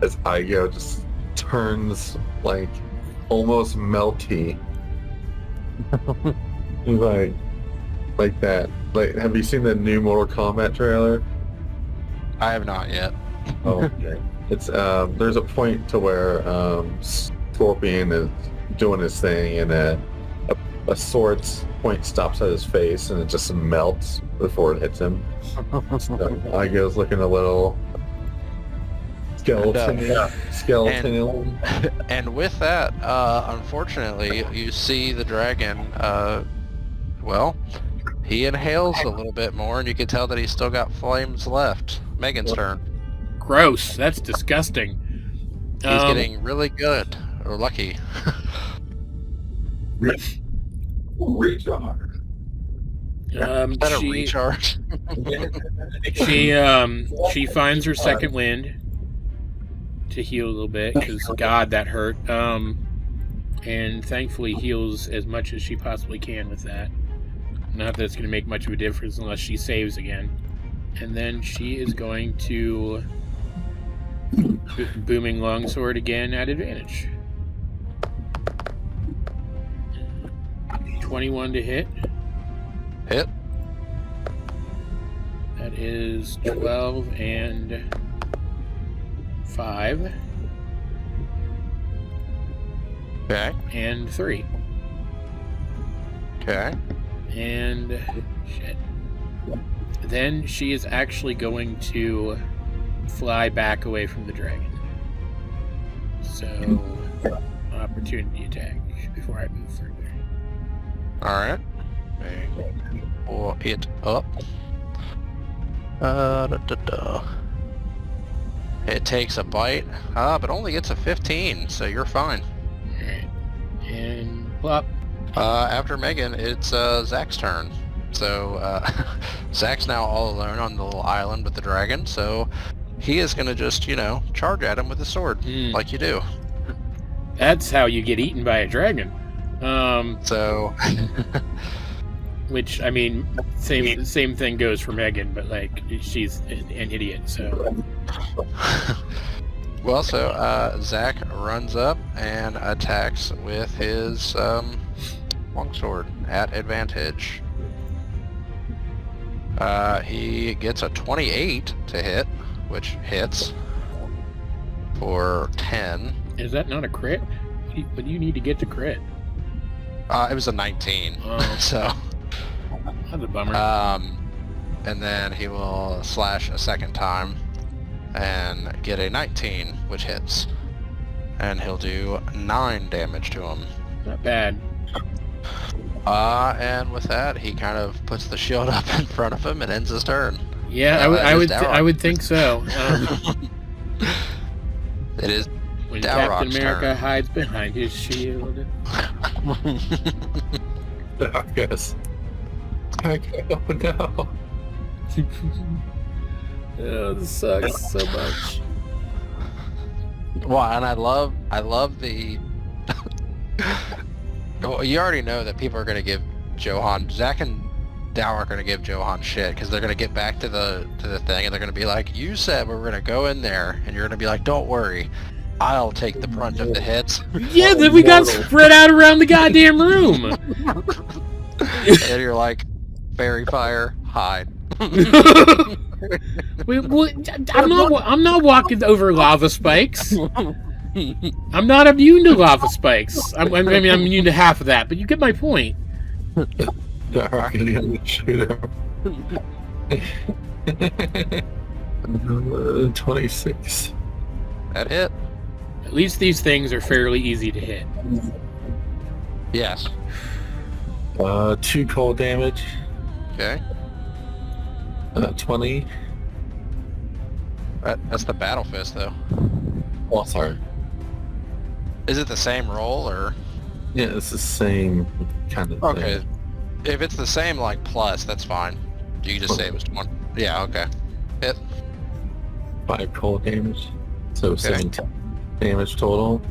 S3: As Igo just turns like almost melty. like that. Like, have you seen the new Mortal Kombat trailer?
S1: I have not yet.
S3: Oh, okay. It's there's a point to where Scorpion is doing his thing, and a sword's point stops at his face, and it just melts before it hits him. So Igo's looking a little skeleton.
S1: And with that, unfortunately, you see the dragon, well, he inhales a little bit more, and you can tell that he's still got flames left. Megan's turn.
S2: Gross. That's disgusting.
S1: He's getting really good, or lucky.
S3: Recharge.
S1: Is that a recharge?
S2: She finds her second wind to heal a little bit, because God, that hurt. And thankfully heals as much as she possibly can with that. Not that it's going to make much of a difference unless she saves again. And then she is going to booming longsword again at advantage. 21 to hit.
S1: Hit.
S2: That is 12 and 5.
S1: Okay.
S2: And 3.
S1: Okay.
S2: And shit. Then she is actually going to fly back away from the dragon. So, opportunity attack before I move further.
S1: Alright. Pull it up. It takes a bite, but only gets a 15, so you're fine.
S2: Alright. And plop.
S1: After Megan, it's Zack's turn. So, Zack's now all alone on the little island with the dragon, so he is going to just, charge at him with his sword, like you do.
S2: That's how you get eaten by a dragon.
S1: So...
S2: Which, I mean, same thing goes for Megan, but, like, she's an idiot, so...
S1: Well, so, Zack runs up and attacks with his, longsword at advantage. He gets a 28 to hit, which hits for 10.
S2: Is that not a crit? What do you need to get to crit?
S1: It was a 19, so...
S2: That's a bummer.
S1: And then he will slash a second time and get a 19, which hits. And he'll do 9 damage to him.
S2: Not bad.
S1: And with that, he kind of puts the shield up in front of him and ends his turn.
S2: Yeah, I would think so.
S1: It is
S2: when
S1: Dowroc's
S2: Captain America
S1: turn.
S2: hides behind his shield.
S3: I guess. Oh no.
S2: Oh, this sucks so much.
S1: Well, and I love the... Well, you already know that people are going to give Johan... Zack and Dowroc are going to give Johan shit, because they're going to get back to the thing, and they're going to be like, you said we were going to go in there, and you're going to be like, don't worry, I'll take the brunt of the hits.
S2: Yeah, then we got spread out around the goddamn room.
S1: And you're like, fairy fire, hide.
S2: I'm not walking over lava spikes. I'm not immune to lava spikes. I mean, I'm immune to half of that, but you get my point.
S3: 26.
S1: That hit.
S2: At least these things are fairly easy to hit.
S1: Yes.
S3: 2 cold damage.
S1: Okay.
S3: 20.
S1: That's the battle fist, though.
S3: Oh, sorry.
S1: Is it the same roll, or?
S3: Yeah, it's the same kind of
S1: Okay.
S3: thing.
S1: If it's the same, like, plus, that's fine. You can just say it was 1. Yeah, okay. Hit.
S3: 5 cold damage. So
S1: Okay.
S3: 17 damage total.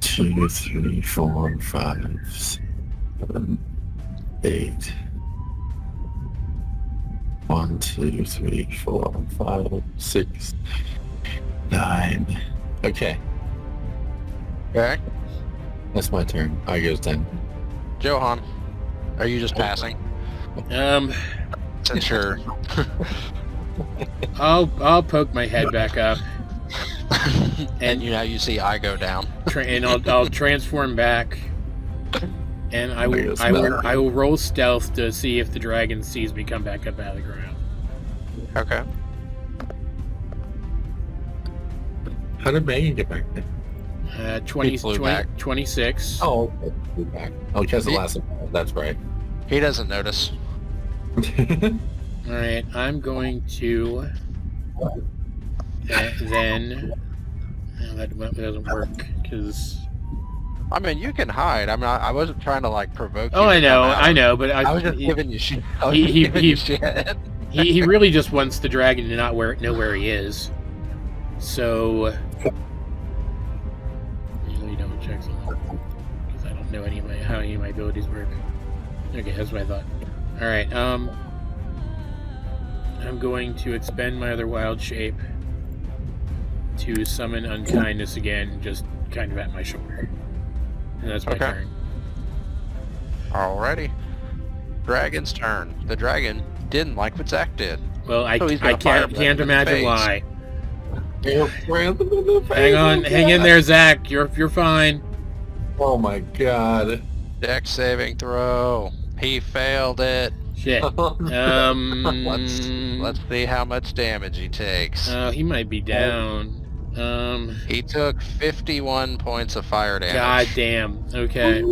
S3: 2, 3, 4, 5, 7, 8. 1, 2, 3, 4, 5, 6, 9. Okay,
S1: Okay.
S3: that's my turn. I goes 10.
S1: Johan, are you just passing? Since you're...
S2: I'll poke my head back up,
S1: and you see I go down.
S2: and I'll transform back, and I will roll stealth to see if the dragon sees me come back up out of the ground.
S1: Okay.
S3: How did Megan get back there?
S2: 26.
S3: Oh, okay. Flew back. Oh, because the last one. That's right.
S1: He doesn't notice.
S2: Alright, I'm going to then... No, that doesn't work, because...
S1: I mean, you can hide. I wasn't trying to, like, provoke you.
S2: Oh,
S1: to come out.
S2: I know, but
S1: I was just giving you shit.
S2: He really just wants the dragon to not know where he is. So... Let me double check something, because I don't know how any of my abilities work. Okay, that's what I thought. Alright, I'm going to expend my other wild shape to summon Unkindness again, just kind of at my shoulder. And that's my turn.
S1: Alrighty. Dragon's turn. The dragon didn't like what Zack did.
S2: Well, I
S1: So he's gonna fire
S2: can't
S1: him in the
S2: imagine
S1: face.
S2: why.
S3: Hang
S2: Hang in there, Zack. You're fine.
S3: Oh my god.
S1: Dex saving throw. He failed it.
S2: Shit.
S1: Let's see how much damage he takes.
S2: He might be down.
S1: He took 51 points of fire damage.
S2: God damn. Okay.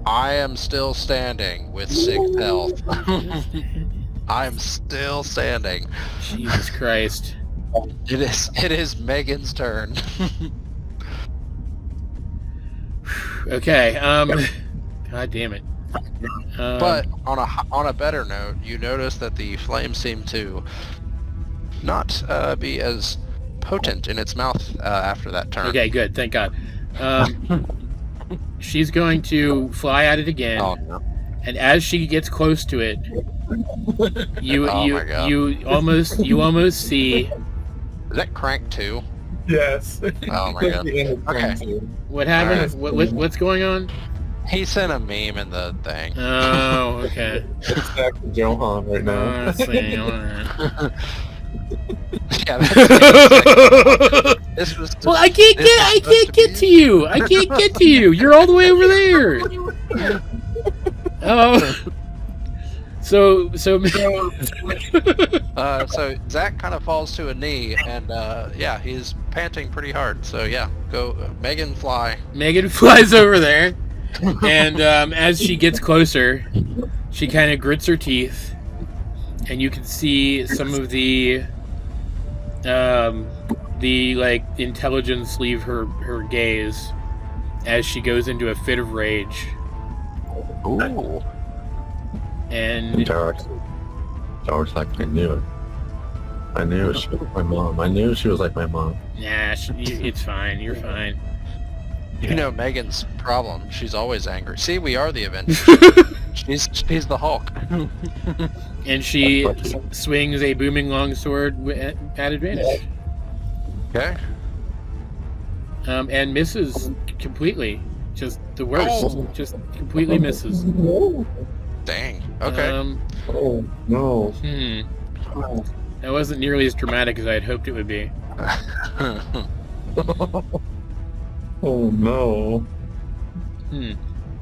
S1: I am still standing with 6 health. I'm still standing.
S2: Jesus Christ.
S1: It is Megan's turn.
S2: Okay. God damn it.
S1: But on a better note, you notice that the flames seem to not be as potent in its mouth after that turn.
S2: Okay, good. Thank God. She's going to fly at it again,
S1: Oh, no.
S2: and as she gets close to it, you
S1: Oh my God.
S2: you almost see
S1: Is that Crank 2?
S3: Yes.
S1: Oh my god. Okay.
S2: what happened. What's going on?
S1: He sent a meme in the thing.
S2: Oh, okay.
S3: It's back to Johan right now.
S2: I see, all right.
S1: Yeah, this was
S2: Well, I can't get to you. I can't get to you. You're all the way over there. Oh. So
S1: so Zack kind of falls to a knee, and yeah, he's panting pretty hard. So yeah, go Megan, fly.
S2: Megan flies over there, and as she gets closer, she kind of grits her teeth, and you can see some of the like intelligence leave her gaze as she goes into a fit of rage.
S1: Ooh.
S2: And
S4: Dowroc's like, I knew it. I knew she was my mom. I knew she was like my mom.
S2: nah, it's fine. You're fine.
S1: You know Megan's problem. She's always angry. See, we are the Avengers. she's the Hulk.
S2: And she swings a booming longsword at advantage.
S1: Okay.
S2: And misses completely. Just the worst.
S1: Oh.
S2: Just completely misses.
S1: Dang. Okay.
S3: Oh no.
S2: That wasn't nearly as dramatic as I had hoped it would be.
S3: Oh no.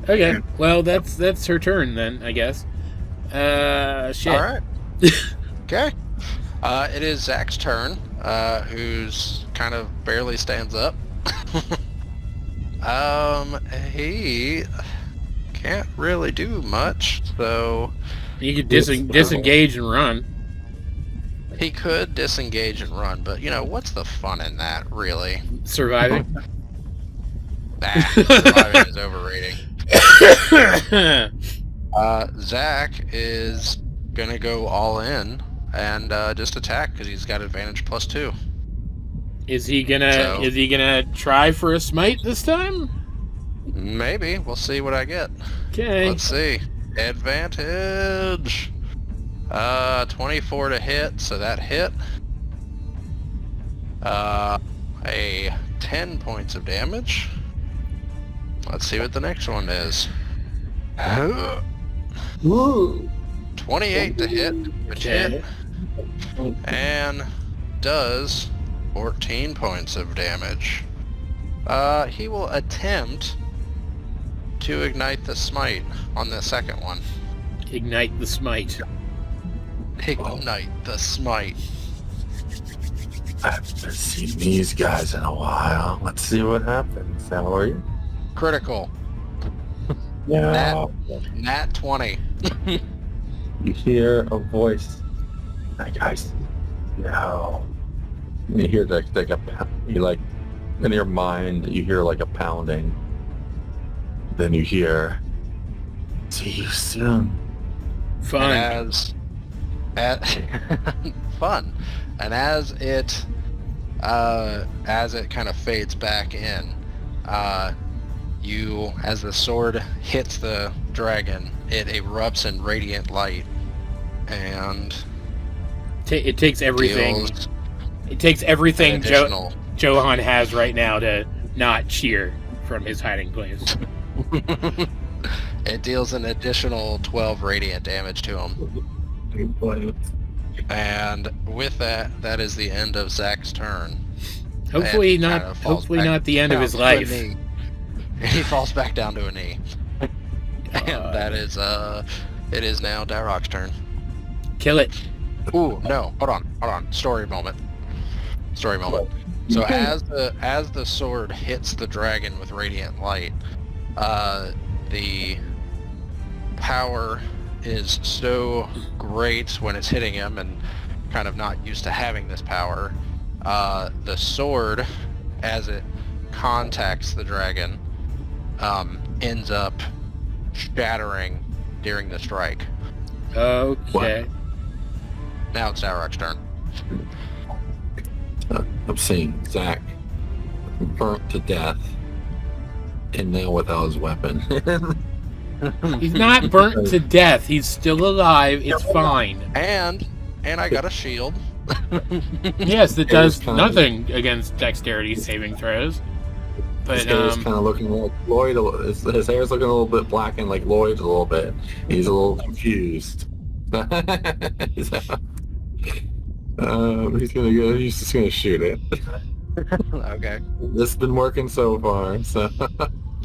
S2: Okay, well that's her turn then, I guess. Shit.
S1: All right. Okay. It is Zack's turn, who's kind of barely stands up. He can't really do much, so
S2: You could disengage and run.
S1: he could disengage and run, but you know, what's the fun in that, really?
S2: Surviving.
S1: Surviving is overrating. Zack is gonna go all in and just attack because he's got advantage +2.
S2: Is he gonna try for a smite this time?
S1: Maybe. We'll see what I get.
S2: Okay.
S1: Let's see. Advantage. 24 to hit, so that hit. A 10 points of damage. Let's see what the next one is. 28 to hit, which hit, and does 14 points of damage. He will attempt to ignite the smite on the second one.
S2: Ignite the smite.
S1: Ignite the smite.
S4: I haven't seen these guys in a while. Let's see what happens. How are you?
S1: Critical.
S4: Yeah.
S1: Nat 20.
S4: You hear a voice. That guy's no. And you hear in your mind you hear like a pounding. Then you hear, see you soon.
S2: Fun.
S1: Fun. And as it kind of fades back in, as the sword hits the dragon, it erupts in radiant light, and
S2: It takes everything.
S1: deals
S2: It takes everything
S1: an additional.
S2: Johan has right now to not cheer from his hiding place.
S1: It deals an additional 12 radiant damage to him. And with that, that is the end of Zack's turn.
S2: Hopefully
S1: And
S2: not.
S1: kind of falls
S2: Hopefully
S1: back
S2: not the end of
S1: down
S2: his
S1: to a
S2: life.
S1: knee. He falls back down to a knee. And that is it is now Dowroc's turn.
S2: Kill it.
S1: Ooh, no, hold on. Story moment. So as the sword hits the dragon with radiant light, the power is so great when it's hitting him, and kind of not used to having this power. The sword, as it contacts the dragon, ends up shattering during the strike.
S2: Okay.
S1: Now it's Dowroc's turn.
S4: I'm seeing Zack burnt to death, and now without his weapon.
S2: He's not burnt to death. He's still alive. It's fine.
S1: And I got a shield.
S2: Yes, that
S4: It
S2: does
S4: was kind of-
S2: nothing against dexterity saving throws.
S4: His
S2: But
S4: hair's kind of looking like Lloyd. His hair's looking a little bit blackened like Lloyd's a little bit. He's a little confused. He's just gonna shoot it.
S1: Okay.
S4: This has been working so far. So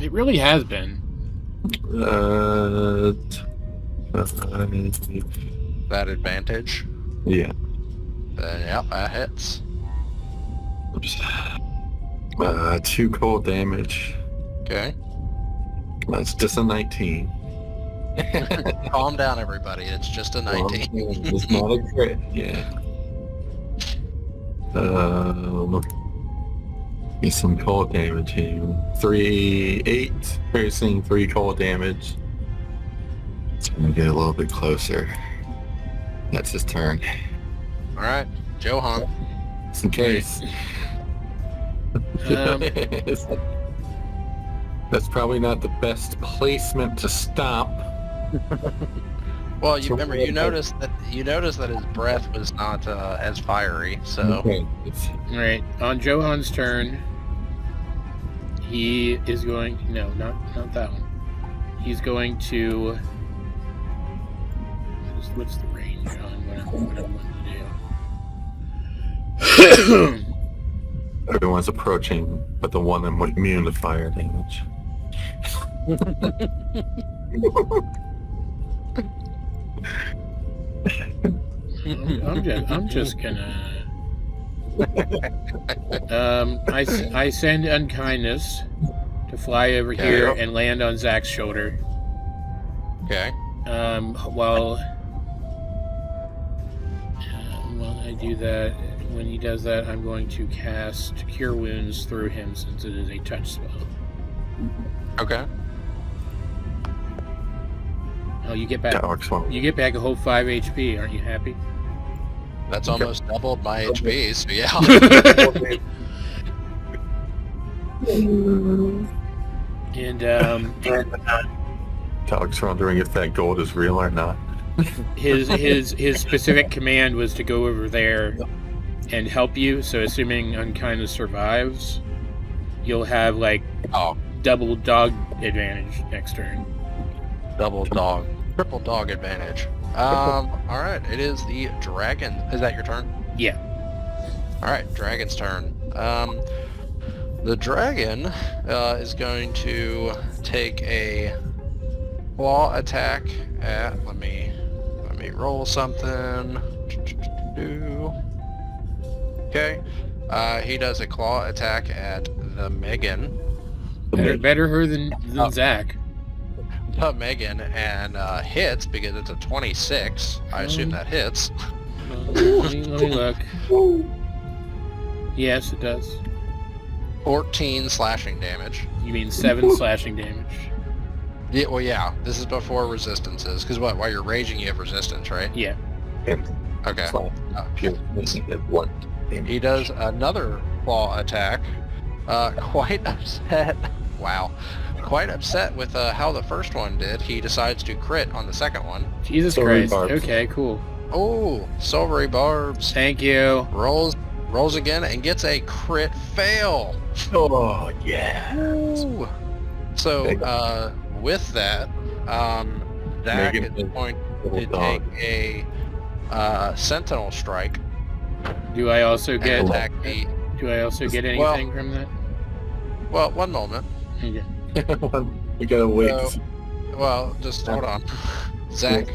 S2: it really has been.
S1: That advantage.
S4: Yeah.
S1: Then yep, that hits.
S4: Oops. 2 cold damage.
S1: Okay.
S4: That's just a 19.
S1: Calm down, everybody. It's just a 19.
S4: It's not a crit. Yeah. Get some cold damage here. 8 piercing, 3 cold damage. So I'm gonna get a little bit closer. That's his turn.
S1: All right, Johan.
S4: Just in case. That's probably not the best placement to stop.
S1: Well, you noticed that his breath was not as fiery. So
S4: Okay.
S2: Alright, on Johan's turn, he is going... No, not that one. He's going to... What's the range on what I'm wanting to do?
S4: Everyone's approaching, but the one I'm immune to fire damage.
S2: I'm just gonna... I send Unkindness to fly over here and land on Zack's shoulder.
S1: okay.
S2: While I do that, when he does that, I'm going to cast Cure Wounds through him since it is a touch spell.
S1: Okay.
S2: Oh, you get back
S4: Dowroc one.
S2: a whole 5 HP. Aren't you happy?
S1: That's almost doubled my HP. So yeah.
S2: And
S4: Dowroc's wondering if that gold is real or not.
S2: his specific command was to go over there and help you. So assuming Unkindness survives, you'll have like double dog advantage next turn.
S1: Triple dog advantage. All right, it is the dragon. Is that your turn?
S2: Yeah.
S1: All right, dragon's turn. The dragon is going to take a claw attack at. Let me roll something. Okay. He does a claw attack at the Megan.
S2: Better her than Zack.
S1: The Megan and hits because it's a 26. I assume that hits.
S2: Let me look. Yes, it does.
S1: 14 slashing damage.
S2: You mean 7 slashing damage?
S1: Yeah, well, yeah. This is before resistances. Because while you're raging, you have resistance, right?
S2: Yeah.
S1: Okay.
S4: Pure missing at 1.
S1: He does another claw attack. Quite upset wow. Quite upset with how the first one did. He decides to crit on the second one.
S2: Jesus
S3: Silvery
S2: Christ.
S3: barbs.
S2: Okay, cool.
S1: Oh, silvery barbs.
S2: Thank you.
S1: Rolls again and gets a crit fail.
S3: Oh, yeah.
S1: Ooh. So, with that, Zack
S3: Megan
S1: is going to
S3: little dog.
S1: take a Sentinel Strike
S2: Do I also
S1: and
S2: get
S1: attack the...
S2: Do I also get
S1: Well-
S2: anything from that?
S1: Well, one moment.
S2: Okay.
S3: We gotta wait.
S1: So- Well, just hold on. Zack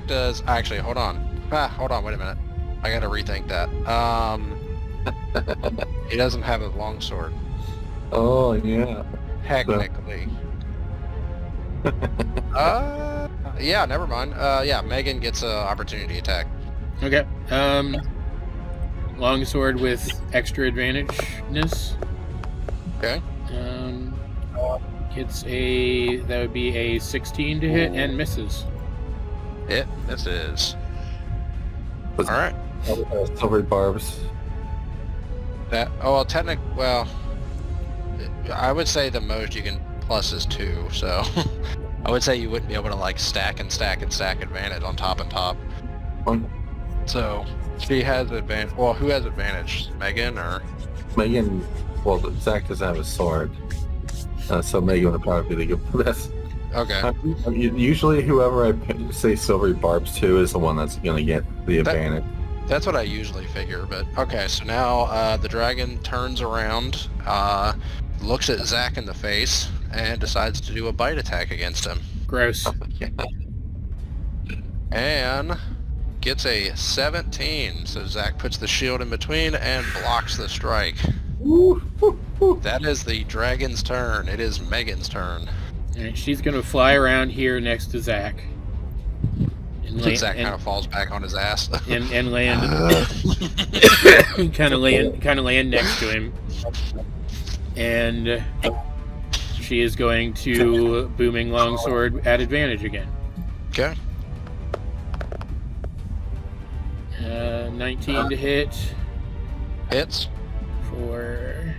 S1: does... Actually, hold on. Hold on, wait a minute. I gotta rethink that. He doesn't have a longsword,
S3: Oh, yeah.
S1: technically. Yeah, never mind. Yeah, Megan gets an opportunity attack.
S2: Okay. Longsword with extra advantage-ness.
S1: Okay.
S2: Gets that would be a 16 to hit and misses.
S1: It misses.
S3: Was-
S1: Alright.
S3: Silvery barbs.
S1: Well, I would say the most you can plus is 2, so I would say you wouldn't be able to like stack and stack and stack advantage on top and top.
S3: One.
S1: So she has advantage. Well, who has advantage? Megan or?
S3: Megan, well, Zack doesn't have a sword. So Megan would probably be the good best.
S1: Okay.
S3: Usually whoever I say silvery barbs to is the one that's going to get the advantage.
S1: That's what I usually figure, but okay, so now the dragon turns around, looks at Zack in the face, and decides to do a bite attack against him.
S2: Gross.
S1: And gets a 17, so Zack puts the shield in between and blocks the strike. That is the dragon's turn. It is Megan's turn.
S2: Alright, she's gonna fly around here next to Zack. And
S1: Zack kind of falls back on his ass.
S2: and land kind of land next to him. And she is going to booming longsword at advantage again.
S1: Okay.
S2: 19 to hit
S1: Hits.
S2: for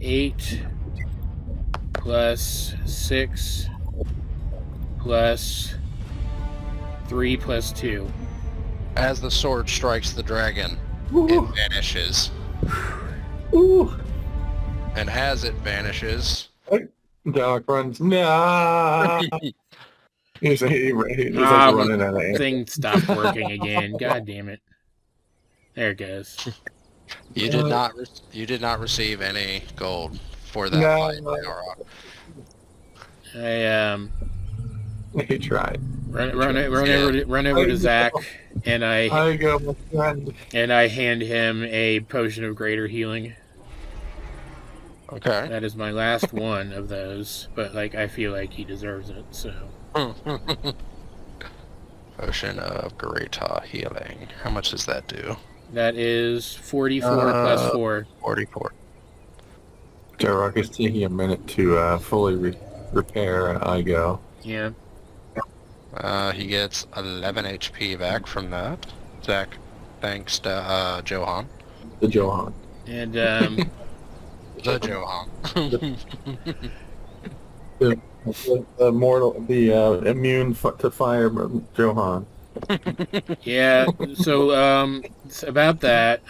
S2: 8 plus 6 plus 3 plus 2.
S1: As the sword strikes the dragon, it vanishes.
S3: Ooh.
S1: And as it vanishes...
S3: Dowroc runs. No. He's running out of air.
S2: Thing stopped working again. God damn it. There it goes.
S1: You did not receive any gold for that
S3: No.
S1: fight, Dowroc.
S3: He tried.
S2: Run over to Zack, and
S3: I go, my friend.
S2: I hand him a potion of greater healing.
S1: Okay.
S2: That is my last one of those, but like I feel like he deserves it. So
S1: Potion of greater healing. How much does that do?
S2: that is 44 plus 4.
S1: 44.
S3: Dowroc is taking a minute to fully repair Igo.
S2: Yeah.
S1: He gets 11 HP back from that. Zack, thanks to Johan.
S3: The Johan.
S2: And
S1: The Johan.
S3: The immune to fire Johan.
S2: yeah, so about that,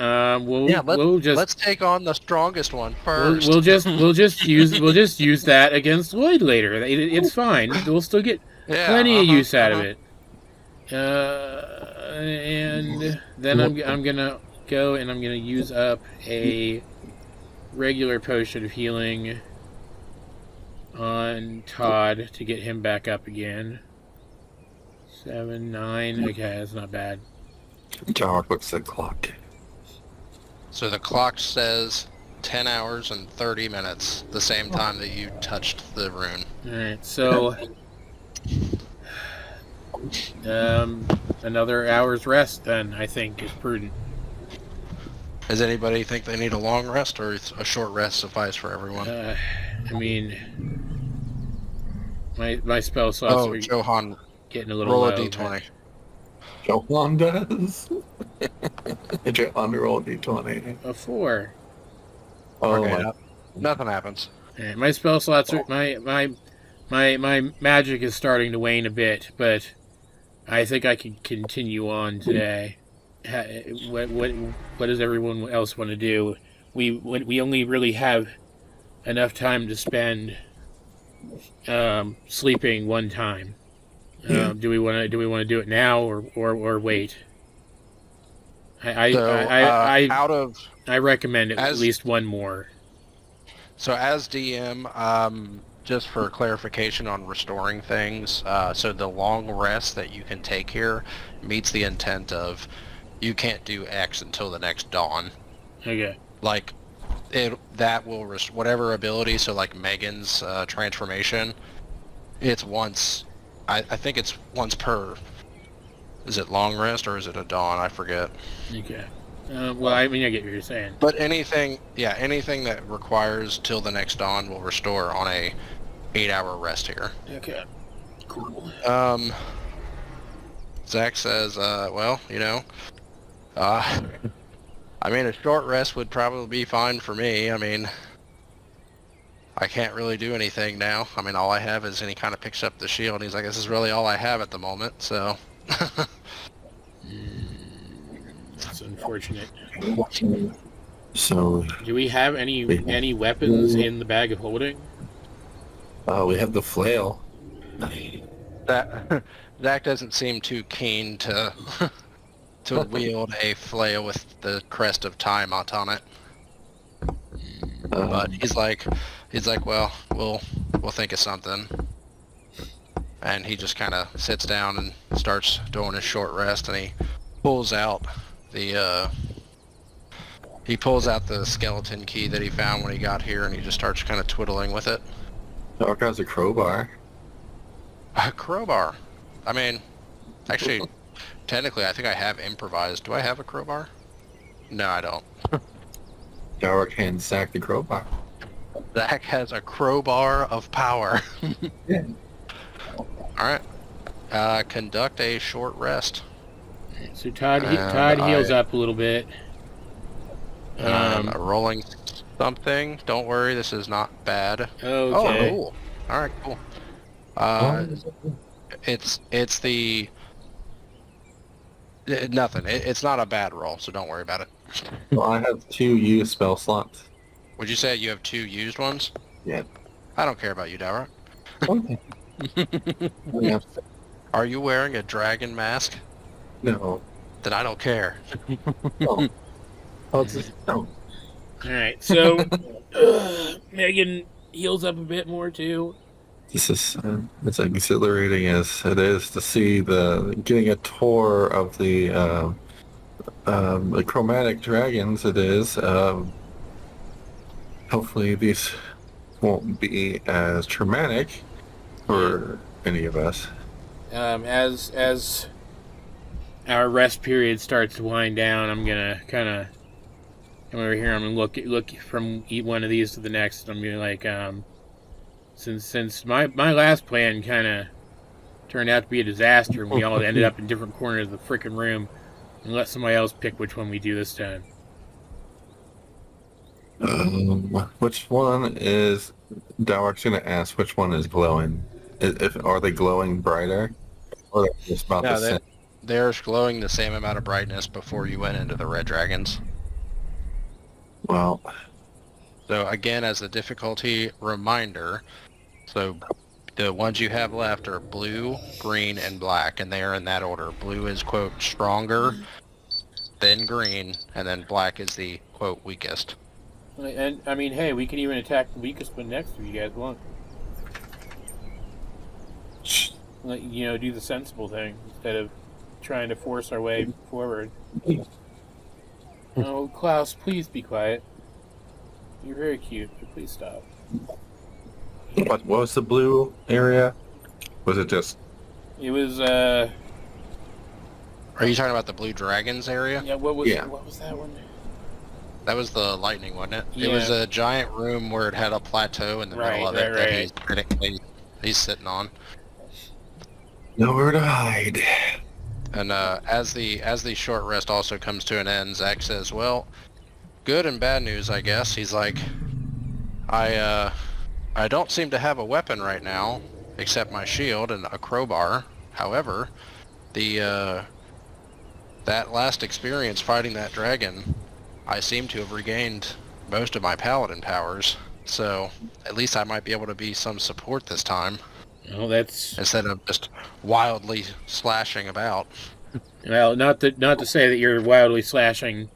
S1: Let's take on the strongest one first.
S2: we'll just use that against Lloyd later. It's fine. We'll still get plenty of use out of it. And then I'm gonna go and I'm gonna use up a regular potion of healing on Todd to get him back up again. 7, 9. Okay, that's not bad.
S3: Dowroc looks at the clock.
S1: So the clock says 10 hours and 30 minutes, the same time that you touched the rune.
S2: Alright, so another hour's rest then I think is prudent.
S1: Does anybody think they need a long rest, or is a short rest suffice for everyone?
S2: I mean, my spell slots are
S1: Johan,
S2: getting a little
S1: roll
S2: low.
S1: a d20.
S3: Johan does. Did you underroll D20?
S2: A 4.
S3: Oh
S1: Okay,
S3: my.
S1: nothing happens.
S2: Alright, my spell slots are my magic is starting to wane a bit, but I think I can continue on today. What does everyone else want to do? We only really have enough time to spend sleeping one time.
S3: Yeah.
S2: Do we want to do it now or wait?
S1: Out of
S2: I recommend at least one more.
S1: So as DM, just for clarification on restoring things, so the long rest that you can take here meets the intent of you can't do X until the next dawn.
S2: Okay.
S1: Like, that will whatever ability, so like Megan's transformation, it's once, I think it's once per, is it long rest or is it a dawn? I forget.
S2: Okay. Well, I mean, I get what you're saying.
S1: But anything that requires till the next dawn will restore on a 8-hour rest here.
S2: Okay. Cool.
S1: Zack says, well, I mean, a short rest would probably be fine for me. I mean, I can't really do anything now. I mean, all I have is, and he kind of picks up the shield. He's like, this is really all I have at the moment, so.
S2: That's unfortunate.
S3: So
S2: Do we have any weapons in the bag of holding?
S3: we have the flail.
S1: That Zack doesn't seem too keen to to wield a flail with the crest of Tiamat on it. But he's like, well, we'll think of something. And he just kind of sits down and starts doing his short rest, and he pulls out the skeleton key that he found when he got here, and he just starts kind of twiddling with it.
S3: Dowroc has a crowbar.
S1: A crowbar. I mean, actually, technically, I think I have improvised. Do I have a crowbar? No, I don't.
S3: Dowroc hands Zack the crowbar.
S1: Zack has a crowbar of power.
S3: Yeah.
S1: All right. Conduct a short rest.
S2: So Todd heals up a little bit.
S1: Rolling something. Don't worry, this is not bad.
S2: Okay.
S1: Oh, cool. All right, cool. It's the nothing. It's not a bad roll, so don't worry about it.
S3: Well, I have 2 used spell slots.
S1: Would you say you have 2 used ones?
S3: Yeah.
S1: I don't care about you, Dowroc.
S3: Okay. Yeah.
S1: Are you wearing a dragon mask?
S3: No.
S1: Then I don't care.
S3: Oh. Oh, no.
S2: Alright, so Megan heals up a bit more too.
S3: This is as exhilarating as it is to see getting a tour of the chromatic dragons. It is. Hopefully these won't be as traumatic for any of us.
S2: As our rest period starts to wind down, I'm gonna kind of come over here. I'm gonna look from one of these to the next. I'm gonna like since my last plan kind of turned out to be a disaster, and we all ended up in different corners of the frickin' room, and let somebody else pick which one we do this time.
S3: Which one is Dowroc's gonna ask? Which one is glowing? Are they glowing brighter, or are they just about the same?
S1: They're glowing the same amount of brightness before you went into the red dragons.
S3: Well,
S1: So again, as a difficulty reminder, so the ones you have left are blue, green, and black, and they are in that order. Blue is, quote, stronger, then green, and then black is the, quote, weakest.
S2: And I mean, hey, we can even attack the weakest one next if you guys want. Like, do the sensible thing instead of trying to force our way forward. Oh, Klaus, please be quiet. You're very cute, but please stop.
S3: what was the blue area? Was it just?
S2: It was,
S1: Are you talking about the blue dragons area?
S2: yeah, what was that one?
S1: That was the lightning, wasn't it?
S2: Yeah.
S1: It was a giant room where it had a plateau in the middle of it that he's sitting on.
S3: Nowhere to hide.
S1: And as the short rest also comes to an end, Zack says, "Well, good and bad news, I guess." He's like, I don't seem to have a weapon right now, except my shield and a crowbar. However, that last experience fighting that dragon, I seem to have regained most of my paladin powers. So at least I might be able to be some support this time,
S2: Well, that's
S1: instead of just wildly slashing about.
S2: well, not to say that your wildly slashing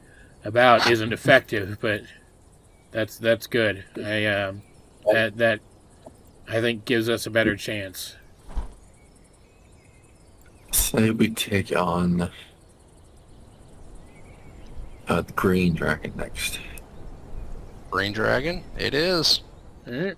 S2: about isn't effective, but that's good. That I think gives us a better chance.
S3: Say we take on the green dragon next.
S1: Green dragon, it is.
S2: Alright.